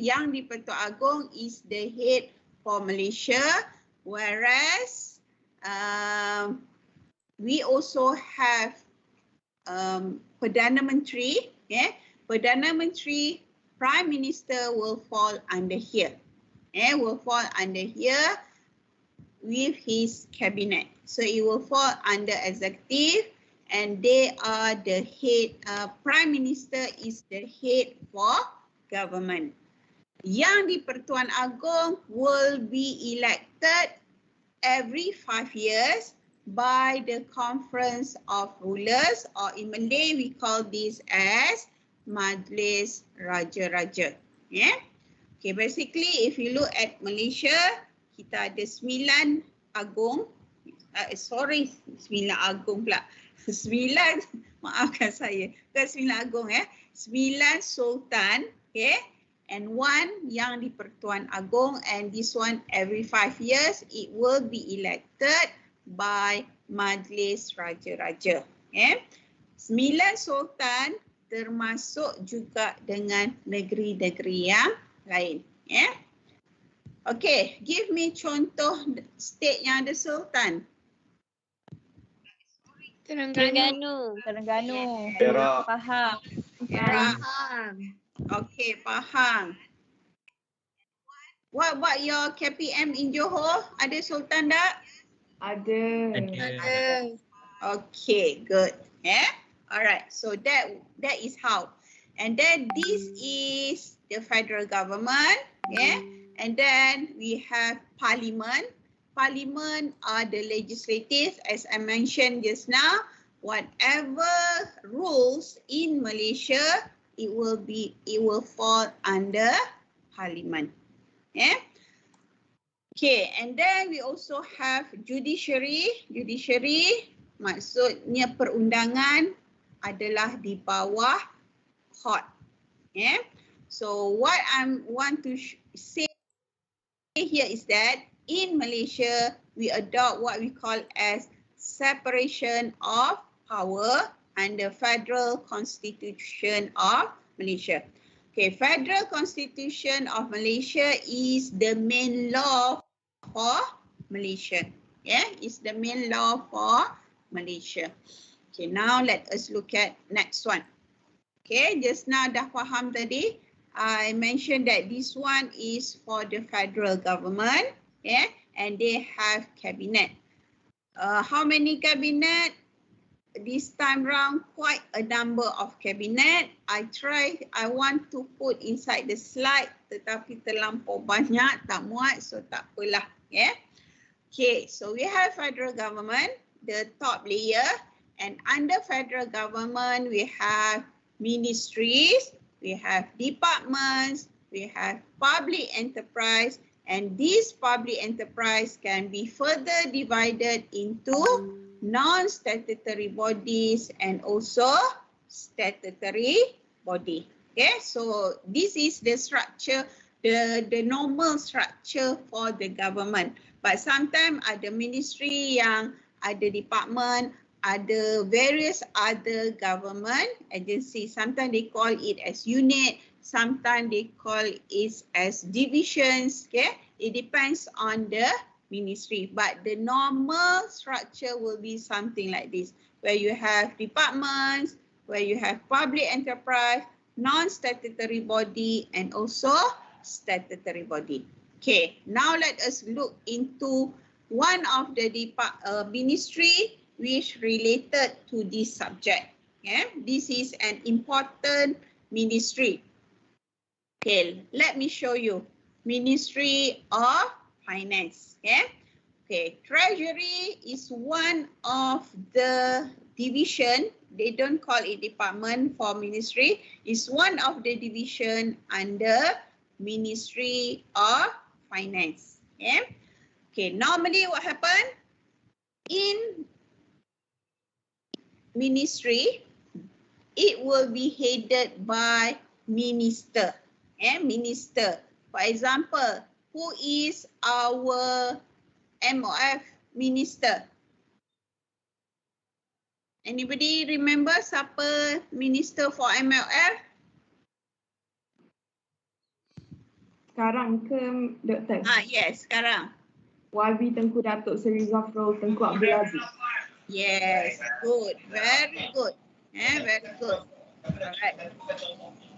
Yang di-Pertuan Agong is the head for Malaysia, whereas we also have Perdana Menteri. Perdana Menteri, Prime Minister will fall under here. Will fall under here with his cabinet. So it will fall under executive, and they are the head. Prime Minister is the head for government. Yang di-Pertuan Agong will be elected every 5 years by the Conference of Rulers, or in Malay we call this as Majlis Raja-Raja. Okay, basically if you look at Malaysia, kita ada 9 agung. 9 agung pula. 9, maafkan saya. Bukan 9 agung 9 sultan, okay? And 1 yang di-Pertuan Agong, and this one every 5 years it will be elected by Majlis Raja-Raja. 9 sultan termasuk juga dengan negeri-negeri yang lain. Okay, give me contoh state yang ada sultan. Terengganu. Perak. Pahang. Okay, Pahang. What about your KPM in Johor? Ada sultan tak? Ada. Okay, good. Alright, so that is how. And then this is the federal government. And then we have parliament. Parliament are the legislative, as I mentioned just now. Whatever rules in Malaysia, it will fall under parliament. Okay, and then we also have judiciary. Judiciary maksudnya perundangan adalah di bawah court. So what I want to say here is that in Malaysia, we adopt what we call as separation of power under Federal Constitution of Malaysia. Okay, Federal Constitution of Malaysia is the main law for Malaysia. It's the main law for Malaysia. Okay, now let us look at next one. Okay, just now dah faham tadi. I mentioned that this one is for the federal government. And they have cabinet. How many cabinet? This time round, quite a number of cabinet. I want to put inside the slide, tetapi terlampau banyak, tak muat, so tak apalah. Okay, so we have federal government, the top layer, and under federal government, we have ministries, we have departments, we have public enterprise, and this public enterprise can be further divided into non-statutory bodies and also statutory body. Okay, so this is the structure, the normal structure for the government. But sometimes ada ministry yang ada department, ada various other government agencies. Sometimes they call it as unit, sometimes they call it as divisions. Okay, it depends on the ministry, but the normal structure will be something like this, where you have departments, where you have public enterprise, non-statutory body, and also statutory body. Okay, now let us look into one of the ministry which related to this subject. This is an important ministry. Okay, let me show you. Ministry of Finance. Okay, Treasury is one of the division. They don't call it department for ministry. It's one of the division under Ministry of Finance. Okay, normally what happen? In ministry, it will be headed by minister. Minister. For example, who is our MOF minister? Anybody remember siapa minister for MOF? sekarang ke Doktor? Yes, sekarang. YB Tengku Datuk Seri Zafrul Tengku Abdul Aziz. Yes, good. Very good. Very good. Alright.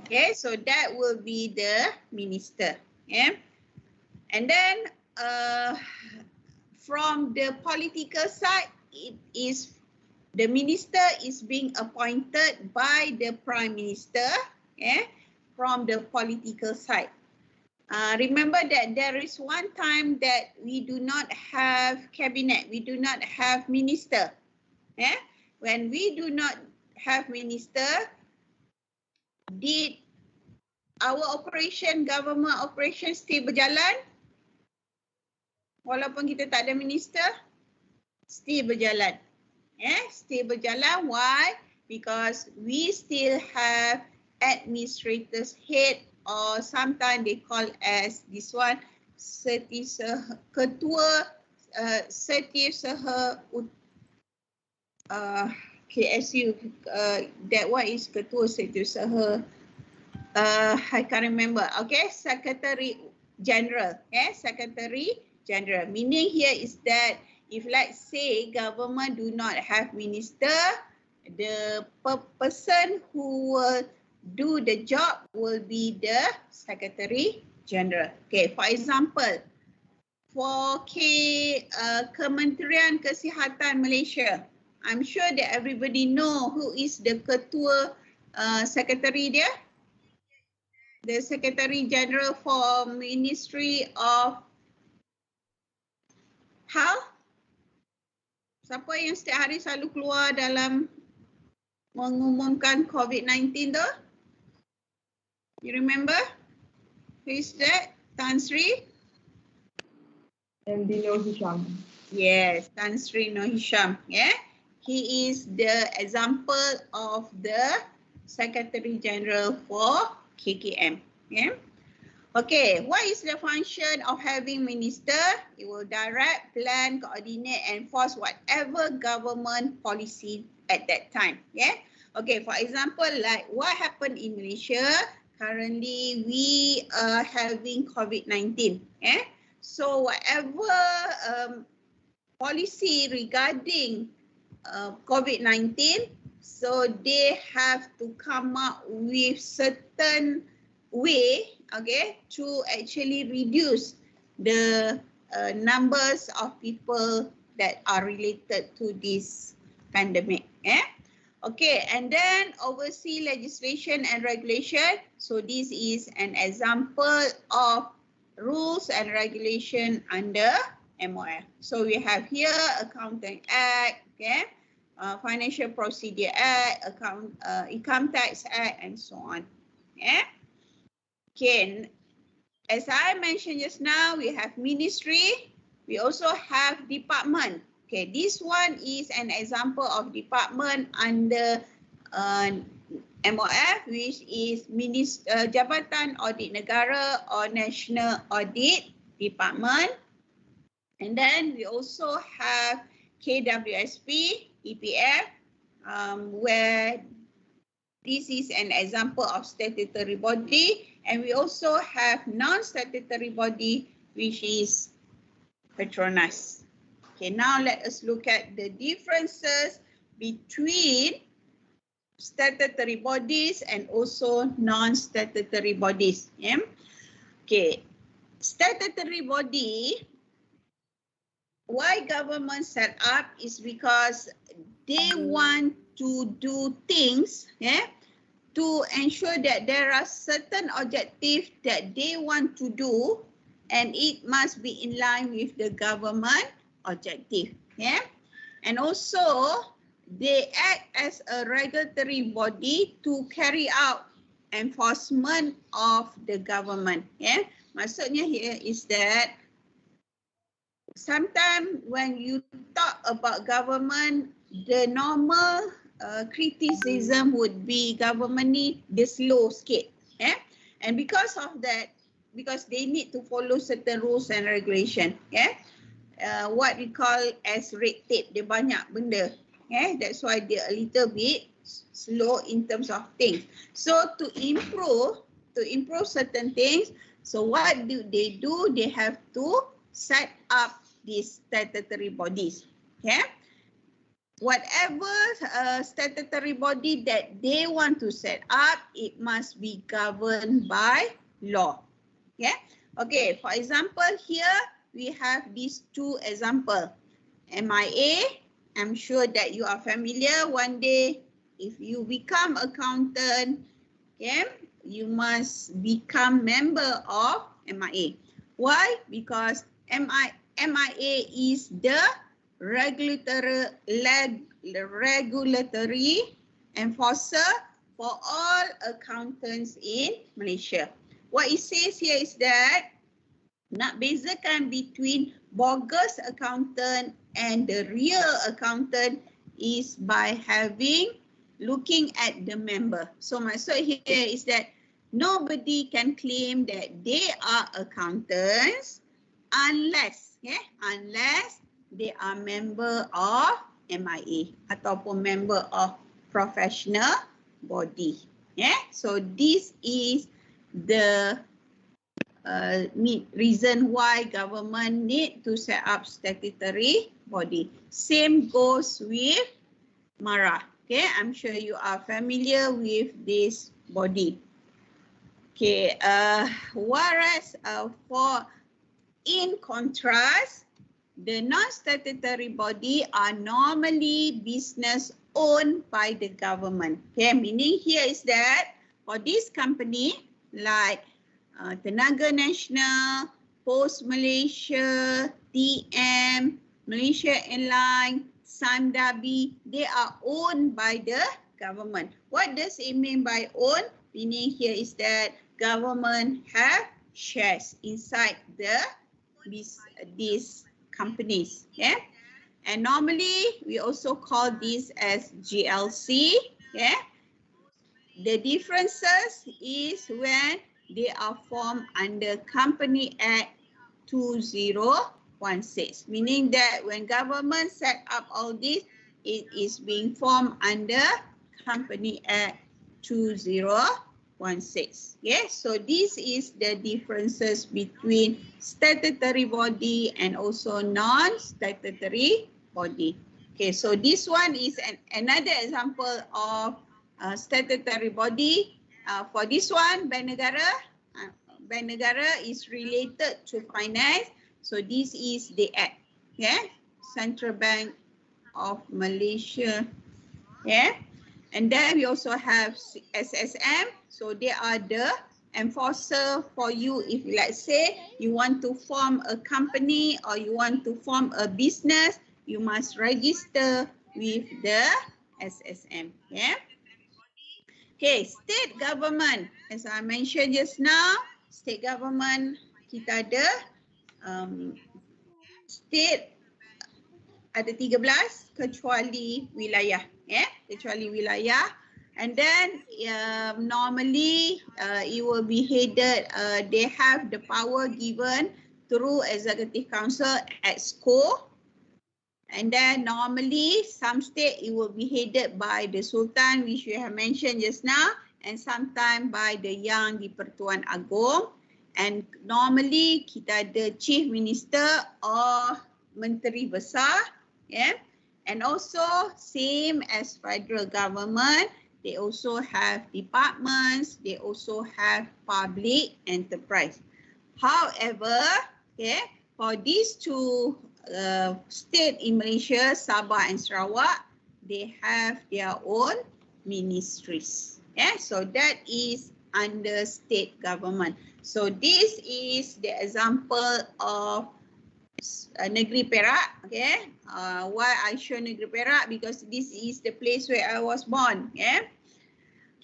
Okay, so that will be the minister. And then from the political side, it is the minister is being appointed by the prime minister. From the political side. Remember that there is one time that we do not have cabinet, we do not have minister. When we do not have minister, did our operation, government operation still berjalan? Walaupun kita tak ada minister, still berjalan. Still berjalan. Why? Because we still have administrator's head, or sometimes they call as this one ketua setiausaha KSU, that one is ketua setiausaha, I can't remember. Okay, secretary general. Secretary general, meaning here is that if let's say government do not have minister, the person who will do the job will be the Secretary General. Okay, for example, for Kementerian Kesihatan Malaysia, I'm sure that everybody know who is the Ketua Secretary there. The Secretary General for Ministry of Health. Siapa yang setiap hari selalu keluar dalam mengumumkan COVID-19 tu? You remember? Who is that? Tan Sri? MD Nur Hisham. Yes, Tan Sri Nur Hisham. He is the example of the Secretary General for KKM. Okay, what is the function of having minister? It will direct, plan, coordinate, and enforce whatever government policy at that time. Okay, for example, like what happened in Malaysia, currently we are having COVID-19. So whatever policy regarding COVID-19, so they have to come up with certain way, to actually reduce the numbers of people that are related to this pandemic. Okay, and then oversee legislation and regulation. So this is an example of rules and regulation under MOF. So we have here Accounting Act, Financial Procedure Act, Income Tax Act, and so on. Okay, as I mentioned just now, we have ministry. We also have department. Okay, this one is an example of department under MOF, which is Jabatan Audit Negara or National Audit Department. And then we also have KWSP, EPF, where this is an example of statutory body. And we also have non-statutory body, which is Petronas. Okay, now let us look at the differences between statutory bodies and also non-statutory bodies. Okay, statutory body, why government set up is because they want to do things to ensure that there are certain objectives that they want to do, and it must be in line with the government objective. And also they act as a regulatory body to carry out enforcement of the government. Maksudnya here is that sometimes when you talk about government, the normal criticism would be government ni dia slow sikit. And because of that, because they need to follow certain rules and regulation, what we call as red tape, dia banyak benda. That's why they're a little bit slow in terms of things. So to improve certain things, So what do? They have to set up these statutory bodies. Okay. Whatever statutory body that they want to set up, it must be governed by law. Yeah. Okay. For example, here we have these two examples. MIA. I'm sure that you are familiar. One day, if you become accountant, okay, you must become member of MIA. Why? Because MIA is the regulatory enforcer for all accountants in Malaysia. What it says here is that nak bezakan between bogus accountant and the real accountant is by looking at the member. So maksud here is that nobody can claim that they are accountants unless they are member of MIA ataupun member of professional body. So this is the reason why government need to set up statutory body. Same goes with MARA. Okay, I'm sure you are familiar with this body. Okay, whereas in contrast, the non-statutory body are normally business owned by the government. Okay, meaning here is that for this company like Tenaga Nasional, Post Malaysia, TM, Malaysia Airlines, Samdabi, they are owned by the government. What does it mean by own? Meaning here is that government have shares inside these companies. Yeah? And normally we also call this as GLC. Yeah? The differences is when they are formed under Company Act 2016, meaning that when government set up all this, it is being formed under Company Act 2016. Yes, so this is the differences between statutory body and also non-statutory body. Okay, so this one is another example of statutory body. For this one, Bank Negara is related to finance. So this is the Act, yeah, Central Bank of Malaysia, yeah. And then we also have SSM. So they are the enforcer for you. If let's say you want to form a company or you want to form a business, you must register with the SSM, yeah. Okay, state government. As I mentioned just now, state government kita ada state ada 13 kecuali wilayah, kecuali wilayah. And then normally it will be headed, they have the power given through Executive Council at SCO. And then normally some state it will be headed by the Sultan, which we have mentioned just now, and sometimes by the Yang di-Pertuan Agong. And normally kita ada Chief Minister or Menteri Besar, yeah. And also same as federal government, they also have departments, they also have public enterprise. However, okay, for these two state in Malaysia, Sabah and Sarawak, they have their own ministries. Yeah, so that is under state government. So this is the example of Negeri Perak. Okay, why I show Negeri Perak? Because this is the place where I was born. Yeah.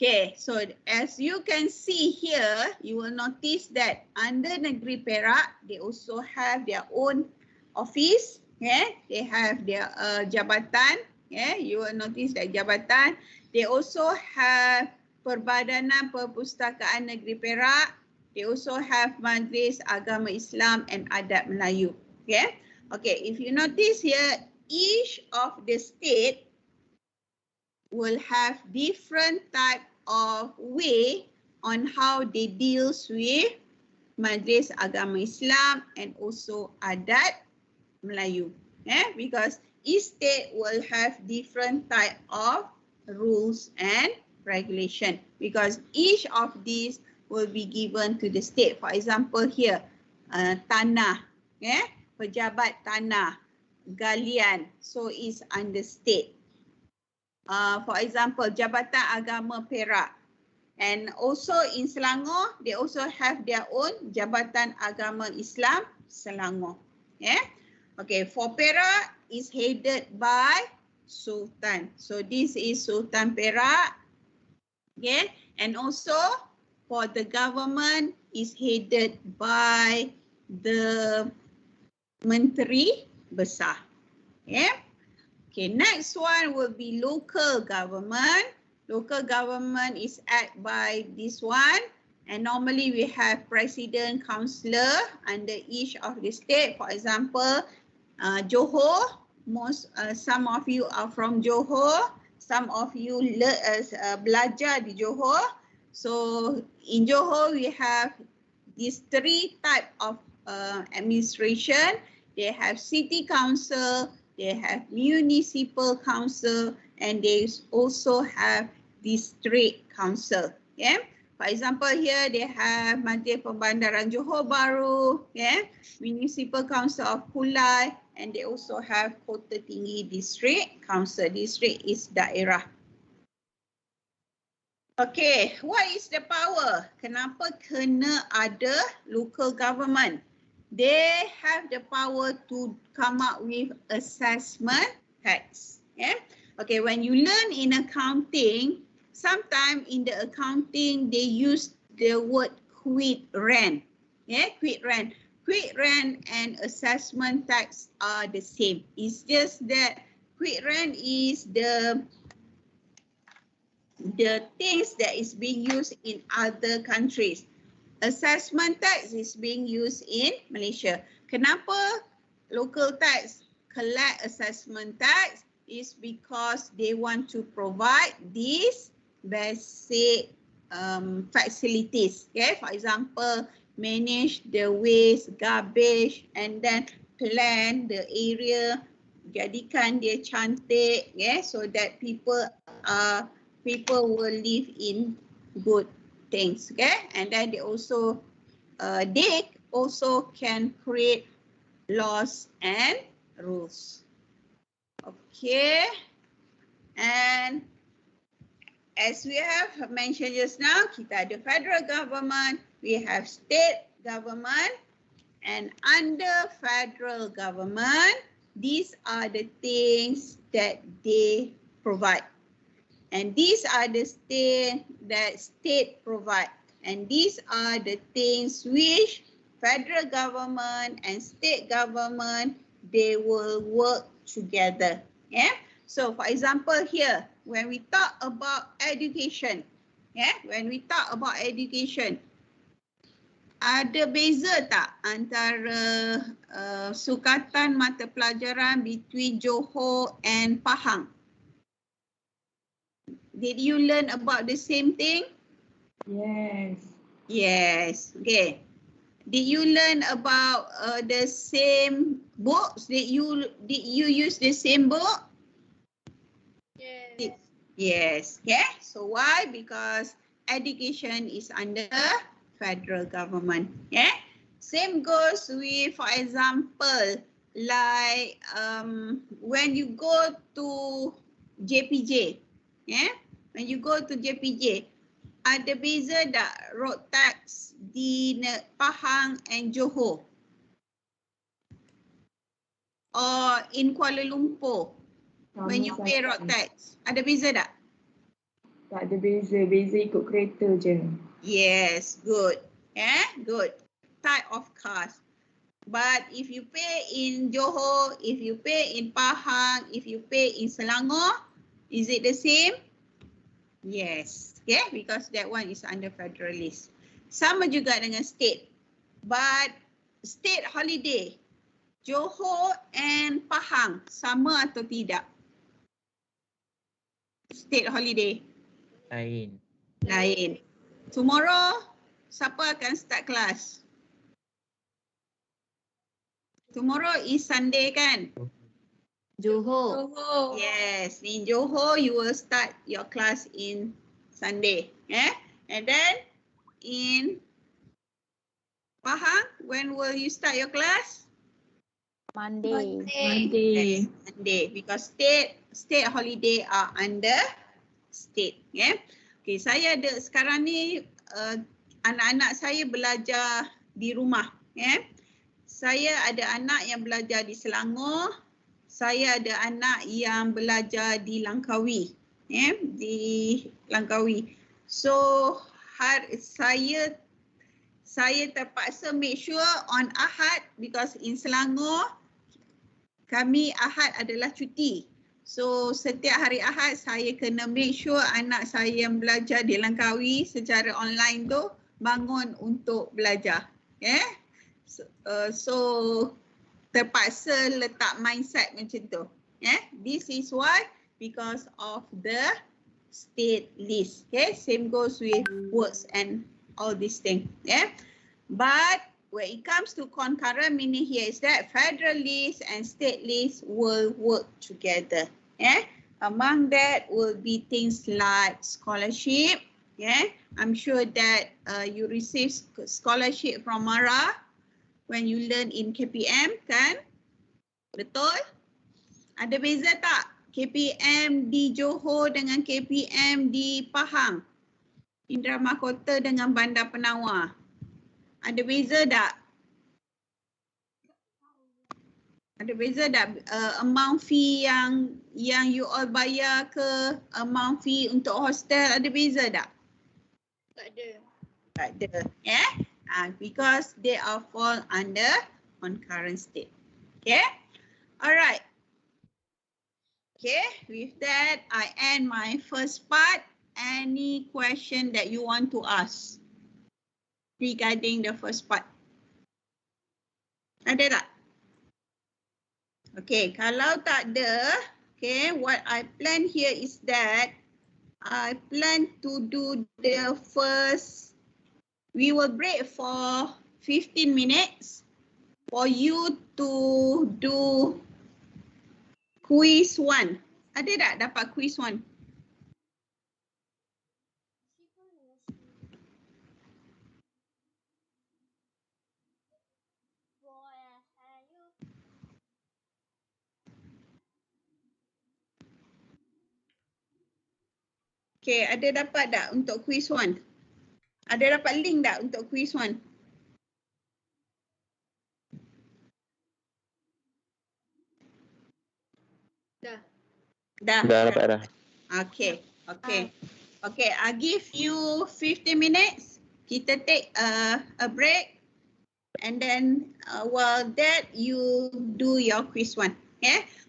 Okay, so as you can see here, you will notice that under Negeri Perak, they also have their own office, yeah, they have their jabatan, yeah, you will notice that jabatan. They also have Perbadanan Perpustakaan Negeri Perak. They also have Majlis Agama Islam and Adat Melayu. Okay, okay. If you notice here, each of the state will have different type of way on how they deals with Majlis Agama Islam and also Adat Melayu. Because each state will have different type of rules and regulation because each of these will be given to the state. For example here, tanah, pejabat tanah, galian, so it's under state. For example, Jabatan Agama Perak. And also in Selangor, they also have their own Jabatan Agama Islam Selangor. Okay, for Perak is headed by Sultan. So this is Sultan Perak. And also for the government is headed by the Menteri Besar. Okay, next one will be local government. Local government is act by this one, and normally we have president, councillor under each of the state. For example, Johor. Some of you are from Johor. Some of you belajar di Johor. So in Johor we have these three type of administration. They have city council, they have municipal council, and they also have district council. For example, here they have Majlis Pembandaran Johor Bahru, Municipal Council of Kulai, and they also have Kota Tinggi District Council. District is daerah. Okay, what is the power? Kenapa kena ada local government? They have the power to come up with assessment tax. Okay, when you learn in accounting, sometimes in the accounting they use the word quit rent. Quit rent. Quit rent and assessment tax are the same. It's just that quit rent is the things that is being used in other countries. Assessment tax is being used in Malaysia. Kenapa local tax collect assessment tax? Is because they want to provide these basic facilities. For example, manage the waste, garbage, and then plan the area, jadikan dia cantik, so that people will live in good things. And then they also can create laws and rules. Okay, and as we have mentioned just now, kita ada federal government, we have state government, and under federal government, these are the things that they provide. And these are the things that state provide. And these are the things which federal government and state government, they will work together. So for example here, when we talk about education, when we talk about education, ada beza tak antara sukatan mata pelajaran between Johor and Pahang? Did you learn about the same thing? Yes. Yes. Okay. Did you learn about the same books? Did you use the same book? Yes. Yes. So why? Because education is under federal government. Same goes with, for example, like when you go to JPJ. When you go to JPJ, ada beza tak road tax di Pahang and Johor? Or in Kuala Lumpur, when you pay road tax, ada beza tak? Tak ada beza, beza ikut kereta je. Yes, good. Good. Type of cars. But if you pay in Johor, if you pay in Pahang, if you pay in Selangor, is it the same? Yes. Because that one is under federalist. Sama juga dengan state. But state holiday, Johor and Pahang, sama atau tidak? State holiday. Lain. Lain. Tomorrow, siapa akan start kelas? Tomorrow is Sunday kan? Johor. Yes, in Johor you will start your class in Sunday. And then in Pahang, when will you start your class? Monday. Monday. Monday, because state holiday are under state. Okay, saya ada sekarang ni anak-anak saya belajar di rumah. Saya ada anak yang belajar di Selangor. Saya ada anak yang belajar di Langkawi. Di Langkawi. So saya terpaksa make sure on Ahad because in Selangor kami Ahad adalah cuti. So setiap hari Ahad saya kena make sure anak saya yang belajar di Langkawi secara online tu bangun untuk belajar. So terpaksa letak mindset macam tu. This is why because of the state list. Same goes with works and all these things. But when it comes to concurrent, meaning here is that federal list and state list will work together. Among that will be things like scholarship. I'm sure that you receive scholarship from Mara when you learn in KPM kan? Betul? Ada beza tak? KPM di Johor dengan KPM di Pahang? Indra Mahkota dengan Bandar Penawar. Ada beza tak? Ada beza tak amount fee yang you all bayar ke amount fee untuk hostel, ada beza tak? Tak ada. Tak ada. Because they are fall under concurrent state. Alright. With that I end my first part. Any question that you want to ask regarding the first part? Ada tak? Okay, kalau tak ada, what I plan here is that I plan to do the first, we will break for 15 minutes for you to do quiz 1. Ada tak dapat quiz 1? Okay, ada dapat tak untuk quiz 1? Ada dapat link tak untuk quiz 1? Dah dapat dah. Okay, I give you 15 minutes. Kita take a break and then while that you do your quiz 1.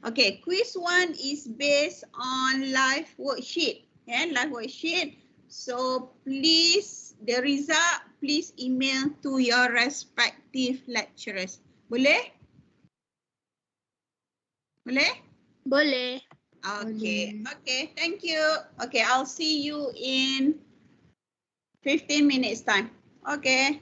Okay, quiz 1 is based on live worksheet. Live worksheet. So please, the result, please email to your respective lecturers. Boleh? Boleh? Boleh. Okay, thank you. Okay, I'll see you in 15 minutes time. Okay.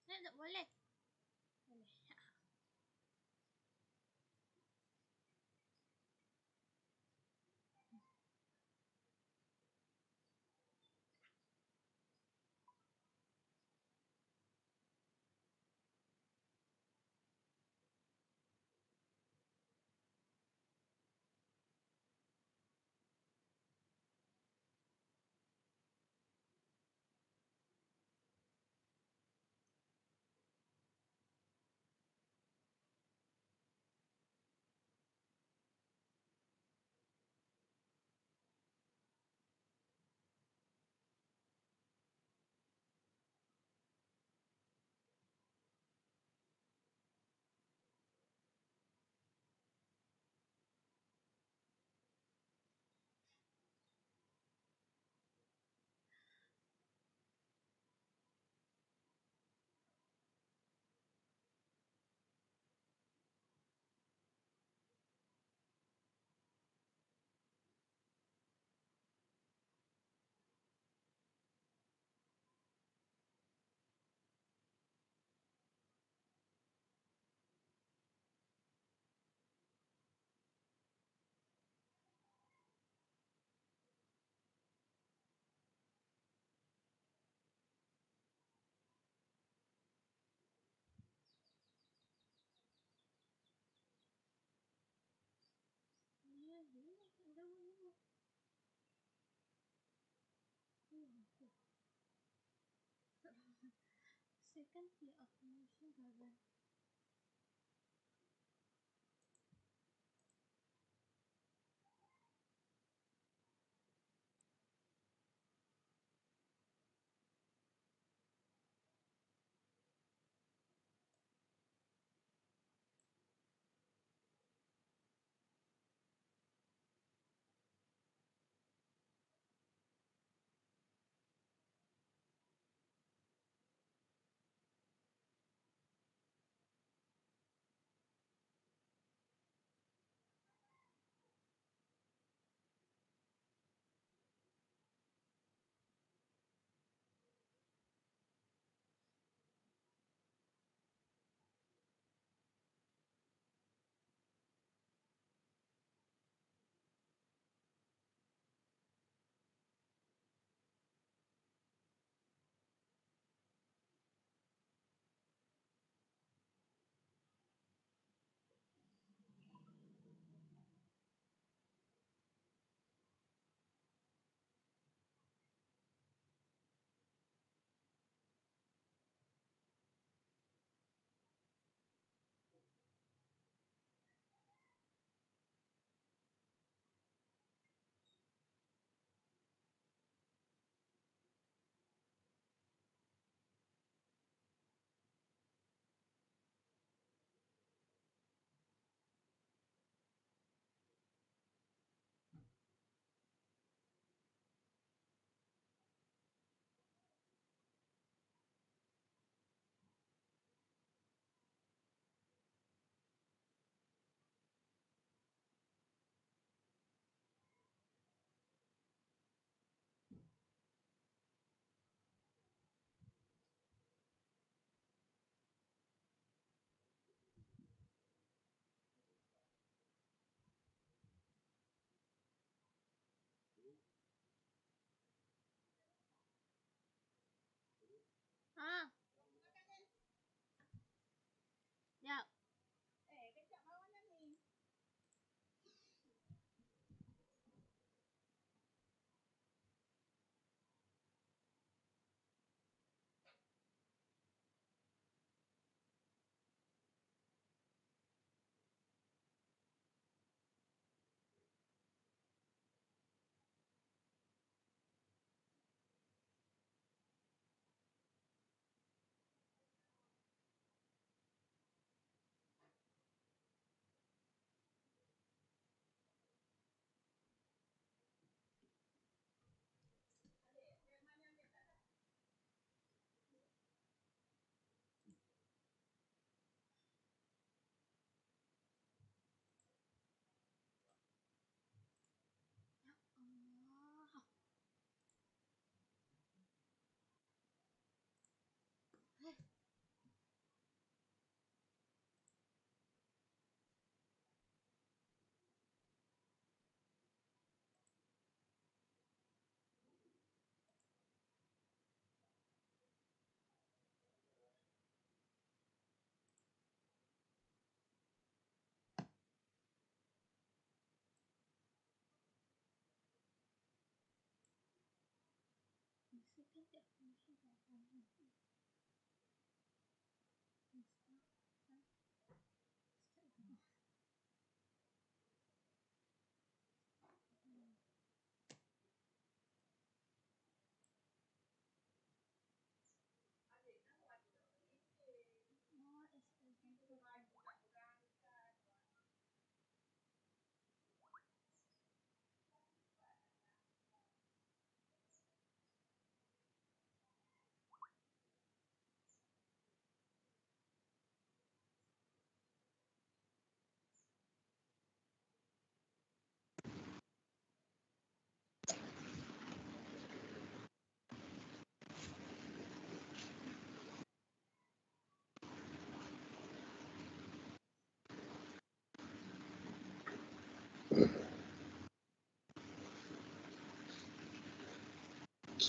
Tak boleh. Boleh. Second the affirmation doesn't.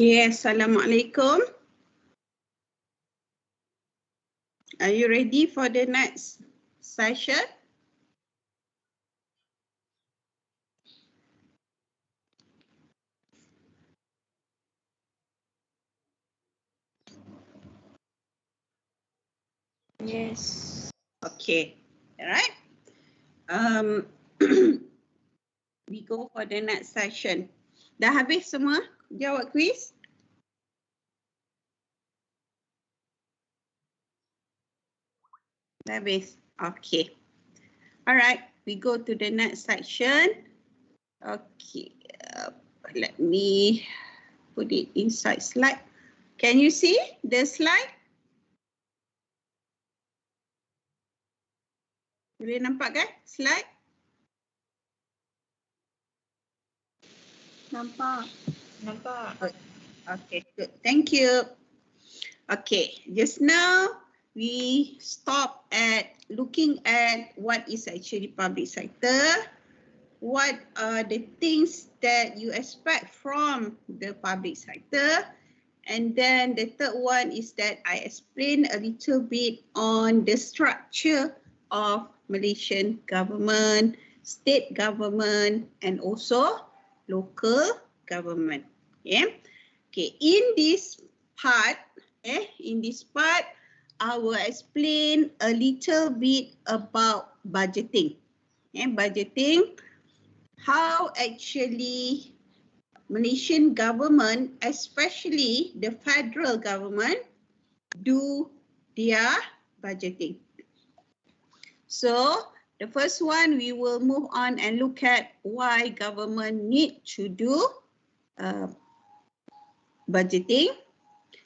Okay, Assalamualaikum. Are you ready for the next session? Yes. Okay, all right. We go for the next session. Dah habis semua jawab quiz? Dah habis. Okay. All right, we go to the next section. Okay, let me put it inside slide. Can you see the slide? Boleh nampak kan slide? Nampak. Nampak. Okay, good. Thank you. Okay, just now we stop at looking at what is actually public sector, what are the things that you expect from the public sector, and then the third one is that I explain a little bit on the structure of Malaysian government, state government, and also local government. Yeah. Okay, in this part, I will explain a little bit about budgeting. Budgeting, how actually Malaysian government, especially the federal government, do their budgeting. So the first one, we will move on and look at why government need to do budgeting.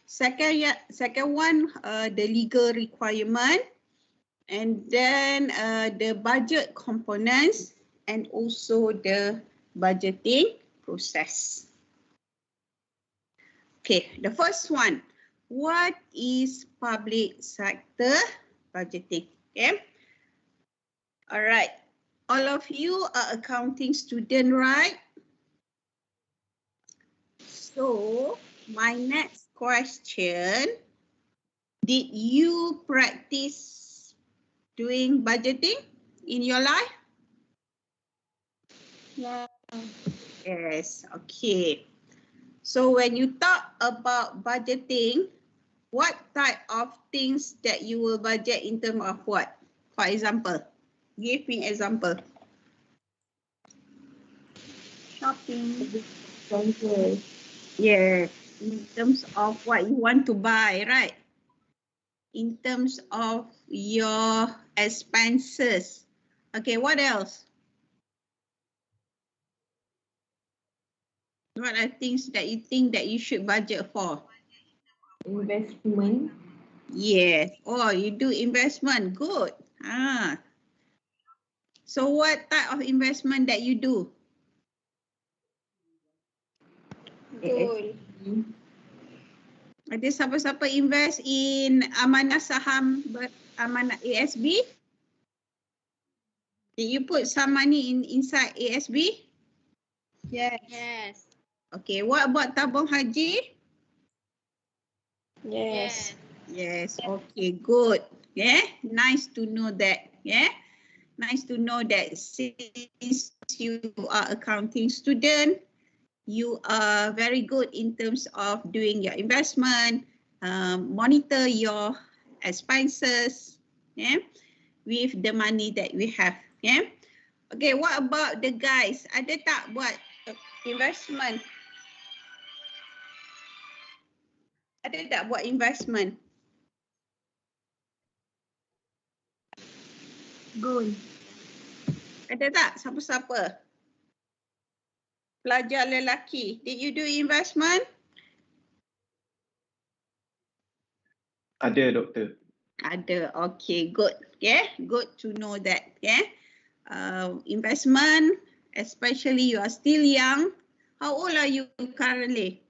Second one, the legal requirement, and then the budget components, and also the budgeting process. Okay, the first one, what is public sector budgeting? Okay. All right, all of you are accounting student, right? So my next question, did you practice doing budgeting in your life? Yeah. Yes, okay. So when you talk about budgeting, what type of things that you will budget in terms of what? For example, give me example. Shopping. Expenses. Yeah, in terms of what you want to buy, right? In terms of your expenses. Okay, what else? What are things that you think that you should budget for? Investment. Yes. Oh, you do investment. Good. So what type of investment that you do? Gold. Ada siapa-siapa invest in amanah saham amanah ASB? Did you put some money inside ASB? Yes. Yes. Okay, what about tabung haji? Yes. Yes, okay, good. Yeah, nice to know that. Yeah, nice to know that since you are accounting student, you are very good in terms of doing your investment, monitor your expenses, yeah, with the money that we have. Yeah. Okay, what about the guys? Ada tak buat investment? Ada tak buat investment? Gold. Ada tak siapa-siapa? Pelajar lelaki, did you do investment? Ada, doktor. Ada, okay, good. Yeah, good to know that. Yeah, investment, especially you are still young. How old are you currently?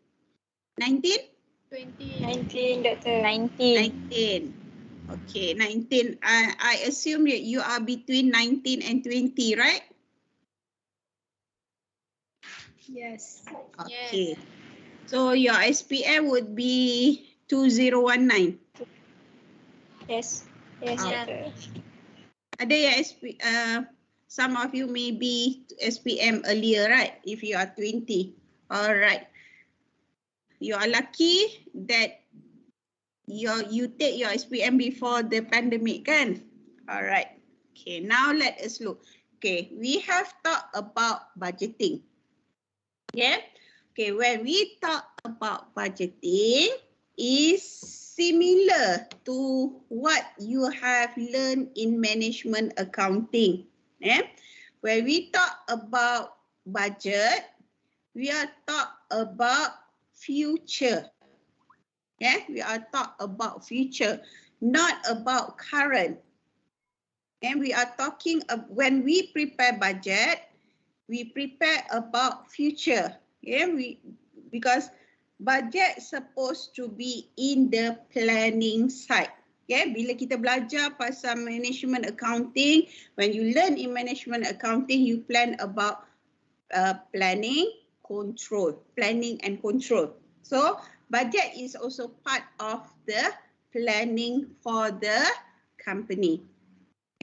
19? 20. 19, Doctor. 19. Okay, 19. I assume that you are between 19 and 20, right? Yes. Okay. So your SPM would be 2019. Yes. Yes, Ah. doctor. Ada yang some of you may be SPM earlier, right? If you are 20. All right. You are lucky that you take your SPM before the pandemic, kan? All right. Okay, now let us look. Okay, we have talked about budgeting. Yeah. Okay, when we talk about budgeting, is similar to what you have learned in management accounting. Yeah. When we talk about budget, we are talk about future. Yeah, we are talk about future, not about current. And we are talking when we prepare budget, we prepare about future. Yeah, because budget supposed to be in the planning side. Yeah, bila kita belajar pasal management accounting, when you learn in management accounting, you plan about planning and control. So budget is also part of the planning for the company.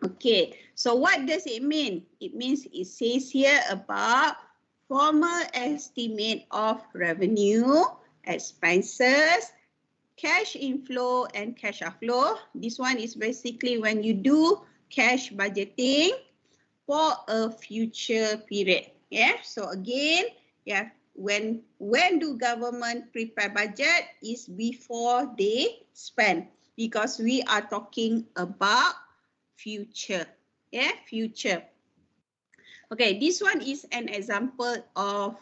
Okay, so what does it mean? It means it says here about formal estimate of revenue, expenses, cash inflow and cash outflow. This one is basically when you do cash budgeting for a future period. Yeah, so again, yeah, when do government prepare budget is before they spend, because we are talking about future. Yeah, future. Okay, this one is an example of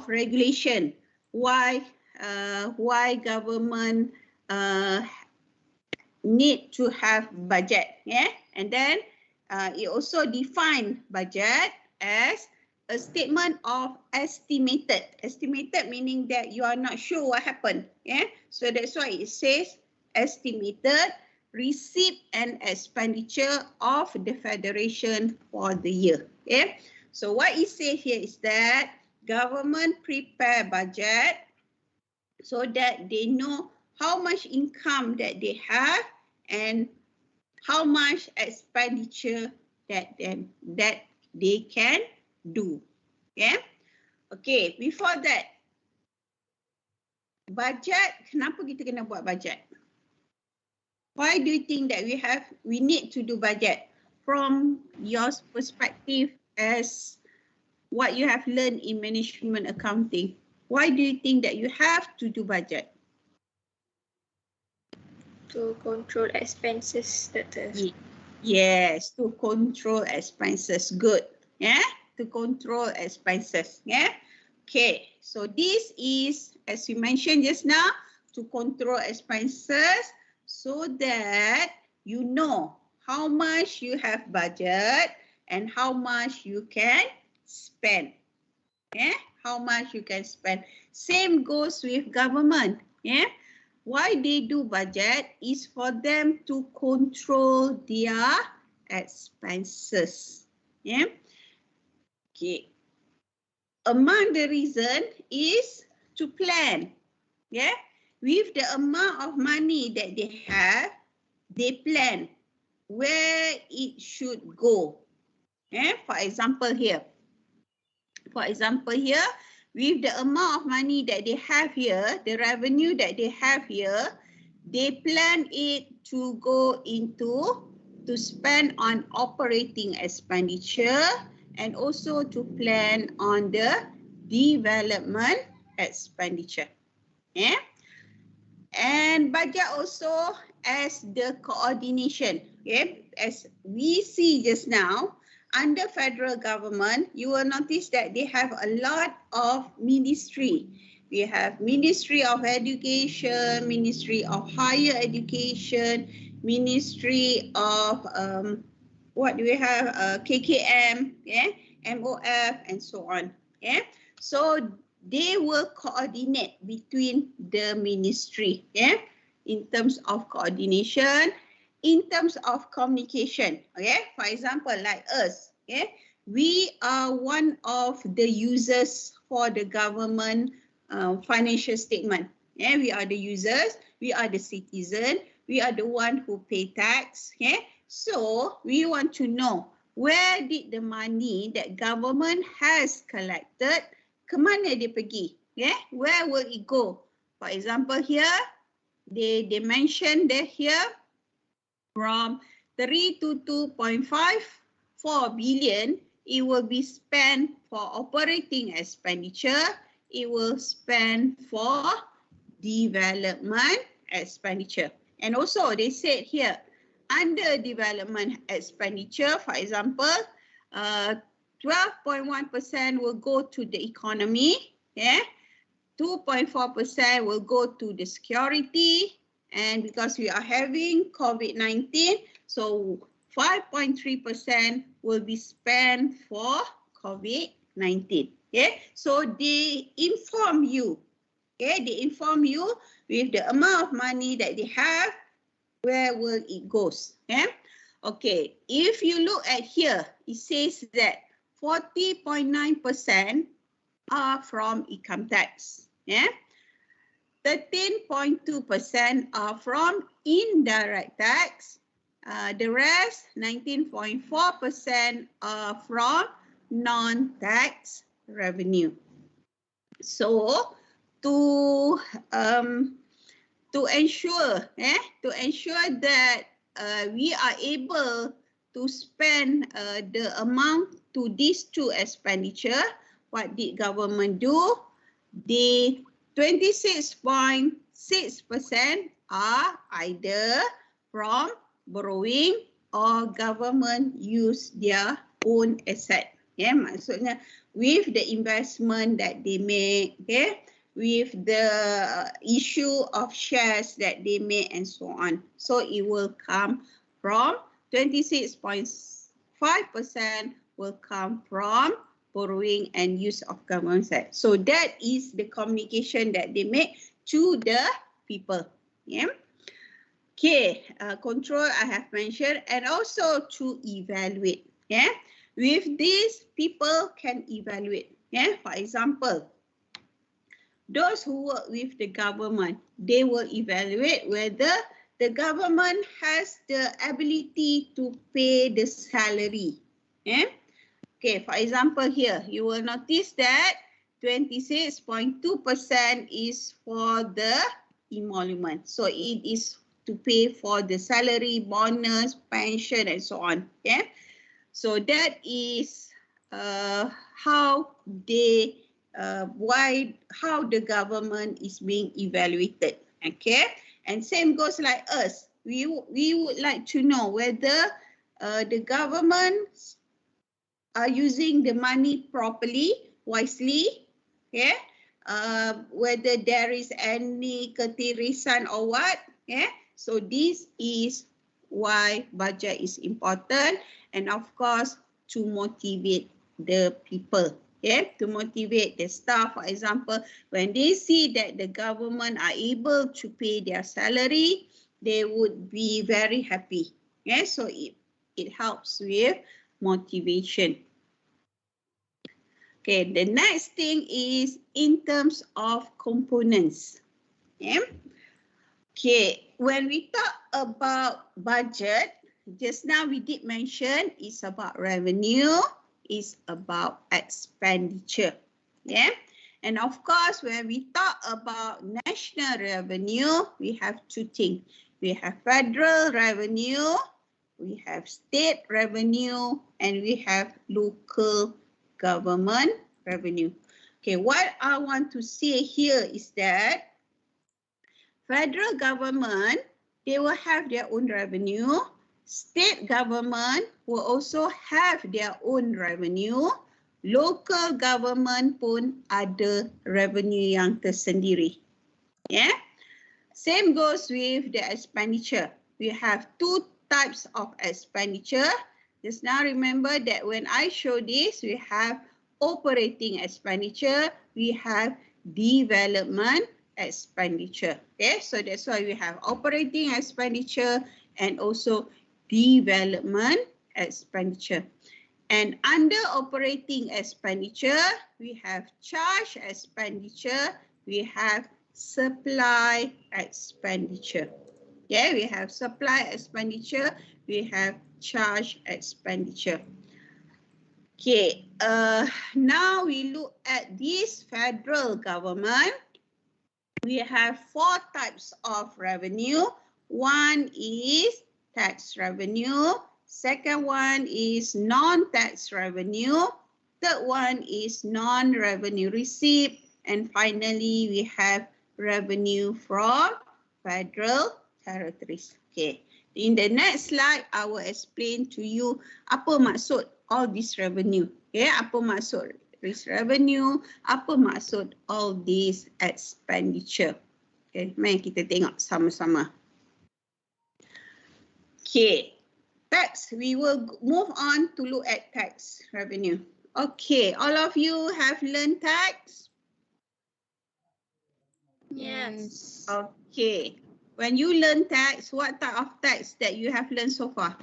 regulation. Why government need to have budget? Yeah, and then it also define budget as a statement of estimated. Estimated meaning that you are not sure what happened. Yeah, so that's why it says estimated receipt and expenditure of the federation for the year. Yeah, so what it says here is that government prepare budget so that they know how much income that they have and how much expenditure that they can do. Yeah. Okay, before that, budget, kenapa kita kena buat budget? Why do you think that we need to do budget? From your perspective as what you have learned in management accounting, why do you think that you have to do budget? To control expenses, doctor. Yes, to control expenses. Good. Yeah, to control expenses. Yeah. Okay, so this is, as we mentioned just now, to control expenses so that you know how much you have budget and how much you can spend. Yeah, how much you can spend. Same goes with government. Yeah. Why they do budget is for them to control their expenses. Yeah. Okay. Among the reason is to plan. Yeah. With the amount of money that they have, they plan where it should go. Yeah. For example here, with the amount of money that they have here, the revenue that they have here, they plan it to go into, to spend on operating expenditure and also to plan on the development expenditure. Yeah. And budget also as the coordination. Okay. As we see just now, under federal government, you will notice that they have a lot of ministry. We have Ministry of Education, Ministry of Higher Education, Ministry of, what do we have? KKM, yeah, MOF, and so on. Yeah, so they will coordinate between the ministry, yeah, in terms of coordination, in terms of communication. Okay, for example, like us, okay, we are one of the users for the government financial statement. Yeah, we are the users, we are the citizen, we are the one who pay tax. Okay, so we want to know where did the money that government has collected, ke mana dia pergi? Yeah, where will it go? For example, here they mention that here from 322.54 billion, it will be spent for operating expenditure. It will spend for development expenditure. And also they said here, under development expenditure, for example, 12.1% will go to the economy, yeah? 2.4% will go to the security, and because we are having COVID-19, so 5.3% will be spent for COVID-19. Okay, so they inform you. Okay, they inform you with the amount of money that they have, where will it goes. Okay, okay. If you look at here, it says that 40.9% are from income tax. Yeah. 13.2% are from indirect tax. The rest, 19.4% are from non-tax revenue. So to ensure that we are able to spend the amount to these two expenditure, what did government do? The 26.6% are either from borrowing or government use their own asset. Yeah, maksudnya with the investment that they make, okay, with the issue of shares that they make and so on. So it will come from 26.5% will come from borrowing and use of government asset. So that is the communication that they make to the people. Yeah. Okay, control I have mentioned, and also to evaluate. Yeah, with this people can evaluate. Yeah, for example, those who work with the government, they will evaluate whether the government has the ability to pay the salary. Yeah. Okay, for example here, you will notice that 26.2% is for the emolument. So it is to pay for the salary, bonus, pension, and so on. Yeah. So that is how the government is being evaluated. Okay. And same goes like us. We would like to know whether the government are using the money properly, wisely, yeah? Whether there is any ketirisan or what, yeah? So this is why budget is important, and of course to motivate the people, yeah? To motivate the staff, for example, when they see that the government are able to pay their salary, they would be very happy, yeah? So it helps with motivation. Okay, the next thing is in terms of components. Yeah. Okay, when we talk about budget, just now we did mention it's about revenue, it's about expenditure. Yeah. And of course, when we talk about national revenue, we have two things. We have federal revenue, we have state revenue, and we have local government revenue. Okay, what I want to say here is that federal government, they will have their own revenue. State government will also have their own revenue. Local government pun ada revenue yang tersendiri. Yeah. Same goes with the expenditure. We have two types of expenditure. Just now remember that when I show this, we have operating expenditure, we have development expenditure. Okay, so that's why we have operating expenditure and also development expenditure. And under operating expenditure, we have charge expenditure, we have supply expenditure. Yeah, we have supply expenditure, we have charge expenditure. Okay, now we look at this federal government. We have 4 types of revenue. One is tax revenue. Second one is non-tax revenue. Third one is non-revenue receipt. And finally, we have revenue from federal territories. Okay. In the next slide, I will explain to you apa maksud all this revenue. Okay, apa maksud this revenue, apa maksud all this expenditure. Okay, mari kita tengok sama-sama. Okay, tax, we will move on to look at tax revenue. Okay, all of you have learned tax? Yes. Okay, when you learn tax, what type of tax that you have learned so far?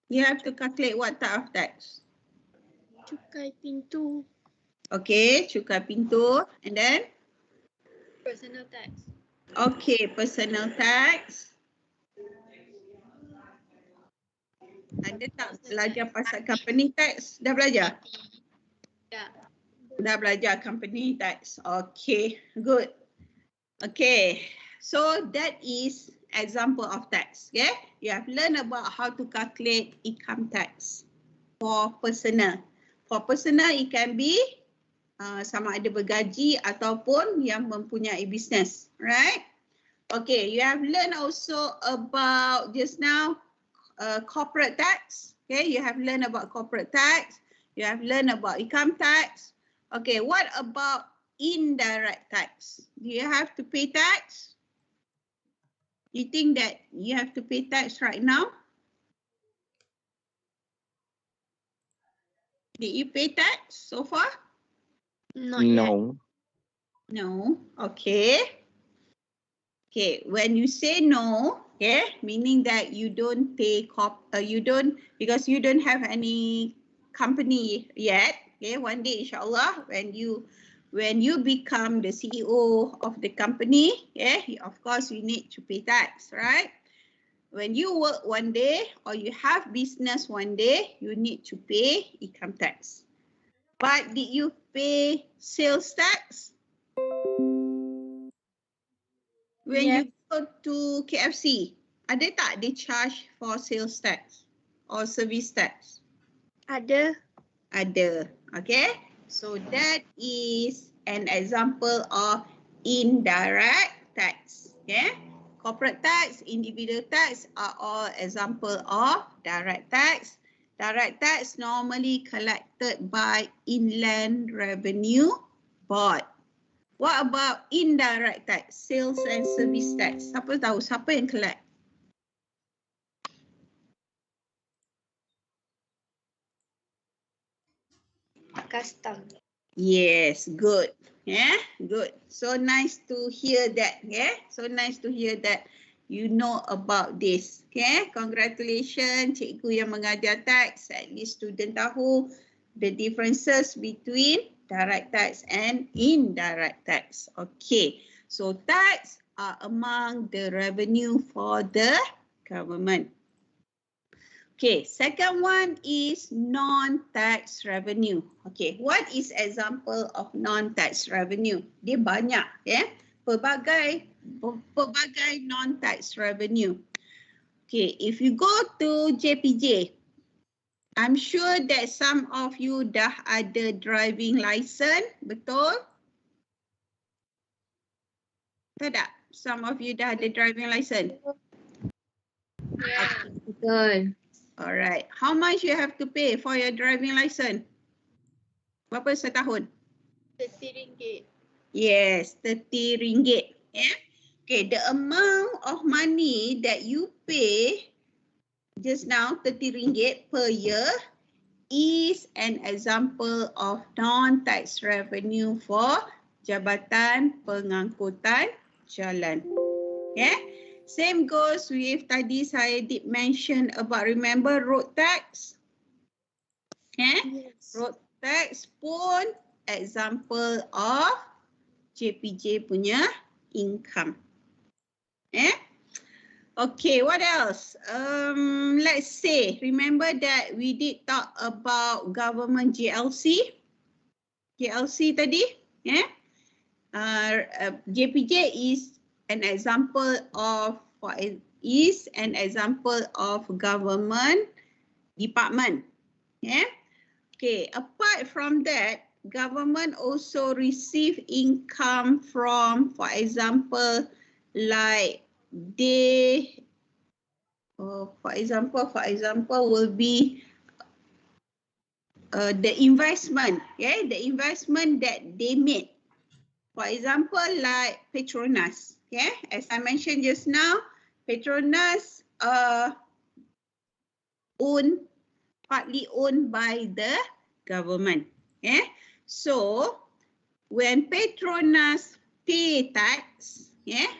You have to calculate what type of tax. Cukai pintu. Okay, cukai pintu. And then? Personal tax. Okay, personal tax. Ada tak belajar pasal company tax? Dah belajar? Ya. Dah belajar company tax. Okay, good. Okay, so that is example of tax. Okay, you have learned about how to calculate income tax for personal. For personal, it can be sama ada bergaji ataupun yang mempunyai business, right? Okay, you have learned also about just now corporate tax. Okay, you have learned about corporate tax. You have learned about income tax. Okay, what about indirect tax? Do you have to pay tax? You think that you have to pay tax right now? Did you pay tax so far? Not yet. No. No. Okay. Okay, when you say no, okay, meaning that you don't pay because you don't have any company yet. Okay, one day inshallah when you become the CEO of the company, yeah, of course you need to pay tax, right? When you work one day or you have business one day, you need to pay income tax. But did you pay sales tax? When you go to KFC, ada tak they charge for sales tax or service tax? Ada. Ada, okay? So that is an example of indirect tax, okay? Corporate tax, individual tax are all example of direct tax. Direct tax normally collected by Inland Revenue Board. What about indirect tax, sales and service tax? Siapa tahu, siapa yang collect? Custom. Yes, good. Yeah, good. So nice to hear that. Yeah, so nice to hear that you know about this. Okay, congratulations cikgu yang mengajar tax. At least student tahu the differences between direct tax and indirect tax. Okay, so tax are among the revenue for the government. Okay, second one is non-tax revenue. Okay, what is example of non-tax revenue? Dia banyak, ya. Pelbagai non-tax revenue. Okay, if you go to JPJ, I'm sure that some of you dah ada driving license, betul? Tak? Some of you dah ada driving license? Ya. Betul. Alright, how much you have to pay for your driving license? Berapa setahun? RM30. Yes, RM30. Yeah. Okay, the amount of money that you pay just now, RM30 per year, is an example of non-tax revenue for Jabatan Pengangkutan Jalan. Yeah. Same goes with tadi saya did mention about, remember road tax? Yes. Road tax pun example of JPJ punya income. Okay, what else? Let's say, remember that we did talk about government GLC? GLC tadi, JPJ is an example of government department. Okay, apart from that, government also receive income from, for example, like they, for example will be the investment, the investment that they made. For example, like Petronas, as I mentioned just now, Petronas partly owned by the government. So when Petronas pay tax,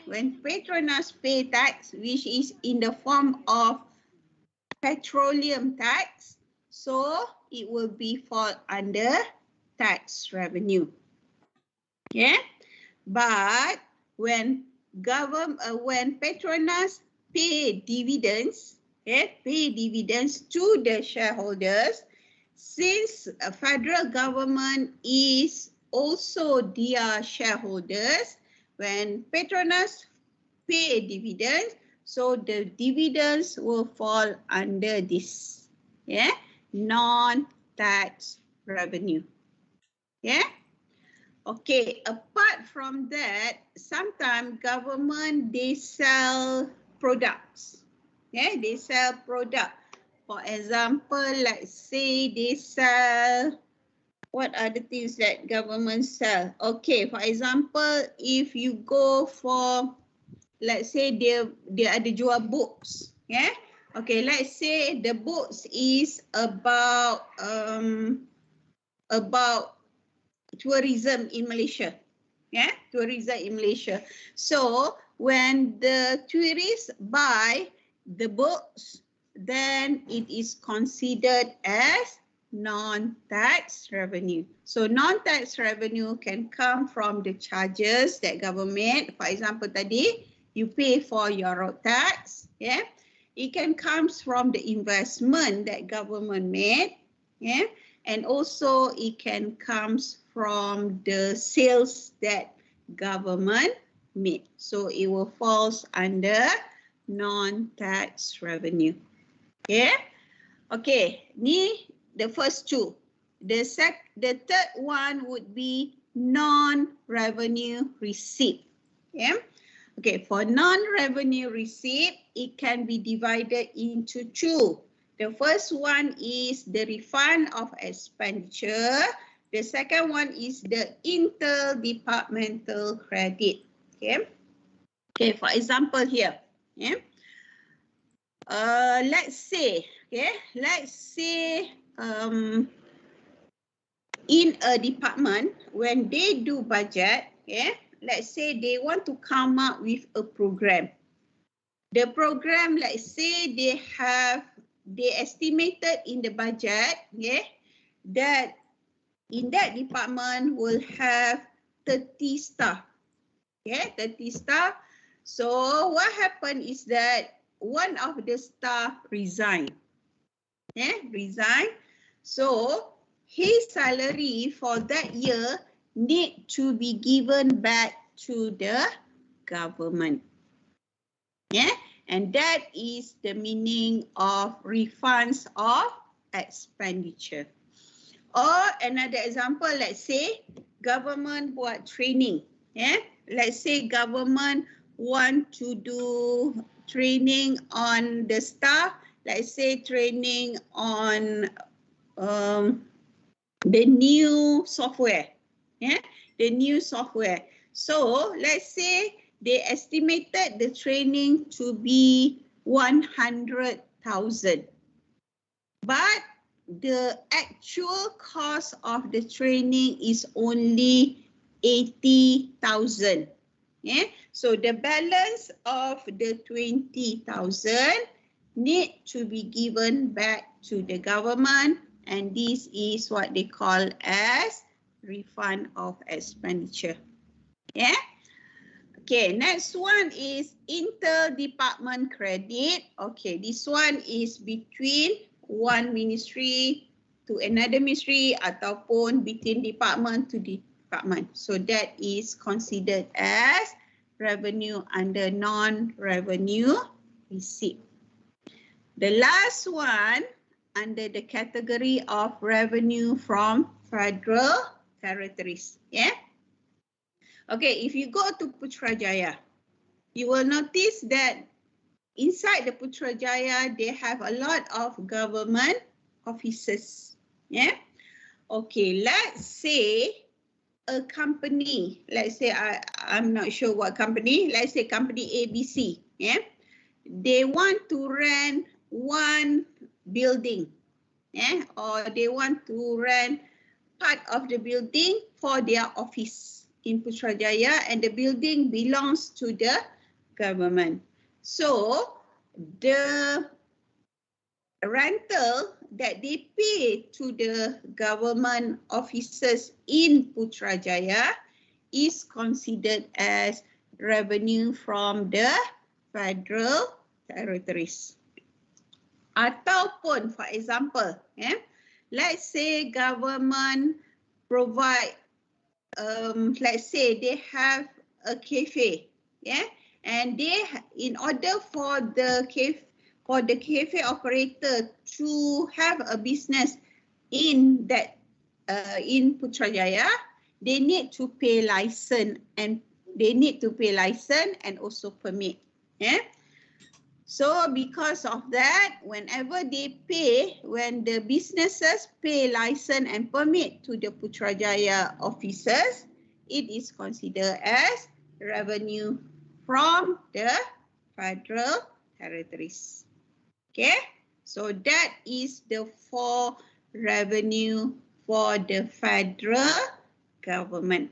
when Petronas pay tax, which is in the form of petroleum tax, so it will be fall under tax revenue. But when Petronas pay dividends, pay dividends to the shareholders, since federal government is also their shareholders, when Petronas pay dividends, so the dividends will fall under this, non-tax revenue. Okay, apart from that, sometimes government, they sell products. They sell product. For example, let's say they sell, what are the things that government sell? Okay, for example, if you go for, let's say they ada jual books. Okay, let's say the books is about tourism in Malaysia. Tourism in Malaysia. So when the tourists buy the books, then it is considered as non-tax revenue. So non-tax revenue can come from the charges that government, for example tadi, you pay for your road tax. It can come from the investment that government made. And also it can come from the sales that government made. So it will fall under non-tax revenue. Okay, ni the first two. The third one would be non-revenue receipt. Okay, for non-revenue receipt, it can be divided into two. The first one is the refund of expenditure. The second one is the Inter-Departmental Credit. Okay, for example here. Let's say, in a department, when they do budget, let's say they want to come up with a program. The program, let's say they estimated in the budget, that in that department will have 30 staff. 30 staff. So what happened is that one of the staff resigned. So his salary for that year need to be given back to the government. And that is the meaning of refunds of expenditure. Or another example, let's say government buat training. Let's say government want to do training on the staff. Let's say training on the new software. The new software. So let's say they estimated the training to be 100,000. But the actual cost of the training is only 80,000. Yeah. So the balance of the 20,000 need to be given back to the government, and this is what they call as refund of expenditure. Yeah. Okay, next one is Inter-Department Credit. Okay, this one is between one ministry to another ministry ataupun between department to department. So that is considered as revenue under non-revenue receipt. The last one under the category of revenue from federal territories. Yeah. Okay, if you go to Putrajaya, you will notice that inside the Putrajaya, they have a lot of government offices. Yeah. Okay, let's say a company, let's say I'm not sure what company, let's say company ABC. Yeah. They want to rent one building. Yeah, or they want to rent part of the building for their office in Putrajaya, and the building belongs to the government. So the rental that they pay to the government officers in Putrajaya is considered as revenue from the federal territories. Ataupun, for example, let's say government provide let's say they have a cafe, yeah, and they, in order for the cafe operator to have a business in that in Putrajaya, they need to pay license and also permit, yeah. So because of that, whenever they pay, when the businesses pay license and permit to the Putrajaya officers, it is considered as revenue from the federal territories. Okay, so that is the 4 revenue for the federal government.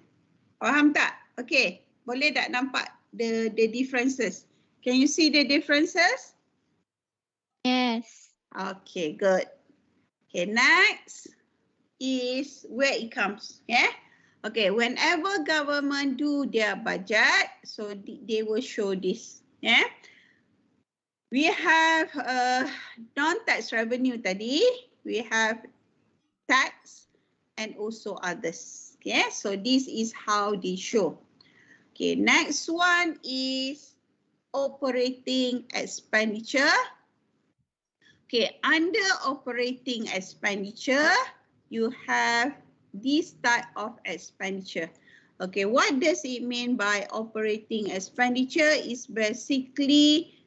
Faham tak? Okay, boleh tak nampak the differences? Can you see the differences? Yes. Okay, good. Okay, next is where it comes. Yeah. Okay, whenever government do their budget, so they will show this. Yeah. We have non-tax revenue tadi. We have tax and also others. Okay, so this is how they show. Okay, next one is operating expenditure. Okay, under operating expenditure, you have this type of expenditure. Okay, what does it mean by operating expenditure? Is basically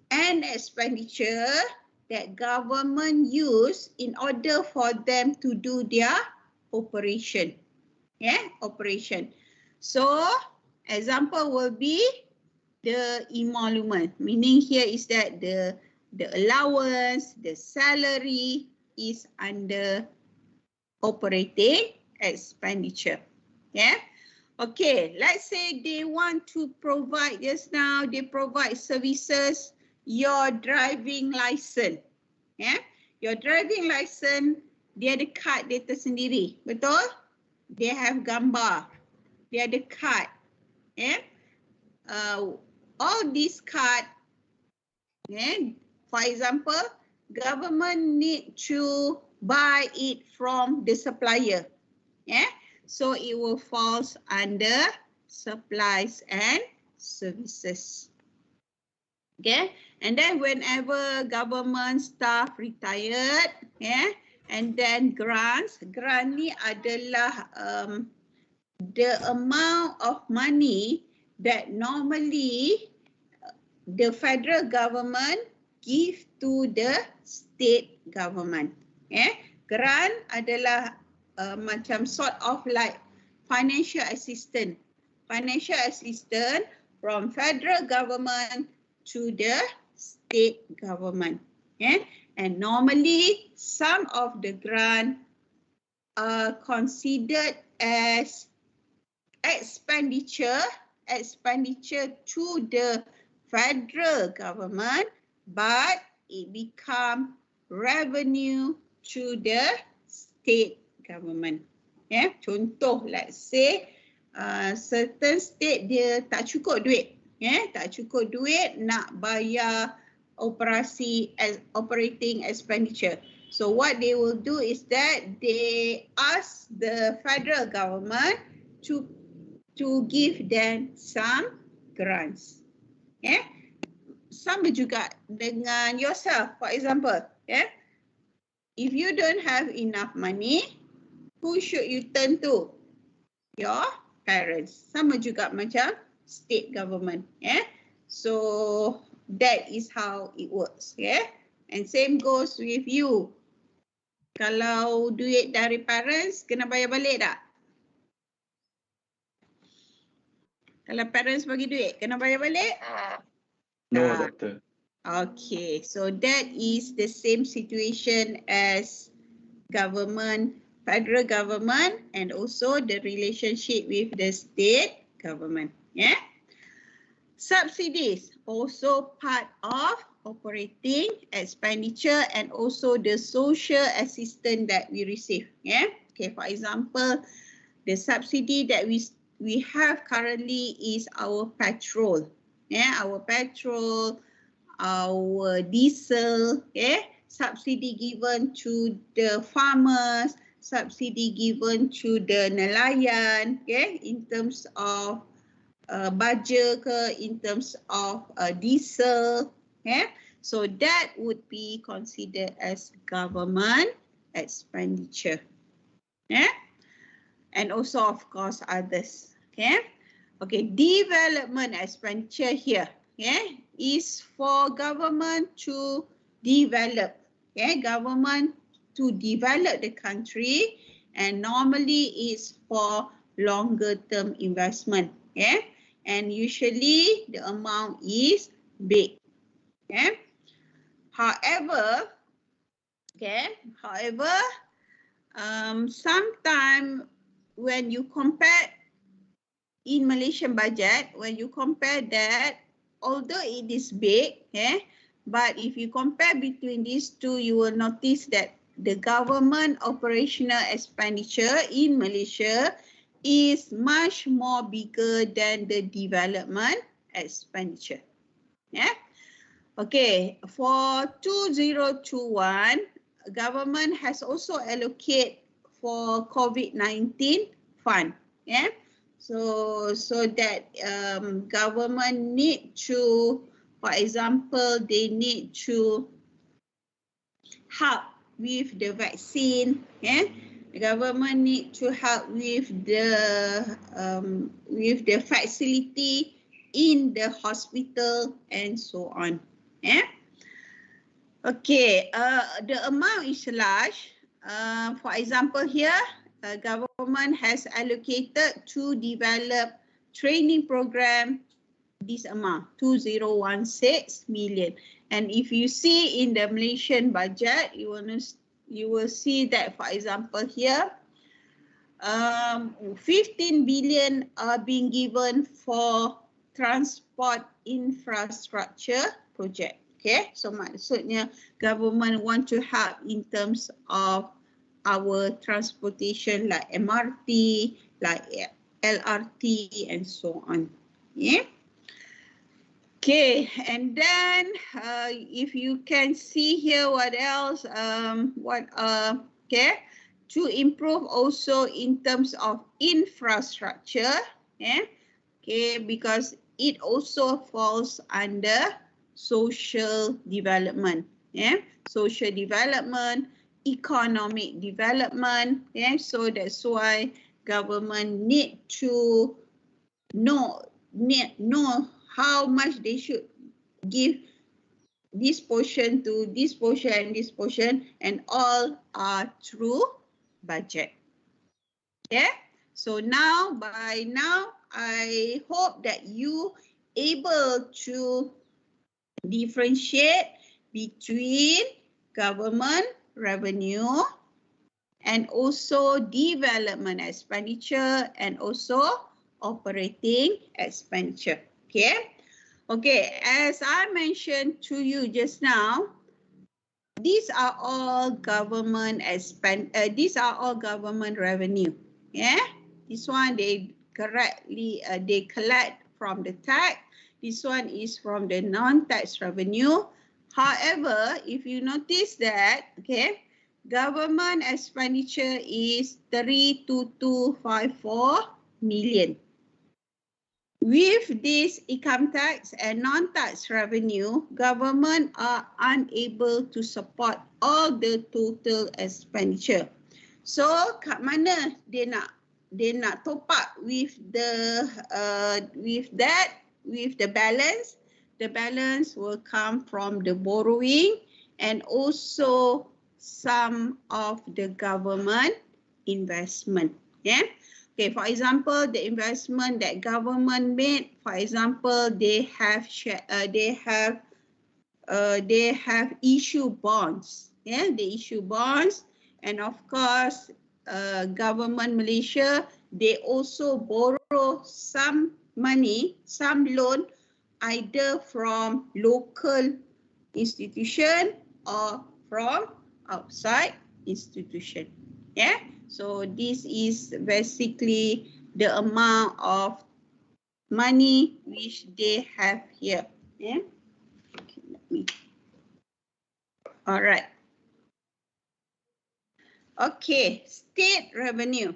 an expenditure that government use in order for them to do their operation. Yeah, operation. So, example will be the emolument, meaning here is that the allowance, the salary is under operating expenditure. Yeah. Okay, let's say they want to provide, just now they provide services, your driving license. Yeah. Your driving license, dia ada kad dia tersendiri, betul? Dia have gambar, dia ada kad. Yeah. All these card, yeah, for example, government need to buy it from the supplier, yeah, so it will fall under supplies and services. Okay, and then whenever government staff retired, yeah, and then grant ni adalah the amount of money that normally the federal government give to the state government. Grant adalah macam sort of like financial assistance. Financial assistance from federal government to the state government. And normally some of the grant are considered as expenditure expenditure to the federal government, but it become revenue to the state government. Contoh, let's say certain state dia tak cukup duit, tak cukup duit nak bayar operating expenditure. So what they will do is that they ask the federal government to give them some grants. Sama juga dengan yourself, for example. If you don't have enough money, who should you turn to? Your parents. Sama juga macam state government. So that is how it works. And same goes with you. Kalau duit dari parents, kena bayar balik tak? Kalau parents bagi duit, kena bayar balik? No, Doctor. Okay, so that is the same situation as government, federal government, and also the relationship with the state government. Subsidies, also part of operating expenditure and also the social assistance that we receive. Okay, for example, the subsidy that we have currently is our petrol. Our petrol, our diesel, subsidy given to the farmers, subsidy given to the nelayan, in terms of budget, in terms of diesel. So that would be considered as government expenditure. And also, of course, others. Okay, development expenditure here is for government to develop. Government to develop the country, and normally it's for longer term investment. And usually the amount is big. However, sometimes when you compare in Malaysian budget, when you compare that, although it is big, but if you compare between these two, you will notice that the government operational expenditure in Malaysia is much more bigger than the development expenditure. Okay, for 2021, government has also allocated for COVID-19 fund. So that government need to, for example, they need to help with the vaccine. The government need to help with the facility in the hospital and so on. Okay, the amount is large. For example, here, government has allocated to develop training program this amount, 2016 million. And if you see in the Malaysian budget, you will see that, for example, here, 15 billion are being given for transport infrastructure project. Okay, so maksudnya government want to help in terms of our transportation like MRT, like LRT, and so on. Okay, and then if you can see here what else, to improve also in terms of infrastructure, because it also falls under social development, social development, economic development, so that's why government need to know how much they should give this portion to this portion and this portion, and all are through budget. So by now, I hope that you able to differentiate between government revenue and also development expenditure and also operating expenditure. Okay. Okay, as I mentioned to you just now, these are all government these are all government revenue. Yeah, this one they they collect from the tax. This one is from the non-tax revenue. However, if you notice that, okay, government expenditure is 32254 million. With this income tax and non-tax revenue, government are unable to support all the total expenditure. So, kat mana dia nak top up with the balance? The balance will come from the borrowing and also some of the government investment. Yeah. Okay, for example, the investment that government made, for example, they have issue bonds. Yeah, they issue bonds, and of course, government Malaysia, they also borrow some money, some loan, either from local institution or from outside institution. Yeah. So this is basically the amount of money which they have here. Yeah. Okay, let me. All right. Okay, state revenue.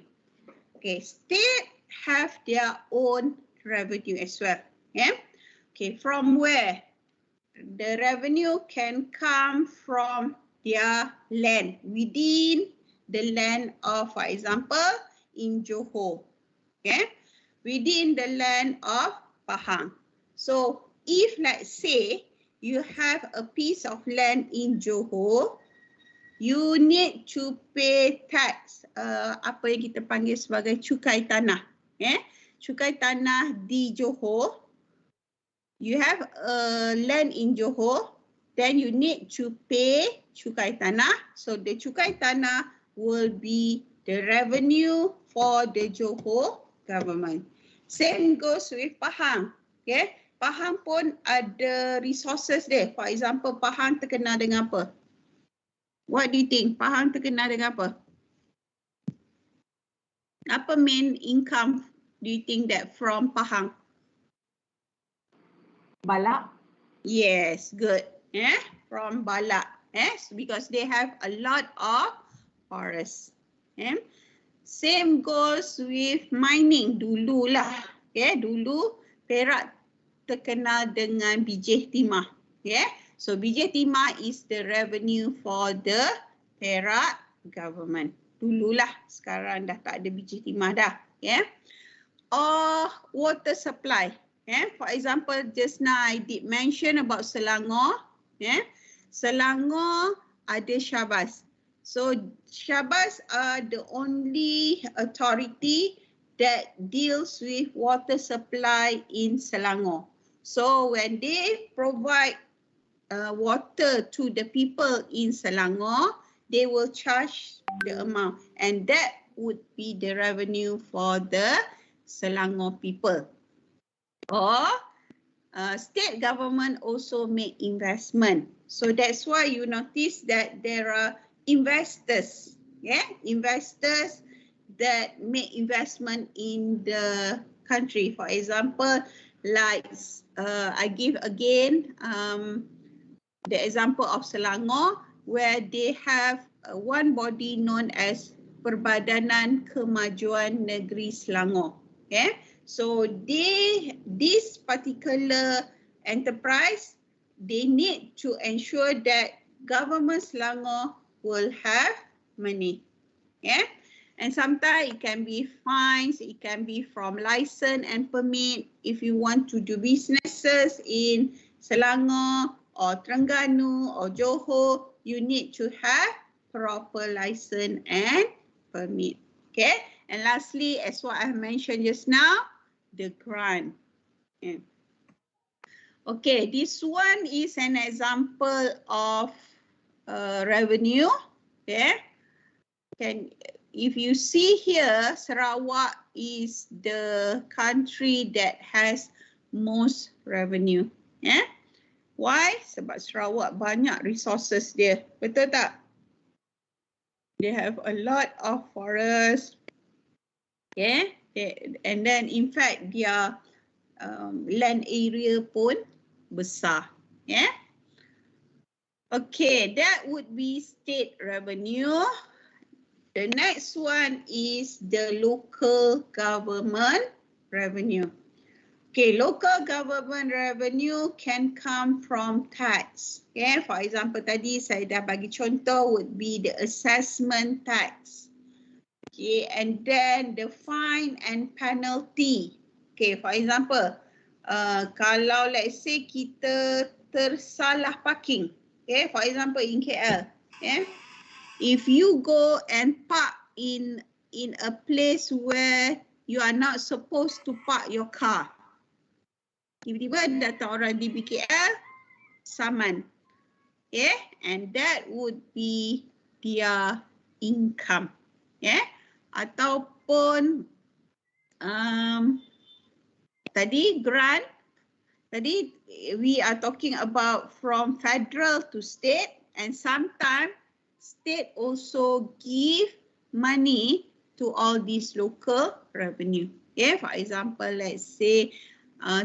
Okay, state have their own revenue as well. Yeah. Okay, from where? The revenue can come from their land, within the land of, for example, in Johor, okay, within the land of Pahang. So if, let's say, you have a piece of land in Johor, you need to pay tax, apa yang kita panggil sebagai cukai tanah, cukai tanah di Johor. You have a land in Johor, then you need to pay cukai tanah. So the cukai tanah will be the revenue for the Johor government. Same goes with Pahang. Okay, Pahang pun ada resources dia. For example, Pahang terkenal dengan apa? What do you think? Pahang terkenal dengan apa? Apa main income do you think that from Pahang? Balak. Yes, good. From Balak. Yes, because they have a lot of forests. Same goes with mining dululah. Dulu Perak terkenal dengan bijih timah. So bijih timah is the revenue for the Perak government. Dululah, sekarang dah tak ada bijih timah dah. Or water supply. For example, just now I did mention about Selangor. Selangor ada Syabas. So Syabas are the only authority that deals with water supply in Selangor. So when they provide water to the people in Selangor, they will charge the amount, and that would be the revenue for the Selangor people. Or state government also make investment. So that's why you notice that there are investors, investors that make investment in the country. For example, like I give again the example of Selangor, where they have one body known as Perbadanan Kemajuan Negeri Selangor. So this particular enterprise, they need to ensure that government Selangor will have money. And sometimes it can be fines, it can be from license and permit. If you want to do businesses in Selangor or Terengganu or Johor, you need to have proper license and permit. And lastly, as what I mentioned just now, the grant. Okay, this one is an example of revenue. if you see here, Sarawak is the country that has most revenue. Yeah? Why? Sebab Sarawak banyak resources dia. Betul tak? They have a lot of forest. Yeah? And then in fact their land area pun besar. Yeah? Okay, that would be state revenue. The next one is the local government revenue. Okay, local government revenue can come from tax. Okay, for example, tadi saya dah bagi contoh would be the assessment tax. Okay, and then the fine and penalty. Okay, for example, kalau let's say kita tersalah parking. Okay, for example in KL. Okay. If you go and park in a place where you are not supposed to park your car, tiba-tiba datang orang di BKL, saman. Okay, and that would be their income. Yeah, ataupun tadi grant, tadi we are talking about from federal to state, and sometimes state also give money to all these local revenue. Okay, for example, let's say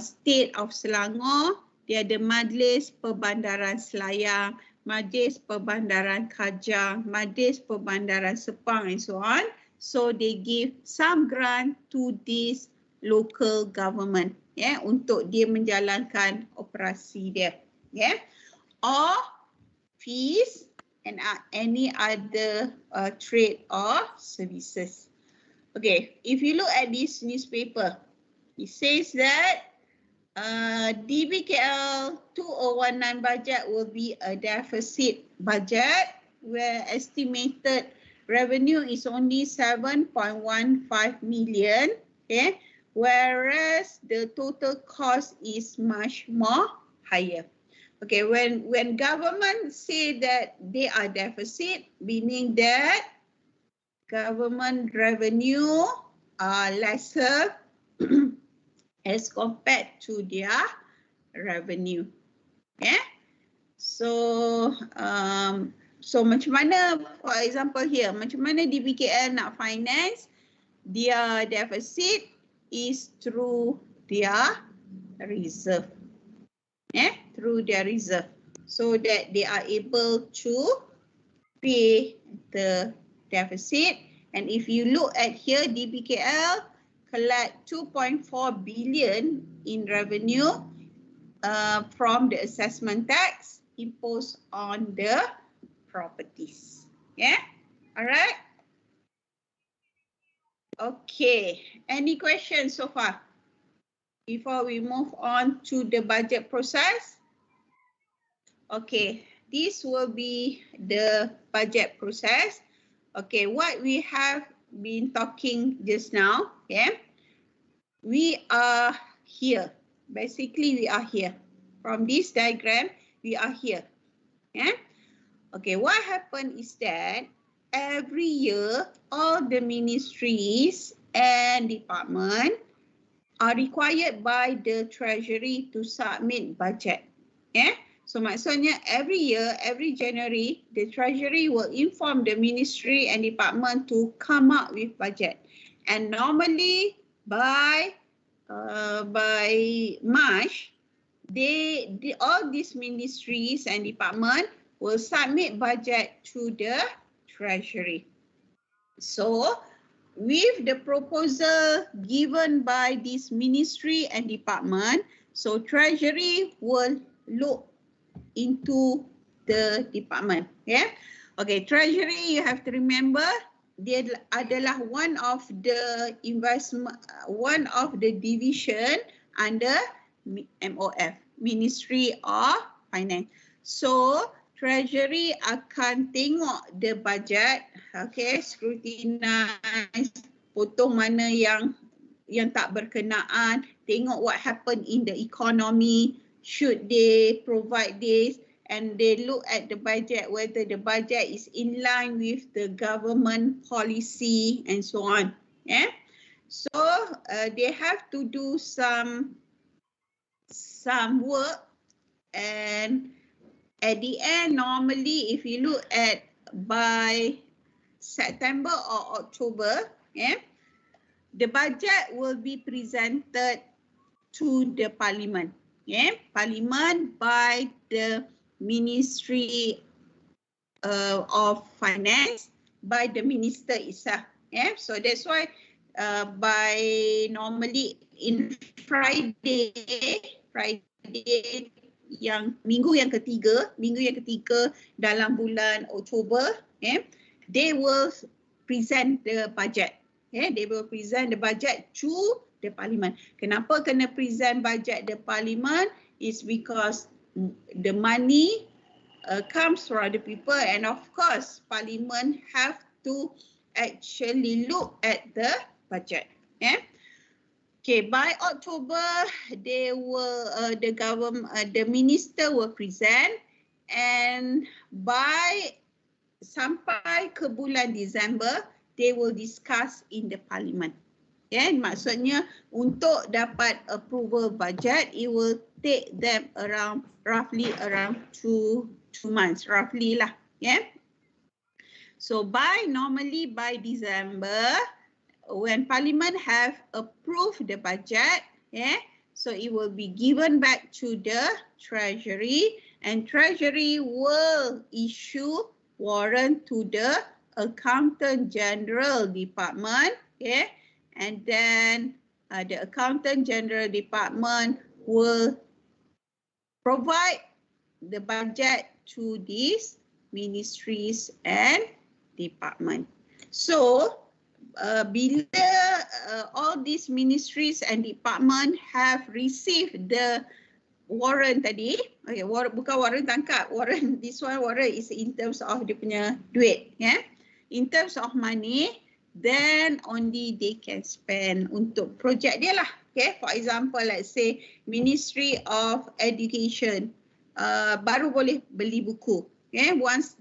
state of Selangor, dia ada Majlis Perbandaran Selayang, Majlis Perbandaran Kajang, Majlis Perbandaran Sepang and so on. So they give some grant to this local government, yeah, untuk dia menjalankan operasi dia, yeah, or fees and any other trade or services. Okay, if you look at this newspaper, it says that DBKL 2019 budget will be a deficit budget where estimated revenue is only 7.15 million, okay, whereas the total cost is much more higher. Okay, when government say that they are deficit, meaning that government revenue are lesser as compared to their revenue. Yeah. So macam mana, for example here, macam mana DBKL nak finance their deficit is through their reserve. Yeah, through their reserve, so that they are able to pay the deficit. And if you look at here, DBKL collect 2.4 billion in revenue from the assessment tax imposed on the properties. Yeah, all right. Okay, any questions so far before we move on to the budget process? Okay, this will be the budget process. Okay, what we have been talking just now, okay, we are here. Basically, we are here. From this diagram, we are here. Yeah? Okay, what happened is that every year, all the ministries and departments are required by the Treasury to submit budget. Yeah? So maksudnya every year, every January, the Treasury will inform the ministry and department to come up with budget. And normally by March, all these ministries and department will submit budget to the Treasury. So with the proposal given by this ministry and department, so Treasury will look into the department. Yeah. Okay, Treasury, you have to remember, dia adalah one of the division under MOF, Ministry of Finance. So Treasury akan tengok the budget, okay, scrutinize, potong mana yang tak berkenaan, tengok what happened in the economy, should they provide this, and they look at the budget, whether the budget is in line with the government policy and so on. Yeah. So they have to do some work, and at the end, normally if you look at by September or October, yeah, the budget will be presented to the Parliament. Yeah, Parliament by the Ministry of Finance, by the Minister itself. Yeah, so that's why by normally in Friday yang minggu yang ketiga dalam bulan Oktober, they will present the budget. They will present the budget to the Parliament. Kenapa kena present budget the Parliament? Is because the money comes from the people, and of course Parliament have to actually look at the budget. Okay, by October, they will the government, the minister will present, and by sampai ke bulan Disember, they will discuss in the Parliament. Maksudnya untuk dapat approval budget, it will take them roughly around two months, roughly lah. So normally by December, when Parliament have approved the budget, so it will be given back to the Treasury, and Treasury will issue warrant to the Accountant General Department, and then the Accountant General Department will provide the budget to these ministries and department. So bila all these ministries and department have received the warrant tadi, okay, bukan warrant tangkap, warrant, this one warrant is in terms of dia punya duit, in terms of money, then only they can spend untuk projek dia lah. For example, let's say Ministry of Education baru boleh beli buku, once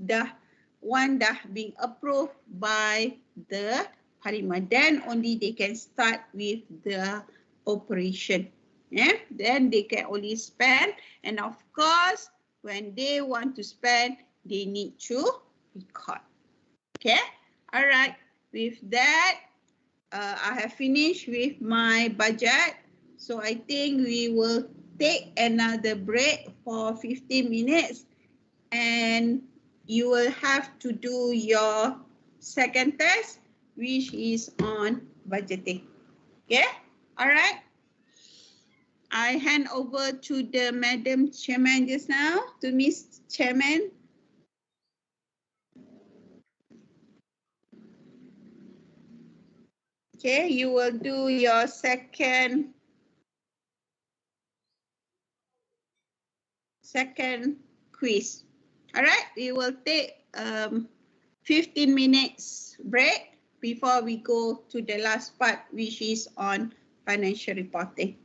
one dah being approved by the Parliament, then only they can start with the operation. Then they can only spend, and of course when they want to spend, they need to record. Okay, all right, with that I have finished with my budget, so I think we will take another break for 15 minutes, and you will have to do your second test, which is on budgeting. Okay, all right. I hand over to the Madam Chairman just now, to Miss Chairman. Okay, you will do your second quiz. All right, we will take 15 minutes break before we go to the last part, which is on financial reporting.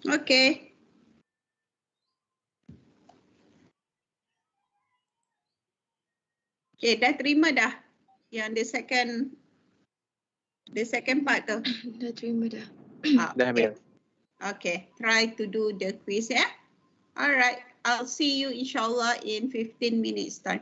Okay. Okay, dah terima dah yang the second part tu. Dah terima dah. Dah ambil. Okay, try to do the quiz, yeah? All right, I'll see you inshallah in 15 minutes time.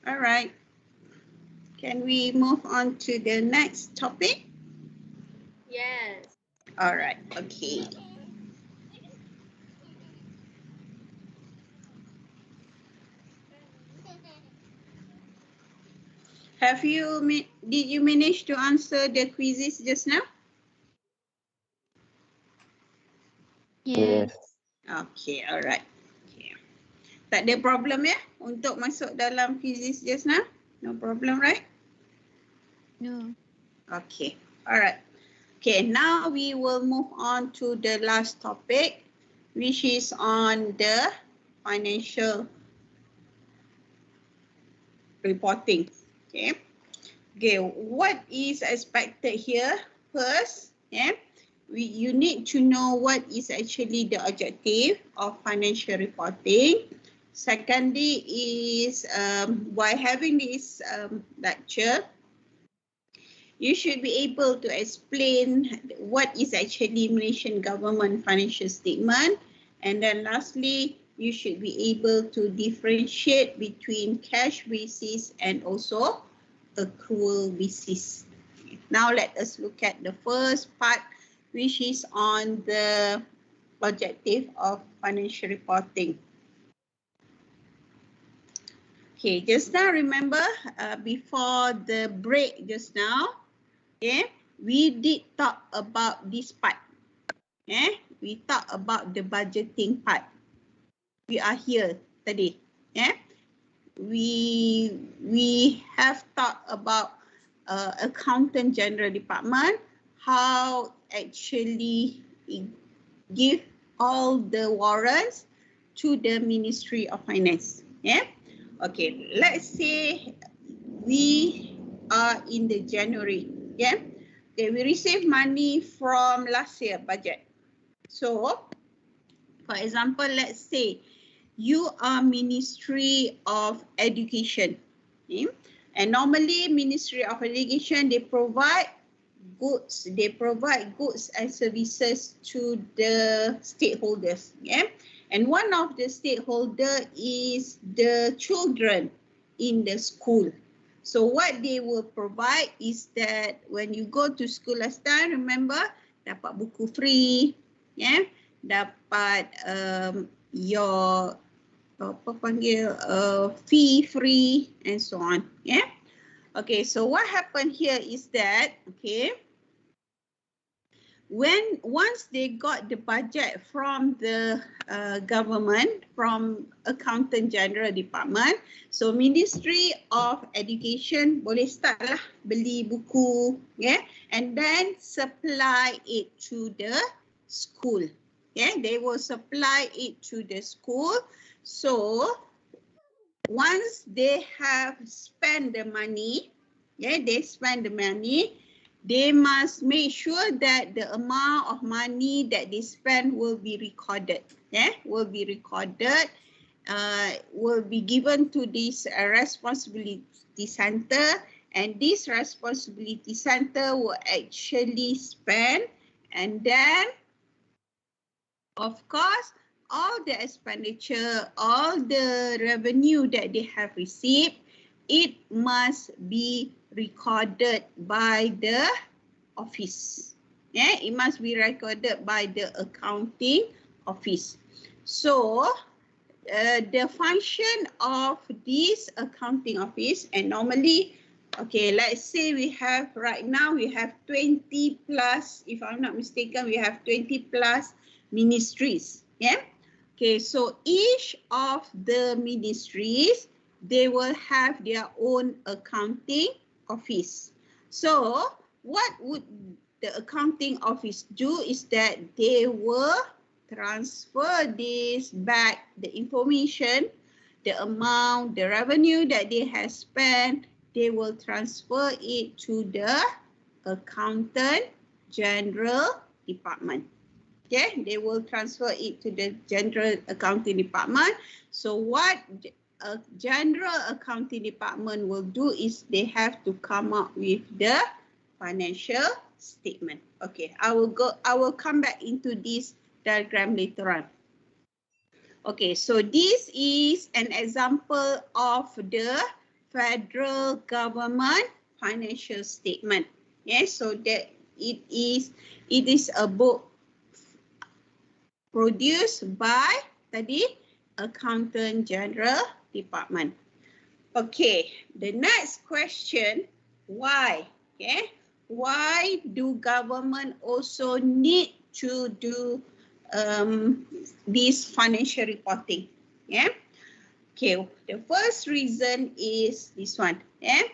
All right. Can we move on to the next topic? Yes. All right. Okay. Did you manage to answer the quizzes just now? Yes. Okay, all right. Okay. Tak ada problem ya untuk masuk dalam quizzes just now? No problem, right? No. Okay, all right. Okay, now we will move on to the last topic, which is on the financial reporting. Okay. Okay, what is expected here? First, you need to know what is actually the objective of financial reporting. Secondly is by having this lecture, you should be able to explain what is actually Malaysian government financial statement. And then lastly, you should be able to differentiate between cash basis and also accrual basis. Now let us look at the first part, which is on the objective of financial reporting. Okay, just now remember before the break just now, we did talk about this part. We talk about the budgeting part. We are here tadi. We have talked about Accountant General Department, how actually give all the warrants to the Ministry of Finance. Okay, let's say we are in the January. Okay, we receive money from last year budget. So, for example, let's say you are Ministry of Education. And normally Ministry of Education, they provide goods and services to the stakeholders. And one of the stakeholder is the children in the school. So what they will provide is that when you go to school last time, remember, dapat buku free, dapat your fee free and so on. Okay, so what happened here is that, once they got the budget from the government, from Accountant General Department, so Ministry of Education boleh start lah beli buku, and then supply it to the school. They will supply it to the school. So once they have spent the money, they must make sure that the amount of money that they spend will be recorded. Will be recorded, will be given to this responsibility center, and this responsibility center will actually spend, and then, of course, all the expenditure, all the revenue that they have received, it must be recorded by the office. It must be recorded by the accounting office. So the function of this accounting office, and normally, let's say we have right now, we have 20 plus, if I'm not mistaken, we have 20 plus ministries. So each of the ministries, they will have their own accounting office. So what would the accounting office do is that they will transfer this back, the information, the amount, the revenue that they have spent, they will transfer it to the Accountant General Department. They will transfer it to the General Accounting Department. So what a General Accounting Department will do is they have to come up with the financial statement. I will come back into this diagram later on. So this is an example of the federal government financial statement. Yes, so that it is a book produced by tadi Accountant General Department. Okay, the next question, why? Okay, why do government also need to do this financial reporting? Yeah. Okay, the first reason is this one. Yeah.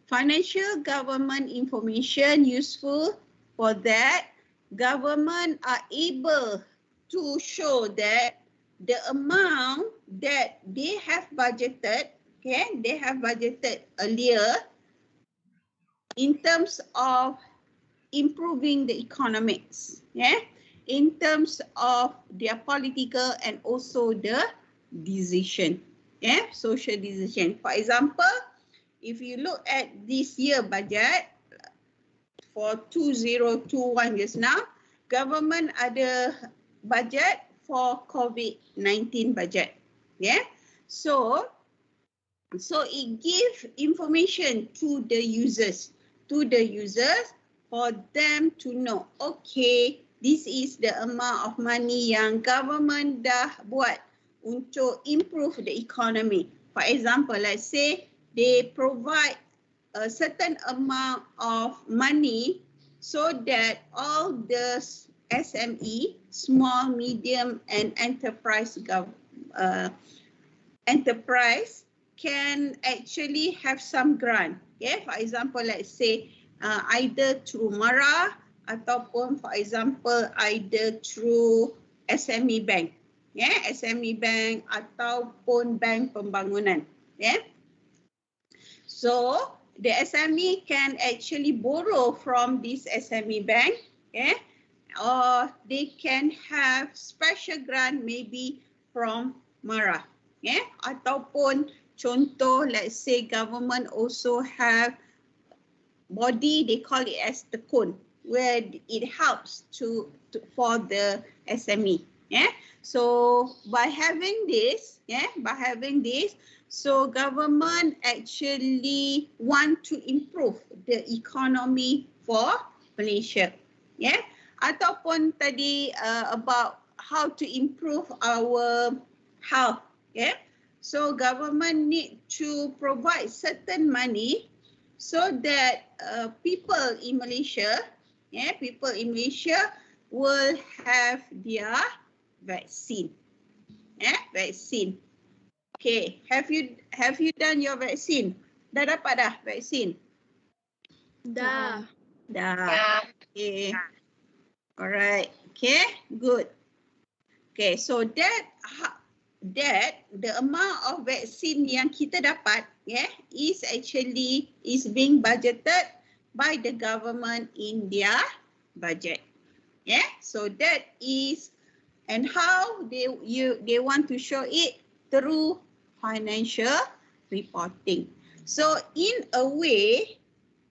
Financial government information useful for that government are able to show that the amount that they have budgeted, okay, they have budgeted earlier in terms of improving the economics, yeah, in terms of their political and also the decision, yeah, social decision. For example, if you look at this year budget for 2021 just now, government ada budget for COVID-19 budget, yeah. So it gives information to the users, for them to know, okay, this is the amount of money yang government dah buat untuk improve the economy. For example, let's say they provide a certain amount of money so that all the SME, small, medium and enterprise can actually have some grant. Okay, for example, let's say either through MARA ataupun for example either through SME Bank. Yeah, SME Bank ataupun Bank Pembangunan. Yeah. So the SME can actually borrow from this SME Bank. Yeah. Or they can have special grant maybe from MARA. Yeah. Ataupun contoh, let's say government also have body, they call it as the cone, where it helps for the SME. Yeah. So by having this, so government actually want to improve the economy for Malaysia. Yeah. Ataupun tadi about how to improve our health. Yeah. So government need to provide certain money so that people in Malaysia will have their vaccine. Yeah, vaccine. Okay, have you done your vaccine? Dah dapat dah vaksin? Dah. Dah. Okay. Alright. Okay, good. Okay, so that the amount of vaccine yang kita dapat, yeah, is being budgeted by the government in their budget. Yeah, so that is, and how they want to show it through financial reporting. So in a way,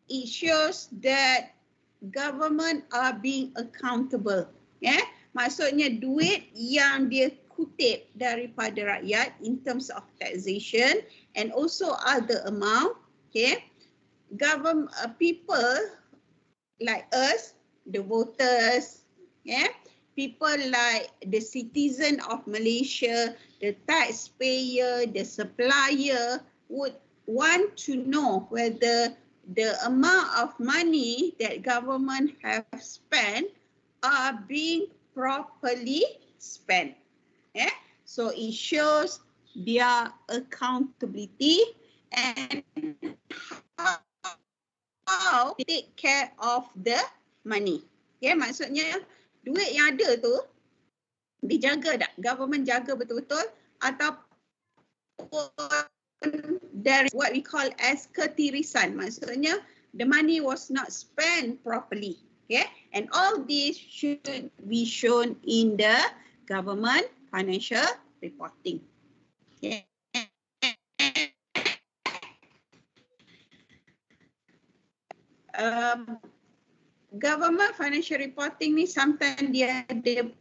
it shows that government are being accountable. Yeah, maksudnya duit yang dia kutip daripada rakyat in terms of taxation and also other amount, okay, government people like us, the voters, yeah, people like the citizen of Malaysia, the taxpayer, the supplier would want to know whether the amount of money that government have spent are being properly spent. Yeah? So it shows their accountability and how they take care of the money. Yeah, maksudnya duit yang ada tu dijaga tak? Government jaga betul-betul ataupun there is what we call as ketirisan. Maksudnya the money was not spent properly. Okay? And all this should be shown in the government financial reporting. Okay. Government financial reporting ni sometimes dia ada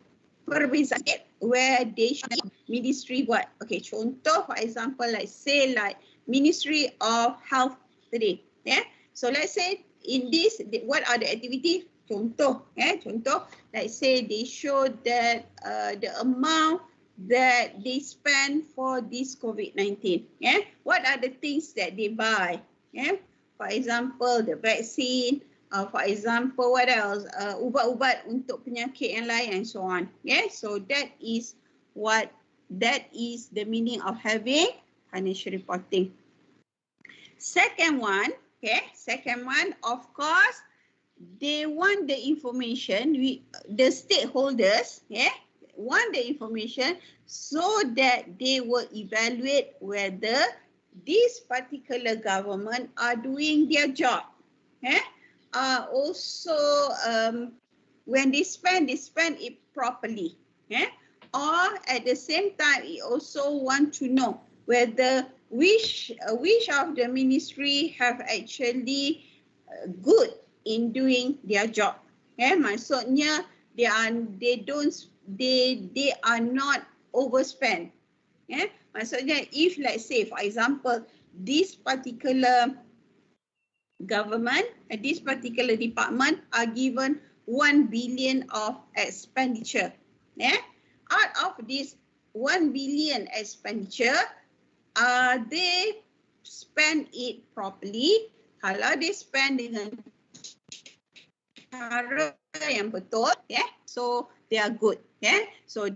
perbezaan where they should ministry buat. Okay, contoh for example like say like Ministry of Health today. Yeah. So let's say in this, what are the activities? Contoh, contoh. Let's say they show that the amount that they spend for this COVID-19. Yeah. What are the things that they buy? Yeah. For example, the vaccine. For example, what else? Ubat-ubat untuk penyakit yang lain and so on. Yeah. So that is the meaning of having financial reporting. Second one, of course, they want the information, the stakeholders, want the information so that they will evaluate whether this particular government are doing their job. Also, when they spend it properly. Or at the same time, it also want to know whether which of the ministry have actually good in doing their job. Maksudnya they are not overspend. Maksudnya if let's say for example this particular government, this particular department are given 1 billion of expenditure. Out of this 1 billion expenditure, they spend it properly. Kalau they spend dengan cara yang betul, so they are good. So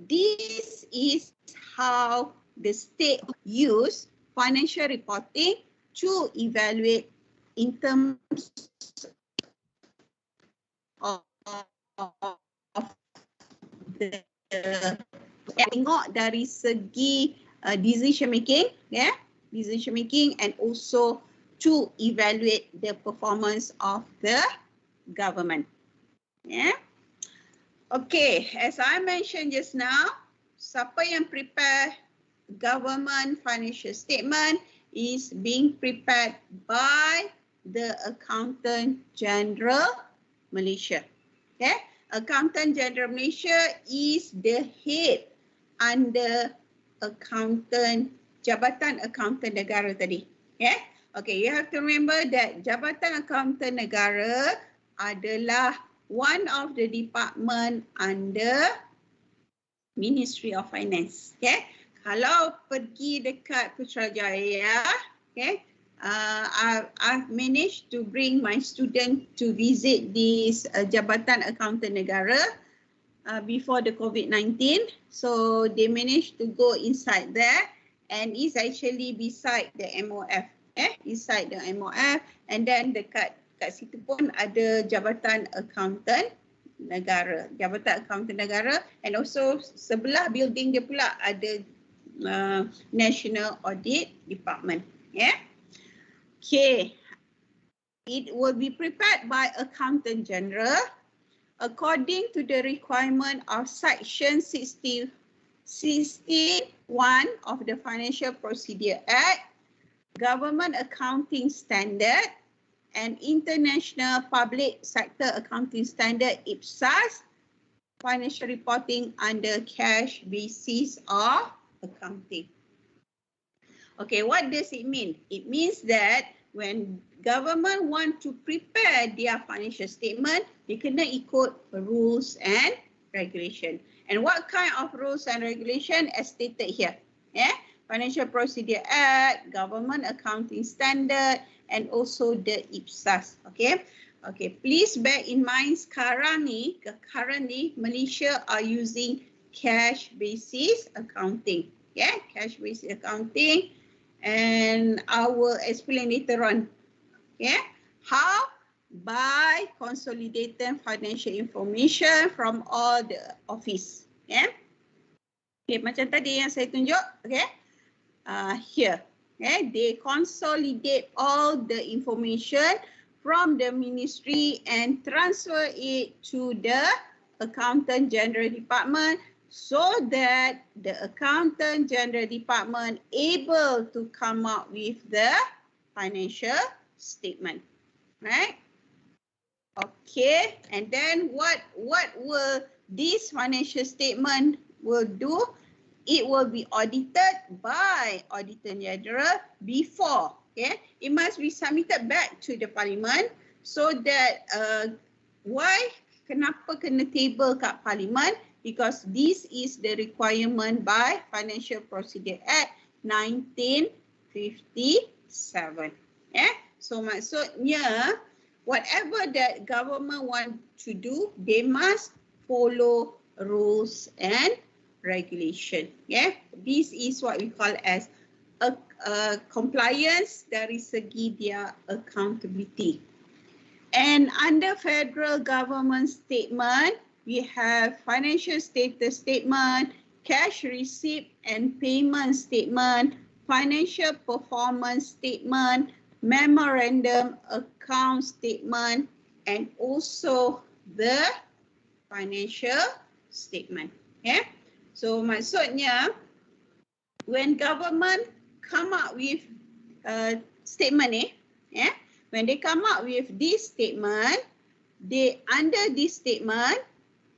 this is how the state use financial reporting to evaluate in terms of the tengok dari segi decision making, decision making, and also to evaluate the performance of the government. Okay, as I mentioned just now, siapa yang prepare government financial statement is being prepared by the Accountant General Malaysia. Accountant General Malaysia is the head under Jabatan Accountant Negara tadi. Okay, you have to remember that Jabatan Accountant Negara adalah one of the department under Ministry of Finance. Kalau pergi dekat Putrajaya, I've managed to bring my student to visit this Jabatan Accountant Negara before the COVID-19. So they managed to go inside there, and it's actually beside the MOF. Inside the MOF, and then dekat situ pun ada Jabatan Accountant Negara. Jabatan Accountant Negara, and also sebelah building dia pula ada National Audit Department. Okay, it will be prepared by Accountant General according to the requirement of Section 61 of the Financial Procedure Act, Government Accounting Standard, and International Public Sector Accounting Standard (IPSAS), financial reporting under cash basis of accounting. Okay, what does it mean? It means that when government want to prepare their financial statement, they kena ikut rules and regulation. And what kind of rules and regulation as stated here? Financial Procedure Act, Government Accounting Standard, and also the IPSAS. Okay, please bear in mind currently Malaysia are using cash basis accounting. Cash basis accounting, and I will explain later on. How? By consolidating financial information from all the office. Okay, macam tadi yang saya tunjuk. Here. They consolidate all the information from the ministry and transfer it to the Accountant General Department, so that the Accountant General Department able to come up with the financial statement. Right? Okay, and then what will this financial statement will do? it will be audited by Auditor General before. Okay, it must be submitted back to the Parliament so that why? Kenapa kena table kat Parliament? Because this is the requirement by Financial Procedure Act 1957. So maksudnya whatever that government want to do, they must follow rules and regulation. This is what we call as a compliance dari segi dia accountability. And under federal government statement, we have financial status statement, cash receipt and payment statement, financial performance statement, memorandum account statement, and also the financial statement. So maksudnya when government come up with statement when they come up with this statement, under this statement,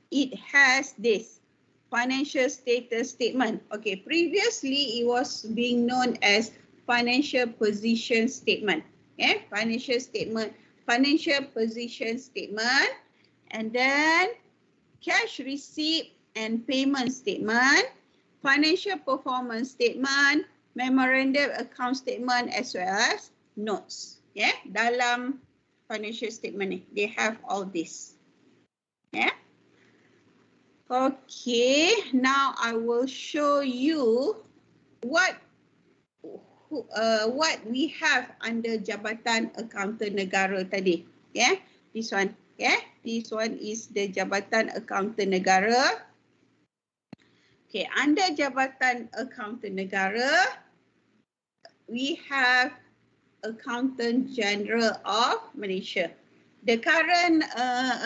it has this financial status statement. Okay, previously it was being known as financial position statement. Financial statement, financial position statement, and then cash receipt and payment statement, financial performance statement, memorandum account statement, as well as notes. Dalam financial statement ni, they have all this. Okay, now I will show you what we have under Jabatan Accountant Negara tadi. This one. This one is the Jabatan Accountant Negara. Okay, under Jabatan Accountant Negara, we have Accountant General of Malaysia. The current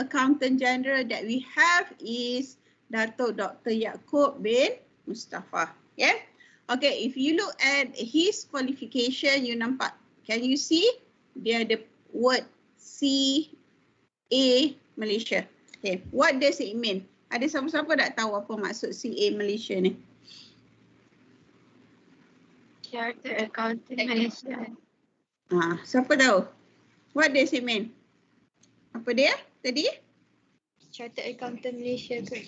Accountant General that we have is Dato' Dr. Yaakob bin Mustafa. Okay, if you look at his qualification, you nampak, can you see? Dia ada word CA Malaysia. Okay, what does it mean? Ada siapa-siapa tak tahu apa maksud CA Malaysia ni? Chartered Accountant Malaysia. Siapa tahu? What does it mean? Apa dia tadi? Chartered Accountant Malaysia ke?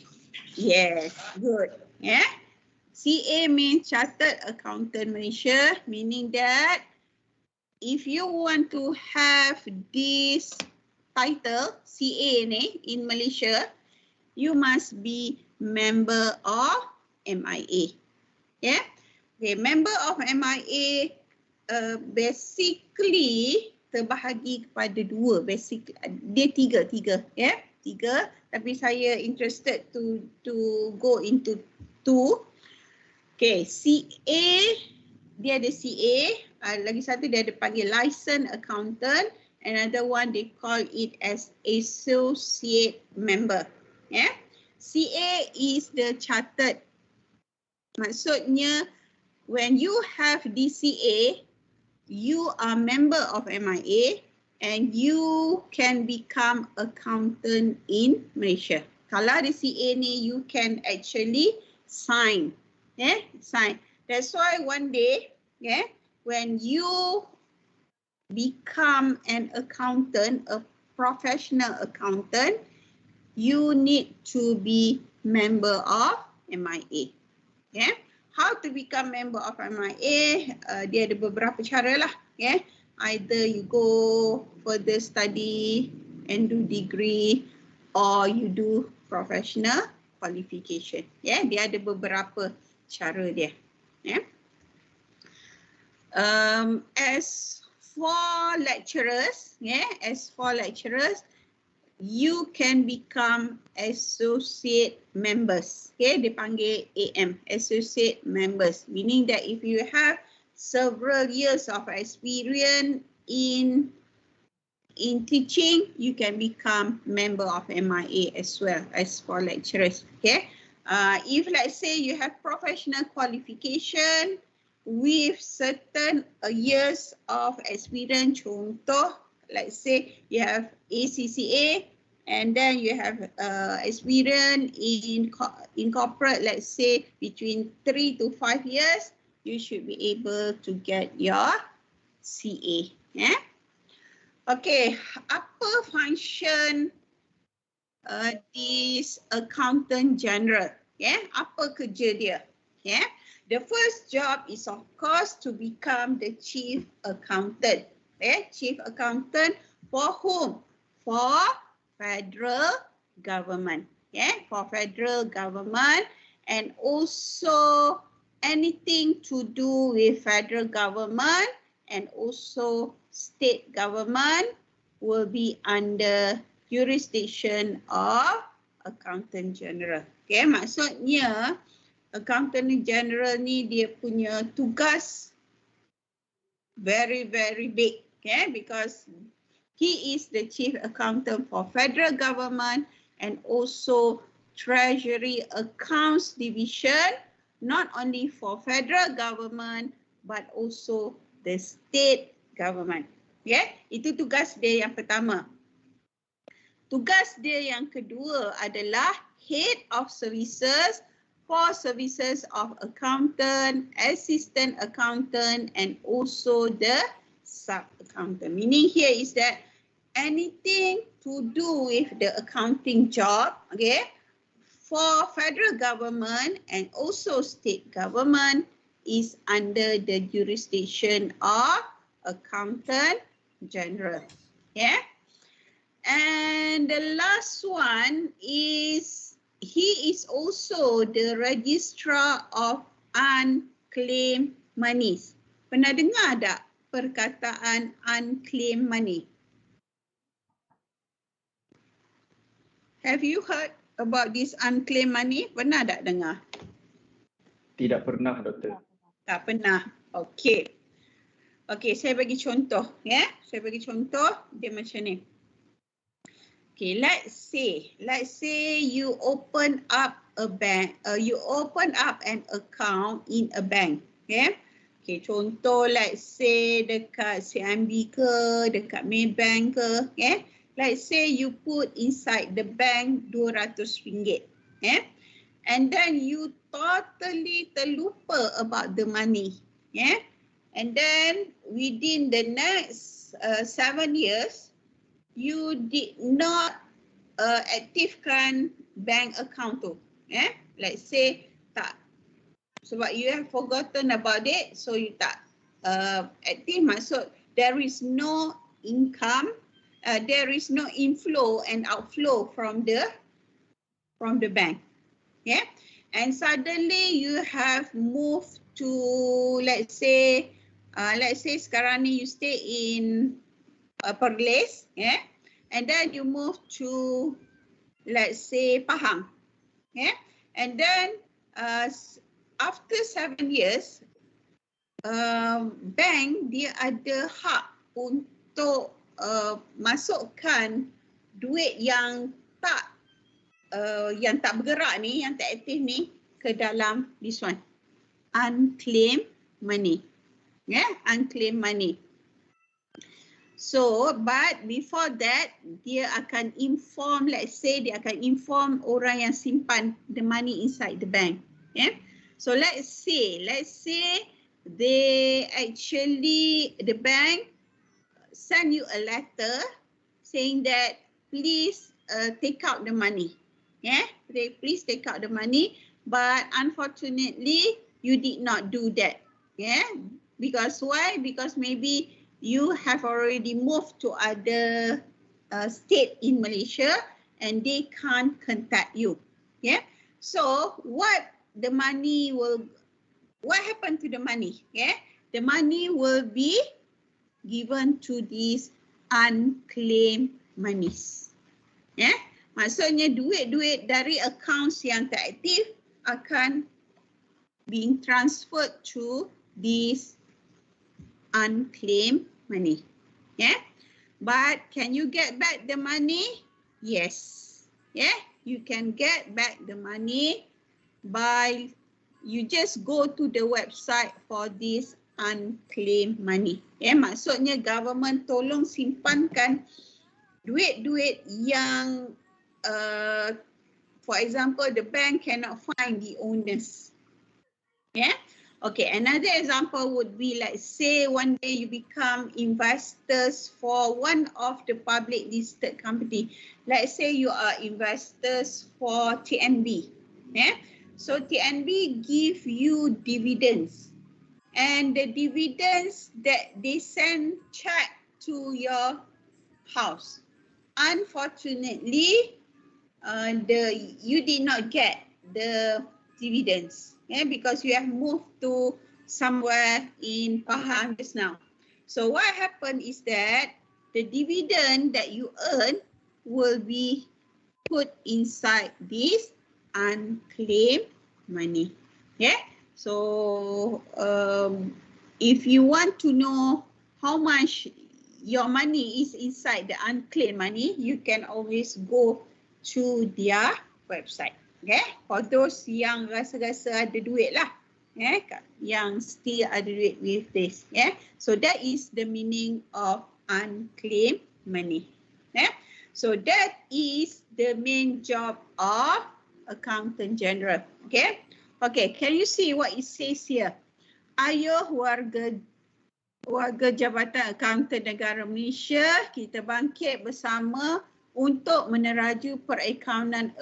Yes, good. CA means Chartered Accountant Malaysia, meaning that if you want to have this title CA ni in Malaysia, you must be member of MIA. Okay, member of MIA basically terbahagi kepada dua. Basically dia tiga. Tiga. Tapi saya interested to go into two. Okay, CA, dia ada CA. Lagi satu dia ada panggil Licensed Accountant. Another one they call it as Associate Member. CA is the chartered. Maksudnya, when you have DCA, you are member of MIA and you can become accountant in Malaysia. Kalau ada CA ni, you can actually sign. Sign. That's why one day, when you become an accountant, a professional accountant, you need to be member of MIA. How to become member of MIA? Dia ada beberapa cara lah. Either you go further study and do degree, or you do professional qualification. Dia ada beberapa cara dia. As for lecturers, you can become associate members. Dia panggil AM, associate members, meaning that if you have several years of experience in teaching, you can become member of MIA as well as for lecturers. If let's say you have professional qualification with certain years of experience, contoh, let's say you have ACCA And then you have experience in corporate, let's say between 3 to 5 years, you should be able to get your CA. Yeah. Okay, apa function this accountant general? Yeah, apa kerja dia? Yeah. The first job is of course to become the chief accountant. Yeah, chief accountant for whom? For federal government. Yeah, for federal government, and also anything to do with federal government and also state government will be under jurisdiction of accountant general. Okay, maksudnya accountant general ni dia punya tugas very big, okay, because he is the chief accountant for federal government and also treasury accounts division, not only for federal government but also the state government. Yeah, itu tugas dia yang pertama. Tugas dia yang kedua adalah head of services for services of accountant, assistant accountant, and also the sub-accountant. Meaning here is that anything to do with the accounting job, okay, for federal government and also state government is under the jurisdiction of accountant general. Yeah. And the last one is he is also the registrar of unclaimed monies. Pernah dengar tak perkataan unclaimed money? Have you heard about this unclaimed money? Pernah tak dengar? Tidak pernah, Doktor. Tak pernah. Okey. Okey, saya bagi contoh, ya. Saya bagi contoh dia macam ni. Okay, let's say you open up a bank, you open up an account in a bank, okay? Okay, contoh let's say dekat CIMB ke, dekat Maybank ke, okay? Let's say you put inside the bank RM200, okay? And then you totally terlupa about the money, okay? And then within the next 7 years, you did not aktifkan bank account tu. Let's say tak. Sebab you have forgotten about it, so you tak aktif, maksud there is no income, there is no inflow and outflow from the bank. Yeah, and suddenly you have moved to let's say sekarang ni you stay in Perlis, yeah, and then you move to let's say Pahang, yeah, and then after 7 years, bank dia ada hak untuk masukkan duit yang tak bergerak ni, yang tak aktif ni ke dalam this one, unclaimed money, yeah, unclaimed money. So, but before that, dia akan inform, let's say dia akan inform orang yang simpan the money inside the bank. Yeah? So, let's say they actually, the bank send you a letter saying that please take out the money. Yeah? Please take out the money, but unfortunately, you did not do that. Yeah? Because why? Because maybe you have already moved to other state in Malaysia and they can't contact you. Yeah. So what happened to the money? Yeah. The money will be given to these unclaimed monies. Yeah. Maksudnya duit-duit dari accounts yang tak aktif akan being transferred to these unclaimed money. Yeah, but can you get back the money? Yes. Yeah, you can get back the money by you just go to the website for this unclaimed money. Yeah, maksudnya government tolong simpankan duit-duit yang for example, the bank cannot find the owners. Yeah. Okay, another example would be, let's say one day you become investors for one of the public listed company. Let's say you are investors for TNB. Yeah. So TNB give you dividends, and the dividends that they send check to your house. Unfortunately, you did not get the dividends, yeah, because you have moved to somewhere in Pahang just now. So what happened is that the dividend that you earn will be put inside this unclaimed money. Yeah. So if you want to know how much your money is inside the unclaimed money, you can always go to their website. Okay, for those yang rasa-rasa ada duit lah, yang still ada duit with this. Yeah, so that is the meaning of unclaimed money. Yeah, so that is the main job of Accountant General. Okay, okay, can you see what it says here? Ayuh warga Jabatan Akauntan Negara Malaysia, kita bangkit bersama untuk meneraju perakaunan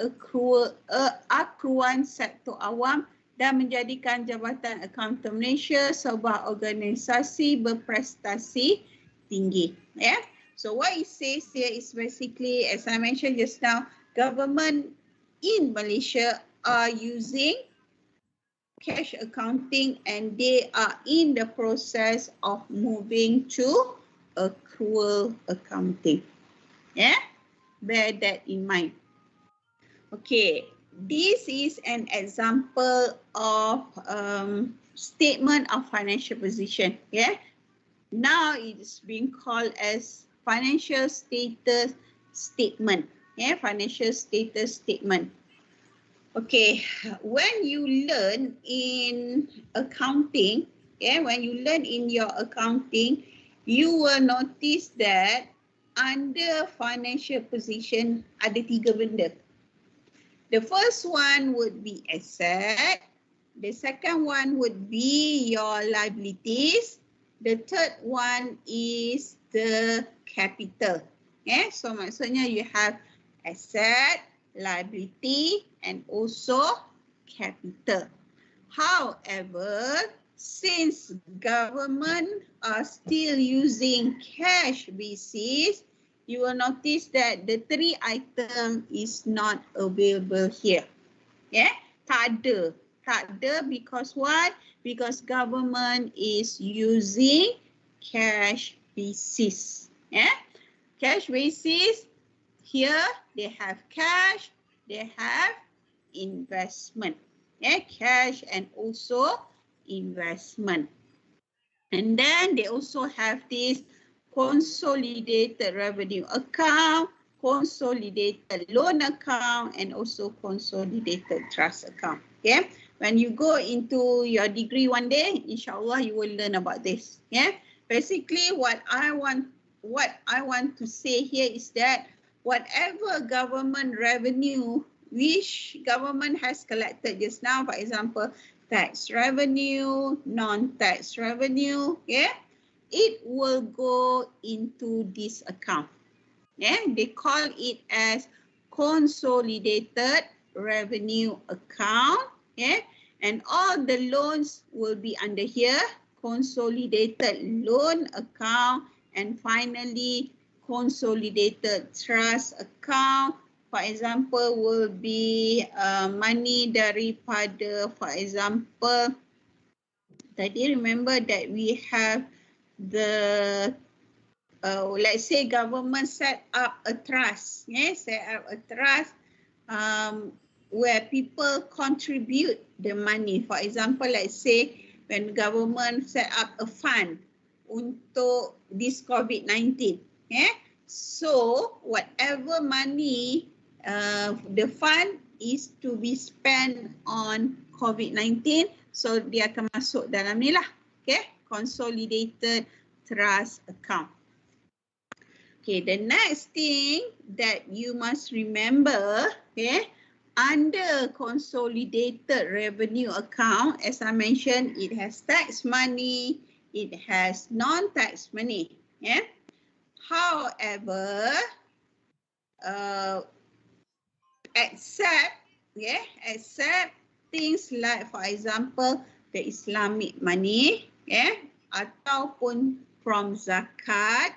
akruan sektor awam dan menjadikan Jabatan Akauntan Malaysia sebuah organisasi berprestasi tinggi. Yeah. So what it says here is basically, as I mentioned just now, government in Malaysia are using cash accounting and they are in the process of moving to accrual accounting. Yeah. Bear that in mind. Okay, this is an example of statement of financial position. Yeah, now it is being called as financial status statement. Yeah, financial status statement. Okay, when you learn in accounting, yeah, when you learn in your accounting, you will notice that under financial position ada 3 benda. The first one would be asset. The second one would be your liabilities. The third one is the capital. Yeah, so maksudnya you have asset, liability and also capital. However, since government are still using cash basis, you will notice that the 3 item is not available here. Yeah, tak ada because why? Because government is using cash basis. Yeah, cash basis. Here they have cash, they have investment. Yeah, cash and also investment. And then they also have this consolidated revenue account, consolidated loan account, and also consolidated trust account. Okay, when you go into your degree one day, inshallah you will learn about this. Yeah, basically what I want to say here is that whatever government revenue which government has collected just now, for example, tax revenue, non-tax revenue, yeah, it will go into this account. Yeah, they call it as consolidated revenue account. Yeah, and all the loans will be under here, consolidated loan account, and finally consolidated trust account. For example, will be money daripada, for example, tadi remember that we have the, let's say government set up a trust, yeah, set up a trust where people contribute the money. For example, let's say when government set up a fund untuk this COVID-19, yeah, so whatever money the fund is to be spent on COVID-19, so dia akan masuk dalam ni lah, okay, consolidated trust account. Okay, the next thing that you must remember, okay, under consolidated revenue account, as I mentioned, it has tax money, it has non-tax money. Yeah. However, except things like, for example, the Islamic money, ataupun from zakat,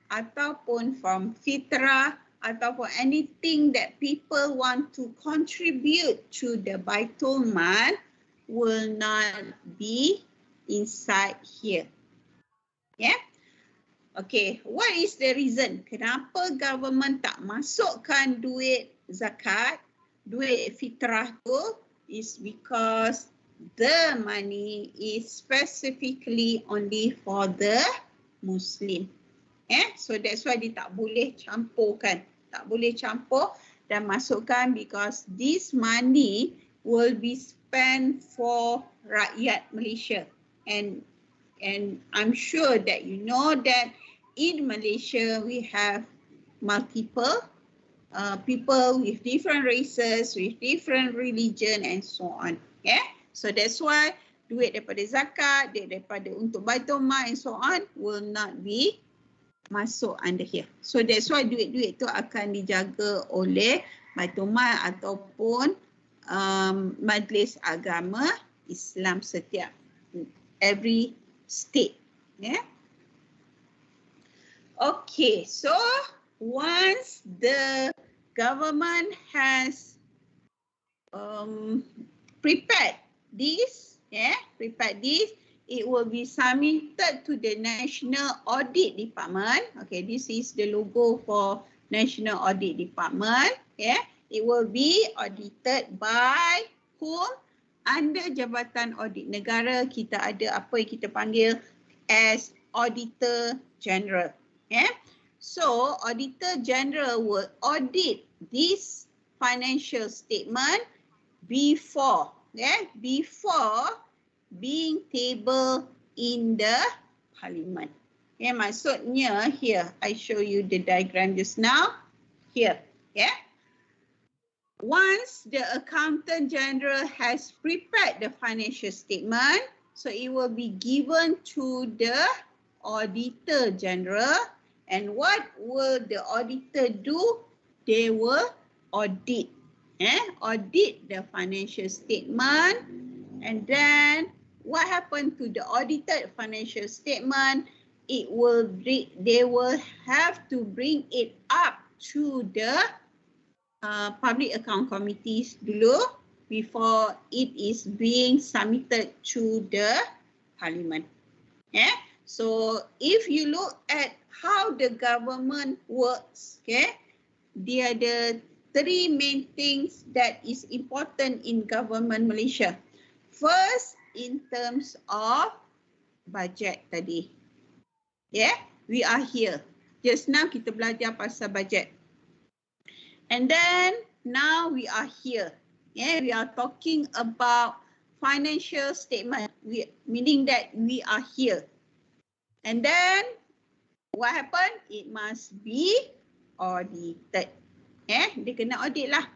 ataupun from fitrah, ataupun anything that people want to contribute to the Baitul Mal will not be inside here. Yeah. Okay, what is the reason? Kenapa government tak masukkan duit zakat, duit fitrah tu? Is because the money is specifically only for the Muslim. So that's why dia tak boleh campurkan. Tak boleh campur dan masukkan because this money will be spent for rakyat Malaysia. And I'm sure that you know that in Malaysia we have multiple people with different races, with different religion and so on. Yeah. So that's why duit daripada zakat, duit daripada untuk Baitul Mal and so on will not be masuk under here. So that's why duit-duit tu akan dijaga oleh Baitul Mal ataupun majlis agama Islam setiap every state. Yeah. Okay, so once the government has prepared this, it will be submitted to the National Audit Department. Okay, this is the logo for National Audit Department. Yeah, it will be audited by whom? Under Jabatan Audit Negara, kita ada apa yang kita panggil as Auditor General. Yeah. So, Auditor General will audit this financial statement before being tabled in the Parliament. Okay, maksudnya here, I show you the diagram just now. Here, yeah. Once the Accountant General has prepared the financial statement, so it will be given to the Auditor General. And what will the auditor do? They will audit. Audit the financial statement. And then what happened to the audited financial statement? They will have to bring it up to the public account committees dulu before it is being submitted to the Parliament. Yeah. So if you look at how the government works, okay, there are the three main things that is important in government Malaysia. First, in terms of budget tadi. Yeah, we are here. Just now kita belajar pasal budget. And then now we are here. Yeah, we are talking about financial statement, meaning that we are here. And then what happened? It must be audited. Dia kena audit lah.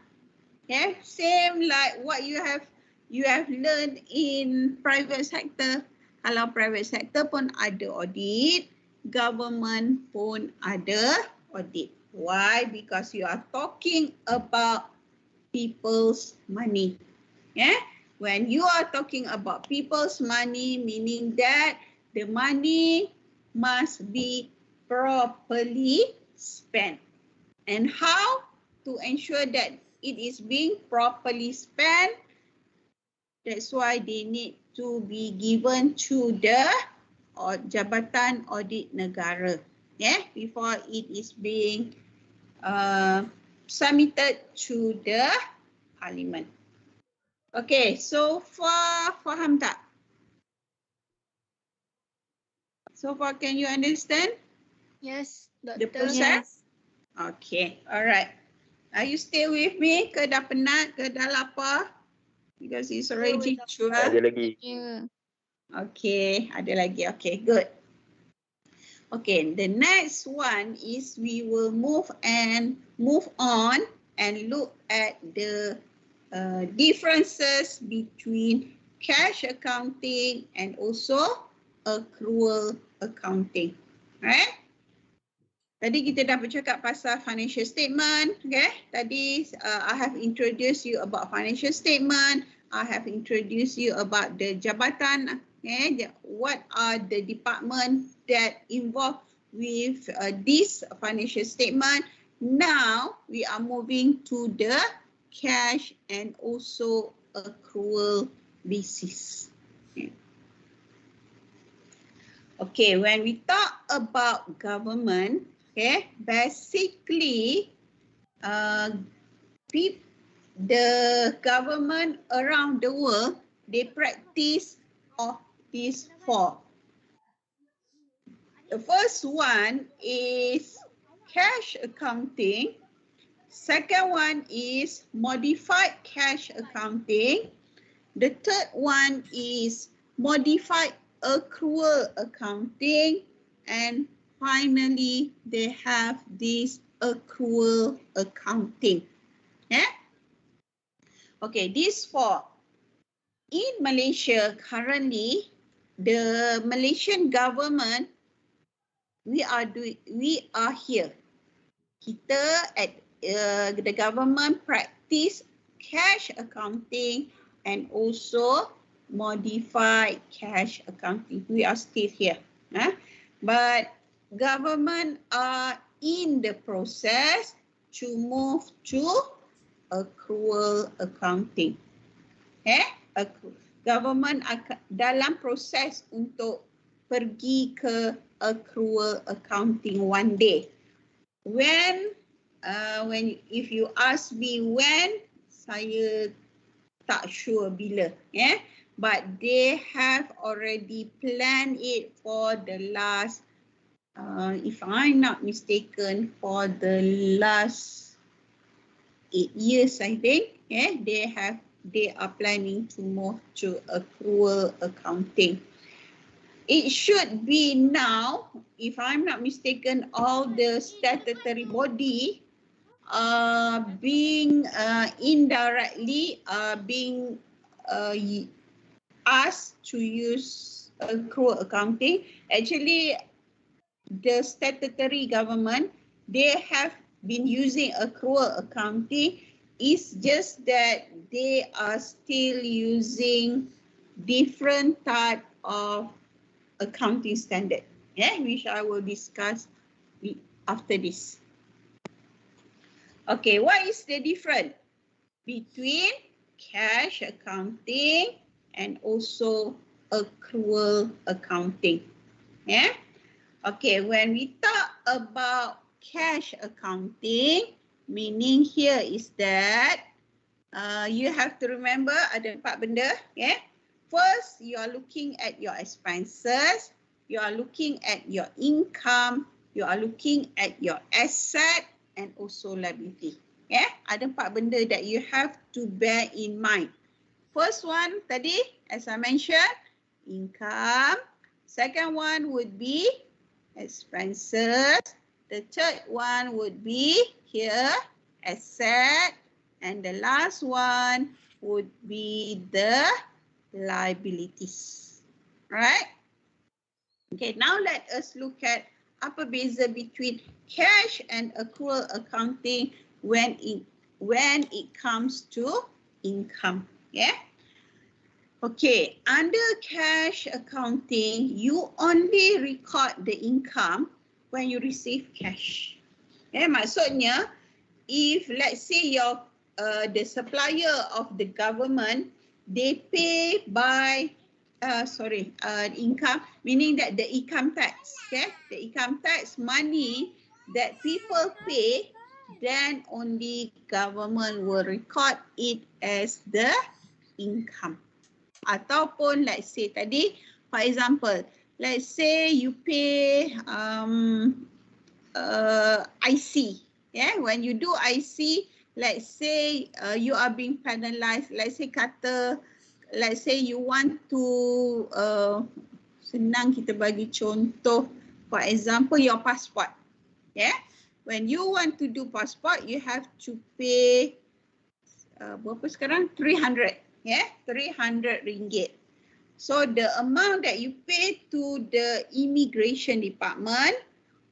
Same like what you have learned in private sector. Kalau private sector pun ada audit, government pun ada audit. Why? Because you are talking about people's money. When you are talking about people's money, meaning that the money must be properly spent. And how to ensure that it is being properly spent? That's why they need to be given to the Jabatan Audit Negara, before it is being submitted to the Parliament. Okay, so far faham tak? So far, can you understand? Yes, The Doctor. process? Okay, alright. Are you still with me? Ke dah penat? Ke dah lapar? Because it's already 12. Ada lagi. Yeah. Okay, ada lagi. Okay, good. Okay, the next one is we will move on and look at the differences between cash accounting and also accrual accounting. Right? Tadi kita dah bercakap pasal financial statement. Okay? Tadi I have introduced you about financial statement. I have introduced you about the jabatan. Okay? What are the department that involved with this financial statement? Now we are moving to the cash and also accrual basis. Okay, when we talk about government, okay, basically the government around the world, they practice of these four. The first one is cash accounting. Second one is modified cash accounting. The third one is modified accrual accounting. And finally, they have this accrual accounting. Yeah? Okay, these four. In Malaysia, currently, the Malaysian government, we are here. Kita at the government practice cash accounting and also modified cash accounting. We are still here. But government are in the process to move to accrual accounting. Government dalam proses untuk pergi ke accrual accounting one day. If you ask me when, saya tak sure bila. But they have already planned it for the last, if I'm not mistaken, for the last 8 years, I think. They are planning to move to accrual accounting. It should be now, if I'm not mistaken, all the statutory body being indirectly being asked to use accrual accounting. Actually, the statutory government, they have been using accrual accounting. It's just that they are still using different type of accounting standard, which I will discuss after this. Okay, what is the difference between cash accounting and also accrual accounting? Okay, when we talk about cash accounting, meaning here is that you have to remember ada 4 benda. First, you are looking at your expenses, you are looking at your income, you are looking at your asset and also liability. Ada 4 benda that you have to bear in mind. First one tadi, as I mentioned, income. Second one would be expenses. The third one would be here, asset. And the last one would be the liabilities. Right? Okay, now let us look at apa beza between cash and accrual accounting when it comes to income. Okay, under cash accounting, you only record the income when you receive cash. Maksudnya, if let's say your the supplier of the government, they pay by income, meaning that the income tax, the income tax money that people pay, then only government will record it as the income. Ataupun let's say tadi, for example, let's say you pay IC. When you do IC, let's say you are being penalized. Let's say you want to senang kita bagi contoh, For example, your passport. Yeah. When you want to do passport, you have to pay berapa sekarang? 300. Yeah, 300 ringgit. So the amount that you pay to the immigration department,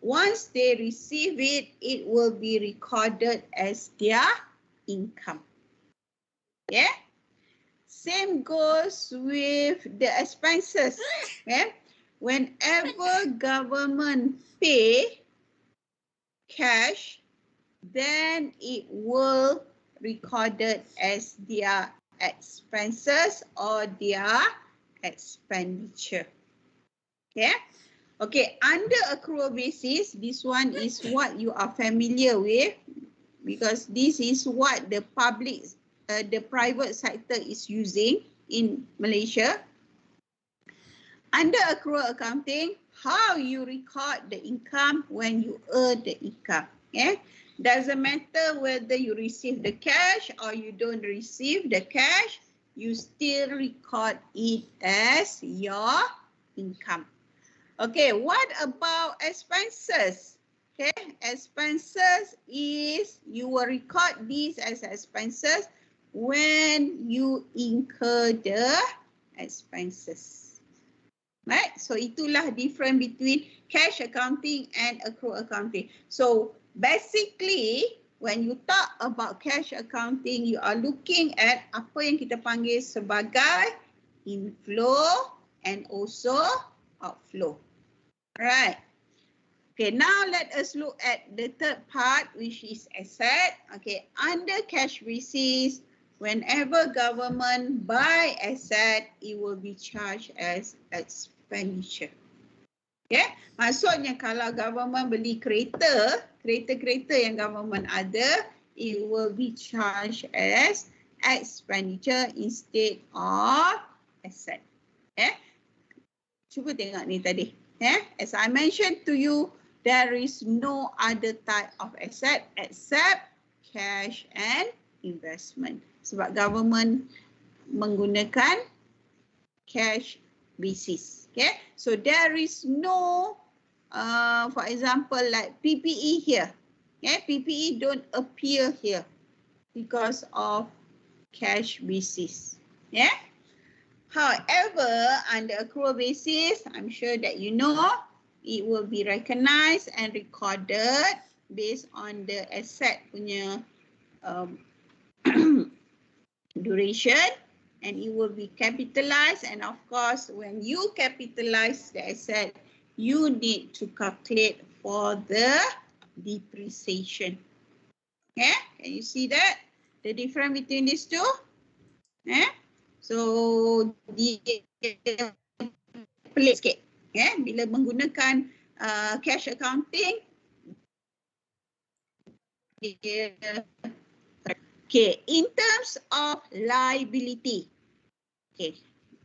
once they receive it, it will be recorded as their income. Yeah. Same goes with the expenses. Yeah. Whenever government pay cash, then it will recorded as their expenses or their expenditure. Okay. Okay, under accrual basis, this one is what you are familiar with because this is what the private sector is using in Malaysia. Under accrual accounting, how you record the income when you earn the income. Yeah? Doesn't matter whether you receive the cash or you don't receive the cash, you still record it as your income. Okay, what about expenses? Okay, expenses is you will record these as expenses when you incur the expenses. Right, so itulah difference between cash accounting and accrual accounting. So basically, when you talk about cash accounting, you are looking at apa yang kita panggil sebagai inflow and also outflow. Right. Okay, now let us look at the third part, which is asset. Okay, under cash basis, whenever government buy asset, it will be charged as expenditure. Okay, maksudnya kalau government beli kereta yang government ada, it will be charged as expenditure instead of asset. Okay, cuba tengok ni tadi. Yeah? As I mentioned to you, there is no other type of asset except cash and investment. Sebab government menggunakan cash basis. Okay? So there is no, for example, like PPE here. Yeah? PPE don't appear here because of cash basis. Yeah? However, under accrual basis, I'm sure that you know, it will be recognized and recorded based on the asset punya duration, and it will be capitalized. And of course, when you capitalize the asset, you need to calculate for the depreciation. Okay, can you see that? The difference between these two? Yeah. So pelik sikit, yeah? Bila menggunakan cash accounting. Okay, in terms of liability. Okay,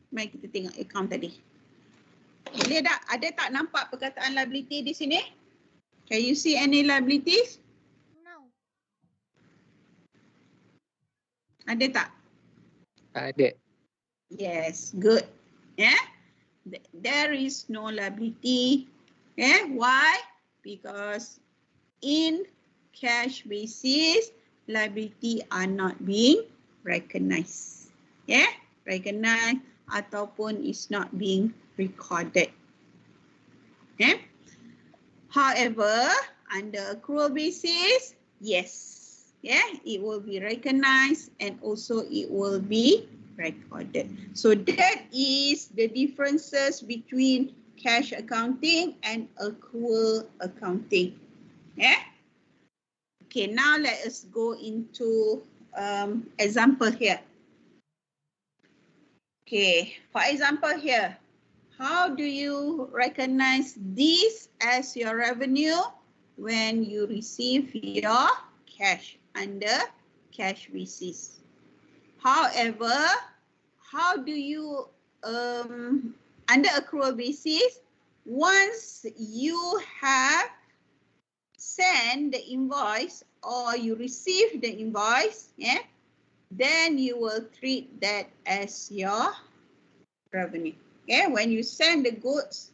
mari kita tengok account tadi. Boleh tak? Ada tak nampak perkataan liability di sini? Can you see any liabilities? No. Ada tak? Ada. Yes, good. Yeah, there is no liability. Yeah, why? Because in cash basis, liability are not being recognized. Yeah, recognized ataupun is not being recorded. Yeah. However, under accrual basis, yes. Yeah, it will be recognized and also it will be recorded. So that is the differences between cash accounting and accrual accounting. Yeah. Okay, now let us go into example here. Okay, for example here, how do you recognize this as your revenue when you receive your cash under cash basis? However, how do you, under accrual basis, once you have sent the invoice or you receive the invoice, yeah, then you will treat that as your revenue. Okay, when you send the goods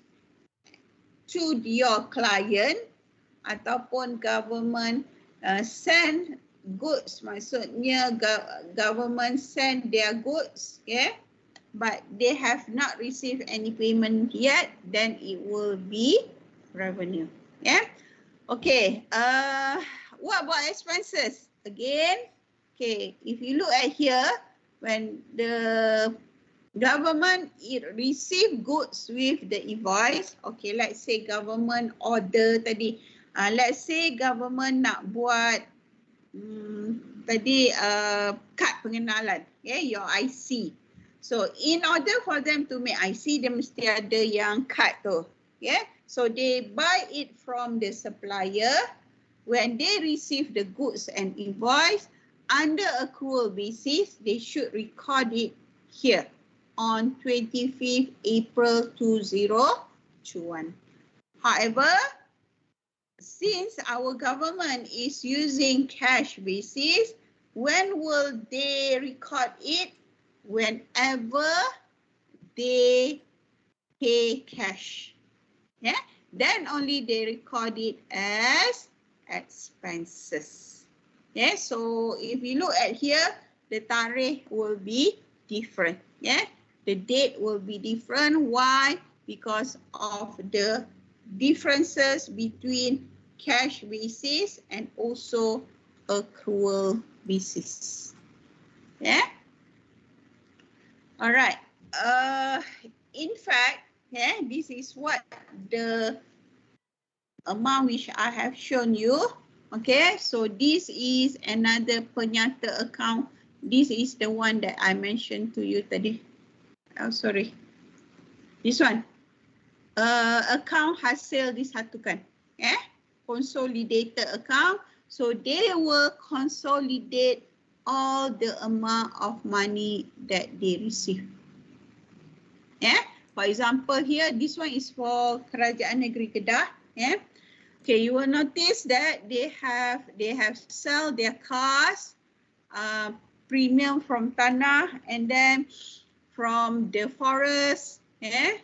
to your client ataupun government send goods, maksudnya government send their goods, okay, but they have not received any payment yet, then it will be revenue. Yeah. Okay. What about expenses? Again, okay, if you look at here, when the government receive goods with the invoice, okay, let's say government order tadi. Let's say government nak buat tadi kad pengenalan, yeah, your IC. So in order for them to make IC, dia mesti ada yang kad tu, yeah. So they buy it from the supplier. When they receive the goods and invoice under accrual basis, they should record it here on 25th April 2021. However, since our government is using cash basis, when will they record it? Whenever they pay cash. Yeah, then only they record it as expenses. Yeah, so if you look at here, the tarikh will be different. Yeah, the date will be different. Why? Because of the differences between cash basis and also accrual basis. Yeah. All right. In fact, yeah, this is what the amount which I have shown you. Okay, so this is another penyata account. This is the one that I mentioned to you tadi. Oh, sorry. This one. Account hasil disatukan. Yeah, consolidated account. So they will consolidate all the amount of money that they receive. Yeah. For example, here this one is for Kerajaan Negeri Kedah. Yeah. Okay, you will notice that they have sell their cars, premium from tanah, and then from the forest, yeah,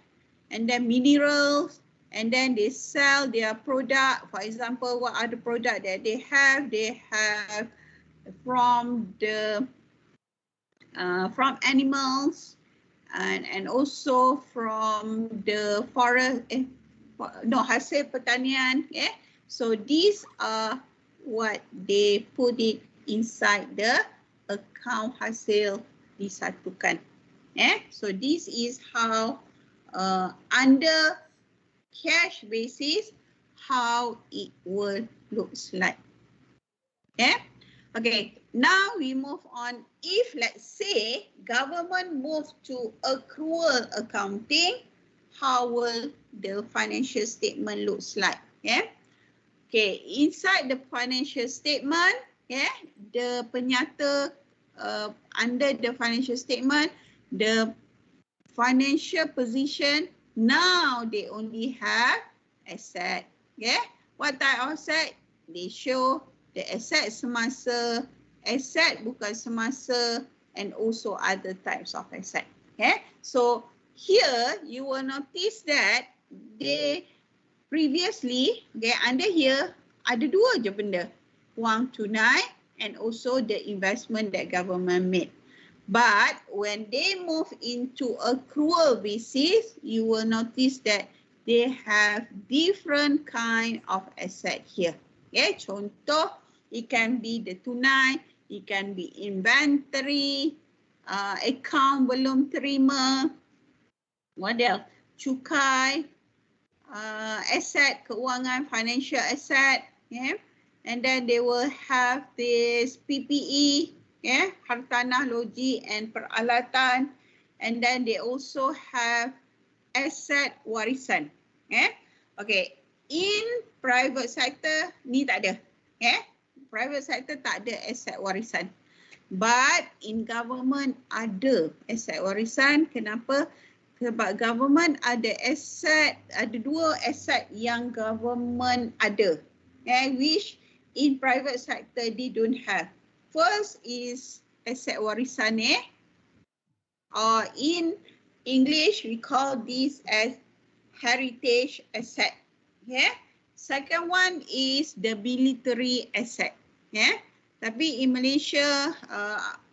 and then minerals, and then they sell their product. For example, what are the product that they have? They have from the from animals, and also from the forest. Hasil pertanian. Yeah. So these are what they put it inside the account hasil disatukan. Yeah. So this is how under cash basis how it will looks like. Yeah. Okay. Now we move on. If let's say government move to accrual accounting, how will the financial statement looks like? Yeah. Okay, inside the financial statement, yeah, the penyata under the financial statement, the financial position, now they only have asset. Yeah. What type of asset? They show the asset semasa, asset bukan semasa, and also other types of asset. Yeah. So here you will notice that they previously, okay, under here ada dua je benda, wang tunai and also the investment that government made. But when they move into accrual basis, you will notice that they have different kind of asset here. Okay, contoh, it can be the tunai, it can be inventory, account belum terima. What else? Cukai, asset, keuangan, financial asset, yeah. And then they will have this PPE, yeah, hartanah, logi and peralatan. And then they also have asset warisan, yeah. Okay, in private sector ni tak ada, yeah. Private sector tak ada asset warisan. But in government ada asset warisan. Kenapa? Sebab government ada aset, ada dua aset yang government ada, which in private sector they don't have. First is asset warisan, or in English we call this as heritage asset. Yeah. Second one is the military asset. Yeah. Tapi in Malaysia,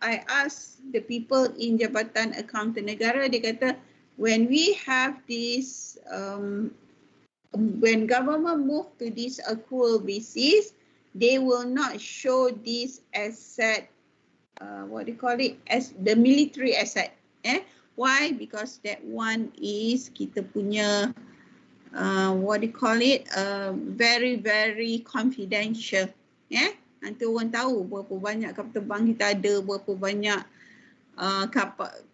I ask the people in Jabatan Akauntan Negara, dia kata when we have this, when government move to this accrual basis, they will not show this asset, what do you call it, as the military asset. Why? Because that one is kita punya, what do you call it, very, very confidential. Nanti orang tahu berapa banyak kapal terbang kita ada, berapa banyak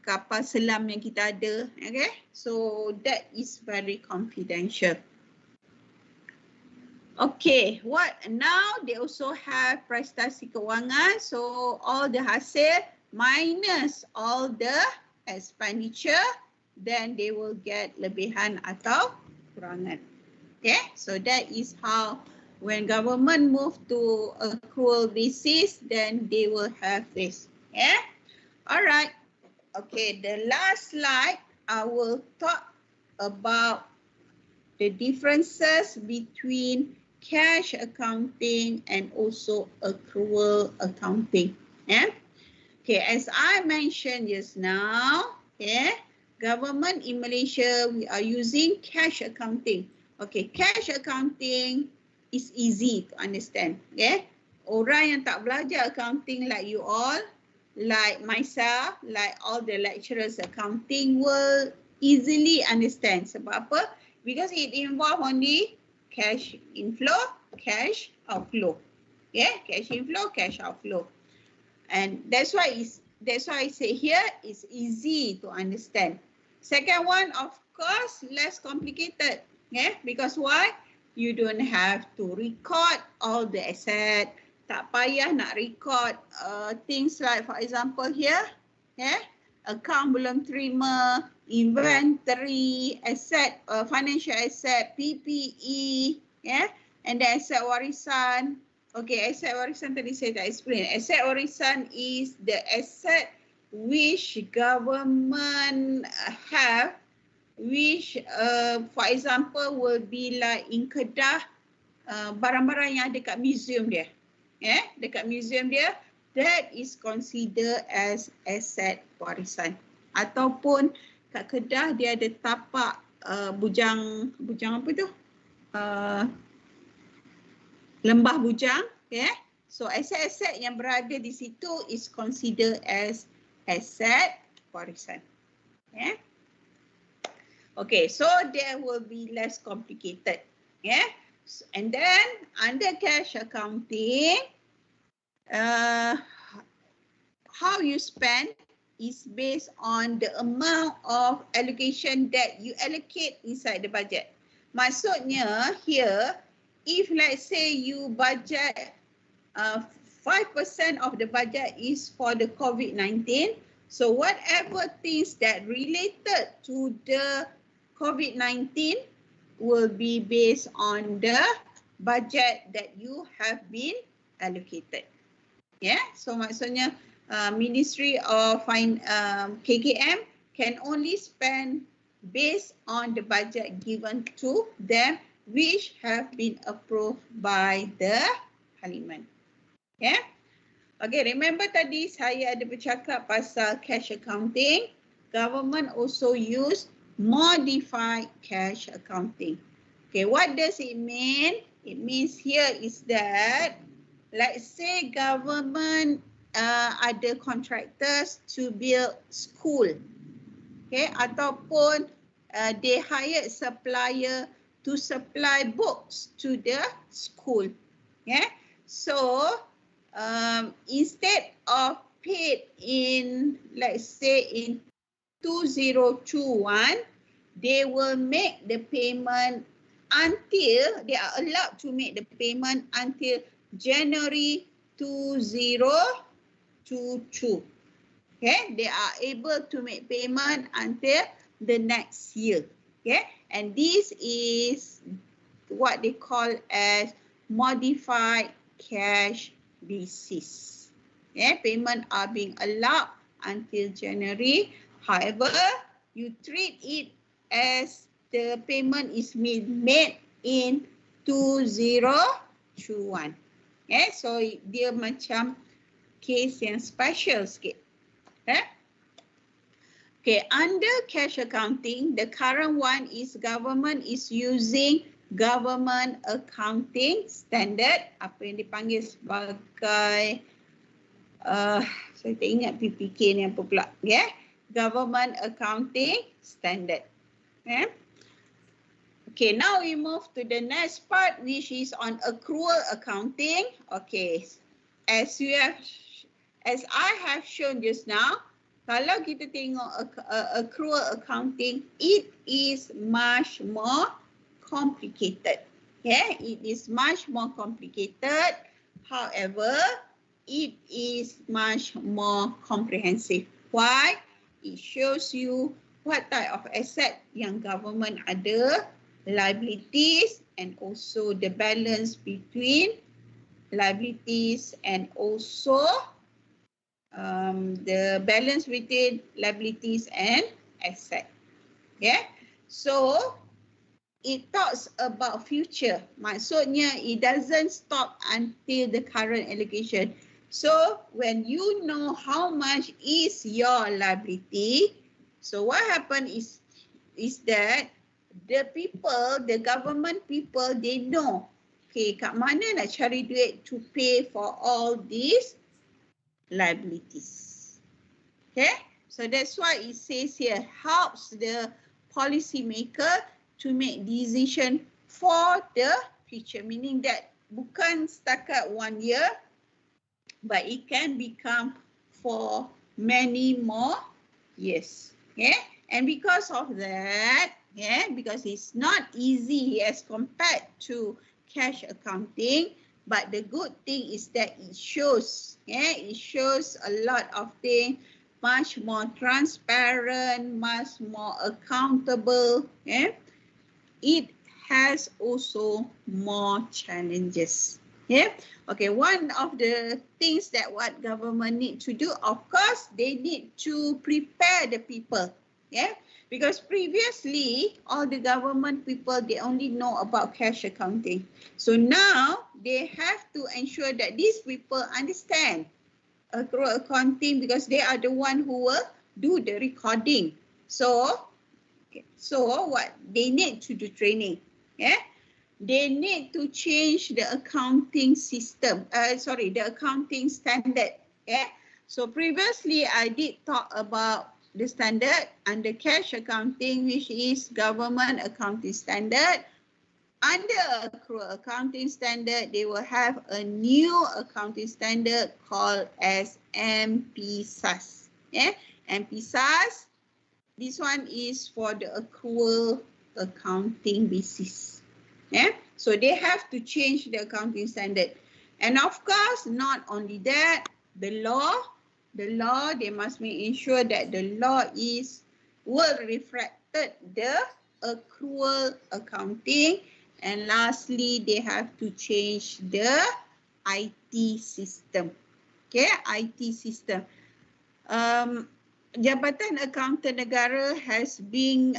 kapal selam yang kita ada. Okay, so that is very confidential. Okay, what now they also have prestasi kewangan, so all the hasil minus all the expenditure, then they will get lebihan atau kurangan. Okay, so that is how when government move to accrual basis, then they will have this. Yeah, all right. Okay, the last slide I will talk about the differences between cash accounting and also accrual accounting. Yeah. Okay, as I mentioned just now, yeah, government in Malaysia, we are using cash accounting. Okay, cash accounting is easy to understand. Okay, orang yang tak belajar accounting like you all, like myself, like all the lecturers accounting will easily understand. Sebab apa? Because it involve only cash inflow, cash outflow. Yeah, cash inflow, cash outflow. And that's why I say here it's easy to understand. Second one, of course, less complicated. Yeah, because why? You don't have to record all the asset. Tak payah nak record things like, for example here, yeah, account belum terima, inventory, asset, financial asset, PPE, yeah, and the asset warisan. Okay, asset warisan tadi saya tak explain. Asset warisan is the asset which government have, which for example will be like in Kedah, barang-barang yang ada kat museum dia. Dekat museum dia, that is considered as asset warisan. Ataupun kat Kedah dia ada tapak bujang apa tu? Lembah bujang, So aset-aset yang berada di situ is considered as asset warisan. Okay, so there will be less complicated. And then under cash accounting, how you spend is based on the amount of allocation that you allocate inside the budget. Maksudnya here, if let's say you budget 5% of the budget is for the COVID-19, so whatever things that related to the COVID-19 will be based on the budget that you have been allocated. So maksudnya Ministry of KKM can only spend based on the budget given to them which have been approved by the Parliament. Okay, remember tadi saya ada bercakap pasal cash accounting. Government also use modified cash accounting. Okay, what does it mean? It means here is that, let's say government ada contractors to build school. Okay, ataupun they hired supplier to supply books to the school. So instead of paid in, let's say in 2021, they will make the payment until, they are allowed to make the payment until January 2022. They are able to make payment until the next year. And this is what they call as modified cash basis. Payment are being allowed until January. However, you treat it as the payment is made in 2021. Okay, so dia macam case yang special sikit. Okay. Okay, under cash accounting, the current one is government is using government accounting standard, apa yang dipanggil sebagai saya tak ingat PPK ni apa pula, ya. Government accounting standard. Okay. Okay, now we move to the next part, which is on accrual accounting. Okay, as I have shown just now, kalau kita tengok accrual accounting, it is much more complicated. Yeah, it is much more complicated. However, it is much more comprehensive. Why? It shows you what type of asset yang government ada, liabilities, and also the balance between liabilities and also the balance between liabilities and asset. Yeah, so it talks about future. Maksudnya it doesn't stop until the current allocation. So when you know how much is your liability, so what happened is that the people, the government people, they know, okay, kat mana nak cari duit to pay for all these liabilities. Okay, so that's why it says here, helps the policy maker to make decision for the future, meaning that bukan setakat 1 year, but it can become for many more years. Okay, and because of that, yeah, because it's not easy as compared to cash accounting, but the good thing is that it shows, yeah, it shows a lot of things, much more transparent, much more accountable. Yeah, it has also more challenges. Yeah, okay, one of the things that what government need to do, of course, they need to prepare the people. Yeah, because previously all the government people, they only know about cash accounting. So now they have to ensure that these people understand accrual accounting because they are the one who will do the recording. So what they need to do training. Yeah, they need to change the accounting system. The accounting standard. Yeah. So previously I did talk about the standard under cash accounting, which is government accounting standard. Under accrual accounting standard, they will have a new accounting standard called as MPSAS. Yeah, MPSAS. This one is for the accrual accounting basis. Yeah, so they have to change the accounting standard. And of course, not only that, the law, they must make ensure that the law will reflect the accrual accounting. And lastly, they have to change the IT system. Okay, IT system. Jabatan Accountant Negara has been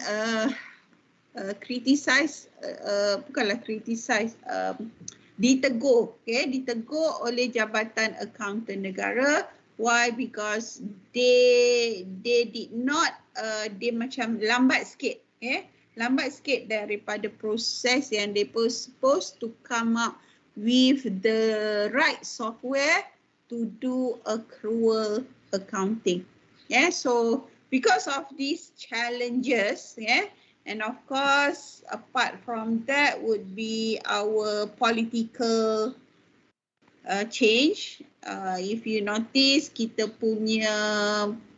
criticized, ditegur, okay, ditegur oleh Jabatan Accountant Negara. Why? Because they did not, they macam lambat sikit, okay, lambat sikit daripada proses yang they supposed to come up with the right software to do accrual accounting. Yeah, so because of these challenges, yeah, and of course, apart from that would be our political change. If you notice, kita punya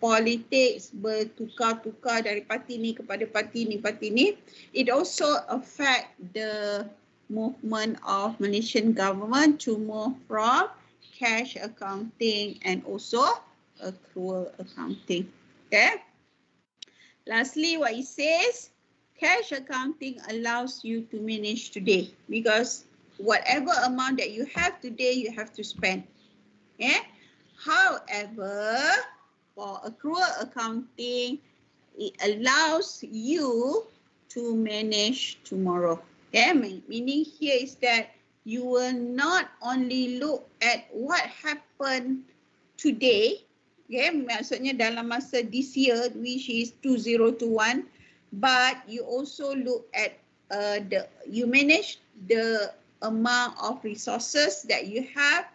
politics bertukar-tukar dari parti ni kepada parti ni. It also affect the movement of Malaysian government to move from cash accounting and also accrual accounting. Okay. Lastly, what it says, cash accounting allows you to manage today because whatever amount that you have today, you have to spend. Yeah. However, for accrual accounting, it allows you to manage tomorrow. Okay, meaning here is that you will not only look at what happened today, okay, maksudnya dalam masa this year, which is 2021, but you also look at you manage the amount of resources that you have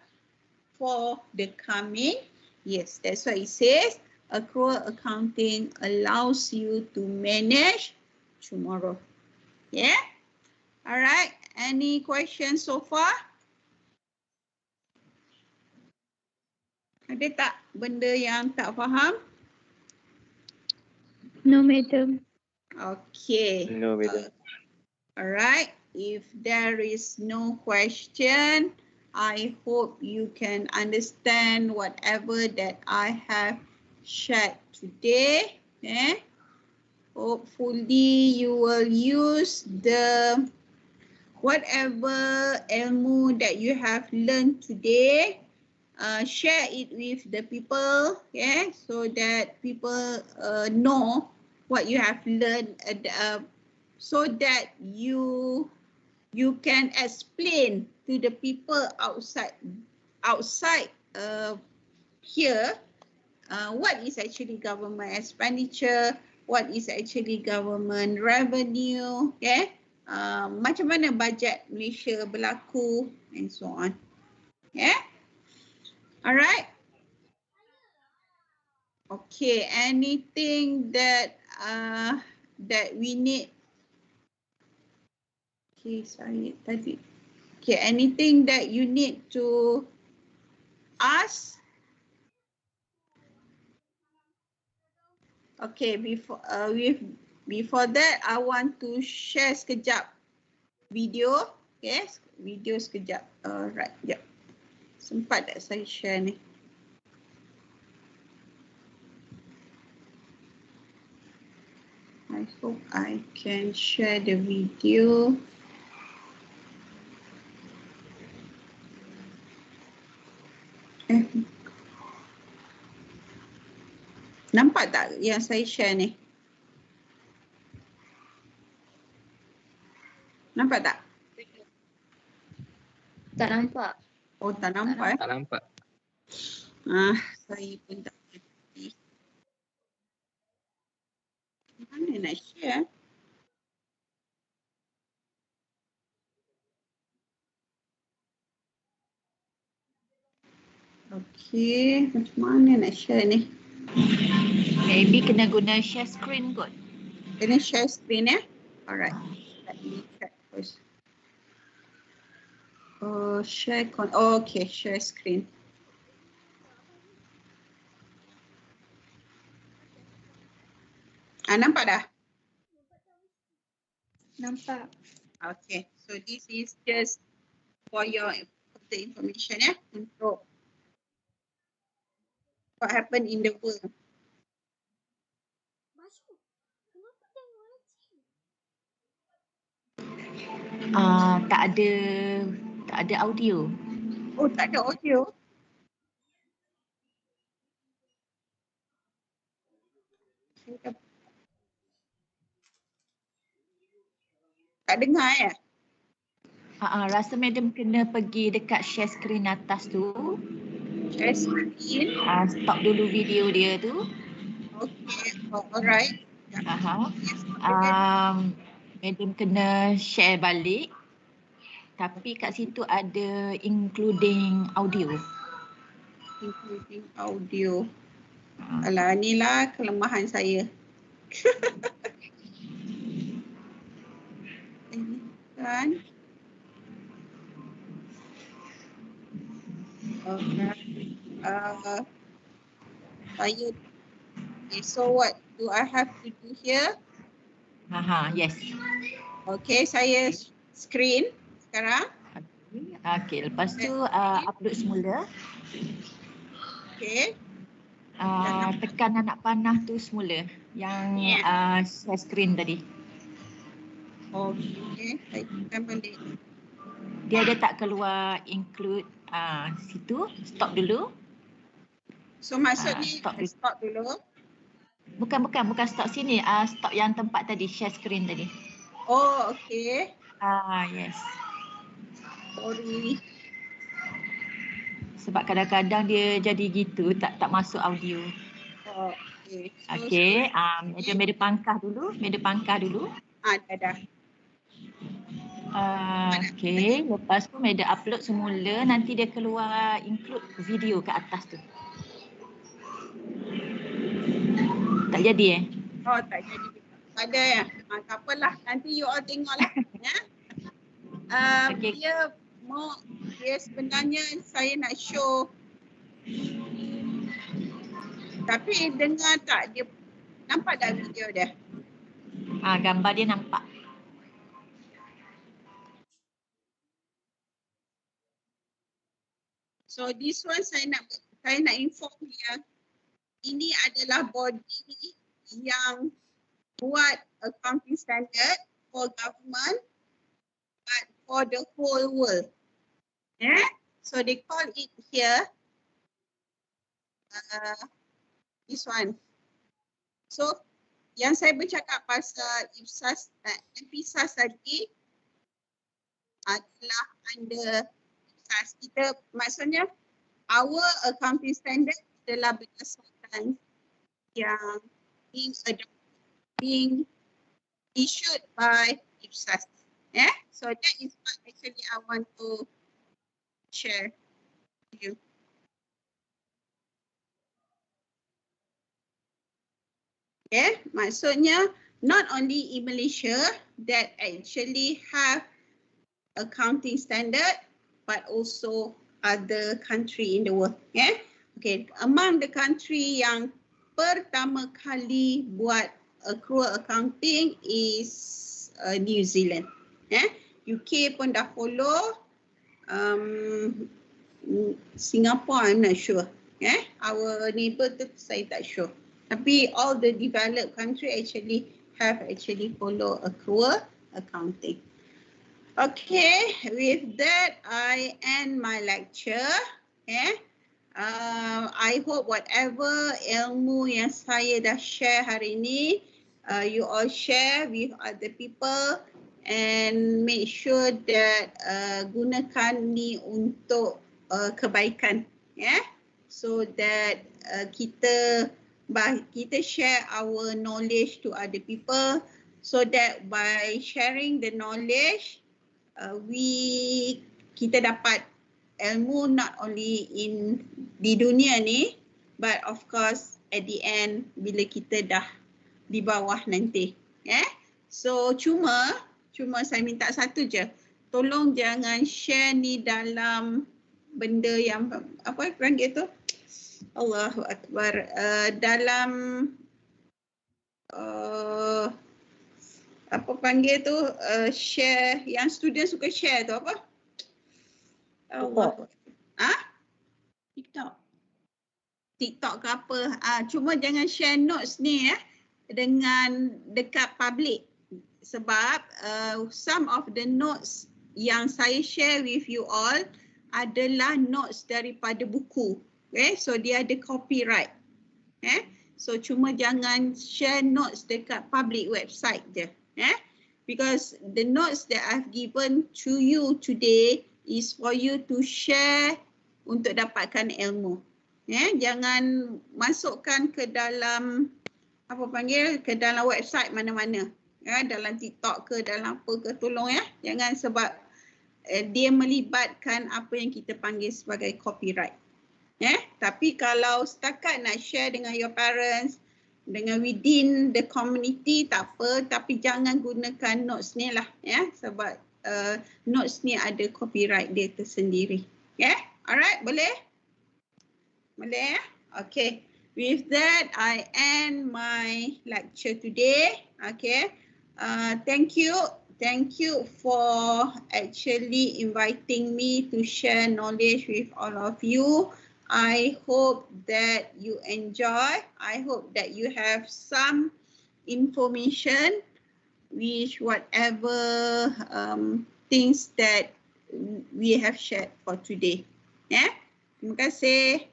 for the coming. Yes, that's why it says accrual accounting allows you to manage tomorrow. Yeah. All right. Any questions so far? Ada tak benda yang tak faham? No, madam. Okay. No, madam. All right. If there is no question, I hope you can understand whatever that I have shared today. Okay. Hopefully you will use the whatever ilmu that you have learned today, share it with the people, yeah, so that people know what you have learned, so that you can explain to the people outside here what is actually government expenditure, what is actually government revenue, okay? Macam mana bajet Malaysia berlaku and so on. Yeah? Alright. Okay, anything that we need. Okay, sorry tadi. Okay, anything that you need to ask. Okay, before that, I want to share sekejap video. Yes, video sekejap. Alright, jap. Sempat tak saya share ni? I hope I can share the video. Nampak tak yang saya share ni? Nampak tak? Tak nampak. Oh, tak nampak. Tak nampak. Saya pun tak ngerti. Mana nak share? Okey, macam mana nak share ni? Maybe kena guna share screen kot. Kena share screen ya? Alright. Let me check first. Share okay, share screen. Nampak dah? Nampak. Okay, so this is just for your information ya, untuk what happened in the world. Tak ada audio. Oh, tak ada audio. Tak dengar ya? Rasa madam kena pergi dekat share screen atas tu. Share screen. Stop dulu video dia tu. Okay, alright. Madam kena share balik. Tapi kat situ ada including audio. Including audio. Alah, inilah kelemahan saya. Ini kan. Saya. Okay, so what do I have to do here? Yes. Okay, saya screen sekarang. Okay, lepas tu upload semula. Okay. Tekan anak panah tu semula yang share screen tadi. Okay, saya tekan balik. Dia ada tak keluar include situ, stop dulu. So maksudnya stop dulu. Bukan stop sini, stop yang tempat tadi, share screen tadi. Oh, okay. Yes. Sorry. Sebab kadang-kadang dia jadi gitu, tak masuk audio. Oh, okay. So, Okey, meja pangkah dulu, dah. Okey, lepas tu meja upload semula, nanti dia keluar include video kat atas tu. Tak jadi Oh, tak jadi. Tak ada ya. Tak apalah. Nanti you all tengoklah. Ya. Okey. Dia sebenarnya saya nak show. Tapi dengar tak? Dia nampak tak video dia? Gambar dia nampak. So this one saya nak inform dia. Ini adalah body yang buat accounting standard for government but for the whole world. Yeah? So they call it here this one. So yang saya bercakap pasal IPSAS tadi adalah under IPSAS. Kita maksudnya our accounting standard adalah berdasarkan yang being issued by IPSAS. Yeah? So that is what actually I want to share with you. Okay, maksudnya not only in Malaysia that actually have accounting standard but also other country in the world. Yeah? Okay, among the country yang pertama kali buat accrual accounting is New Zealand. Yeah? UK pun dah follow. Singapore I'm not sure. Yeah? Our neighbor tu saya tak sure. Tapi all the developed country actually follow accrual accounting. Okay, with that I end my lecture. Okay. I hope whatever ilmu yang saya dah share hari ini, you all share with other people and make sure that gunakan ni untuk kebaikan, yeah? So that kita share our knowledge to other people, so that by sharing the knowledge, kita dapat ilmu not only di dunia ni, but of course at the end bila kita dah di bawah nanti. So cuma saya minta satu je, tolong jangan share ni dalam benda yang apa panggil tu, Allahu Akbar, dalam apa panggil tu, share yang student suka share tu apa? Allah. TikTok ke apa? Cuma jangan share notes ni dengan dekat public, sebab some of the notes yang saya share with you all adalah notes daripada buku. Okay, so dia ada copyright. So cuma jangan share notes dekat public website je. Because the notes that I've given to you today is for you to share untuk dapatkan ilmu. Jangan masukkan ke dalam apa panggil, ke dalam website mana-mana. Dalam TikTok ke dalam apa ke, tolong jangan, sebab dia melibatkan apa yang kita panggil sebagai copyright. Tapi kalau setakat nak share dengan your parents, dengan within the community, tak apa, tapi jangan gunakan notes ni lah, sebab notes ni ada copyright dia tersendiri. Alright, boleh? Boleh Okay. With that, I end my lecture today. Okay. Thank you for actually inviting me to share knowledge with all of you. I hope that you enjoy. I hope that you have some information with whatever things that we have shared for today. Terima kasih.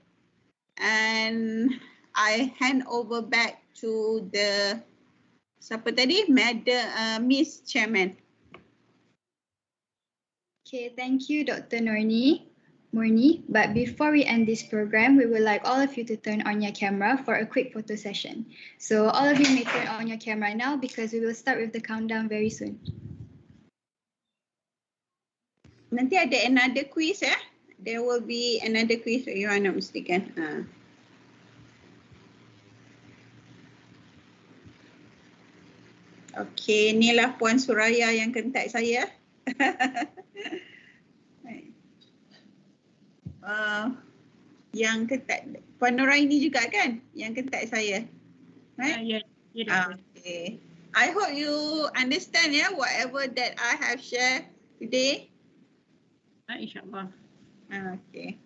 And I hand over back to the siapa tadi? Miss Chairman. Okay, thank you, Dr. Morni. But before we end this program, we would like all of you to turn on your camera for a quick photo session. So all of you may turn on your camera now because we will start with the countdown very soon. Nanti ada another quiz ya. There will be another quiz if you are not mistaken. Okey, inilah Puan Suraya yang contact saya. Yang contact Puan Nuraini juga kan yang contact saya. Right? Ya. Okay. I hope you understand ya whatever that I have shared today. InsyaAllah. Okay.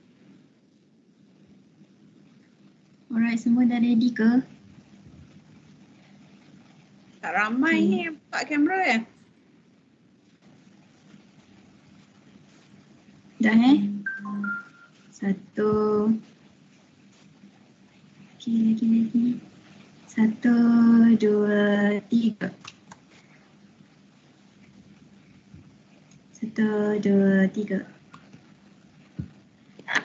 Alright, semua dah ready ke? Tak ramai ni yang buka kamera ya. Dah Satu. Okay, lagi. 1, 2, 3. 1, 2, 3. Kejap.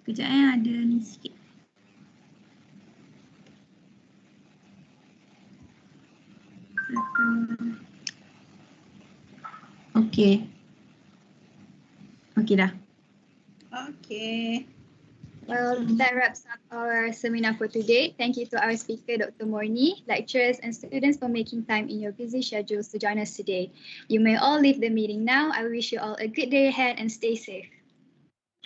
Kejap ada ni sikit. Okey dah. Okay. Well, that wraps up our seminar for today. Thank you to our speaker, Dr. Morni, lecturers and students for making time in your busy schedules to join us today. You may all leave the meeting now. I wish you all a good day ahead and stay safe.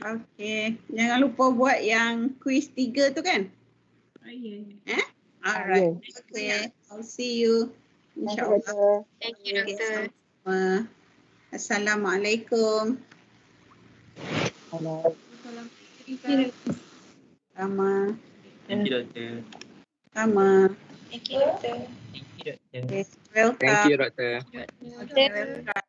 Okay. Jangan lupa buat yang quiz 3 tu kan? Ya. Alright. Okay. I'll see you. InsyaAllah. Thank you, Doctor. Assalamualaikum. Sama. Thank you, Doctor. Sama. Thank you, Doctor. Okay. Welcome. Thank you, Doctor. Okay, welcome.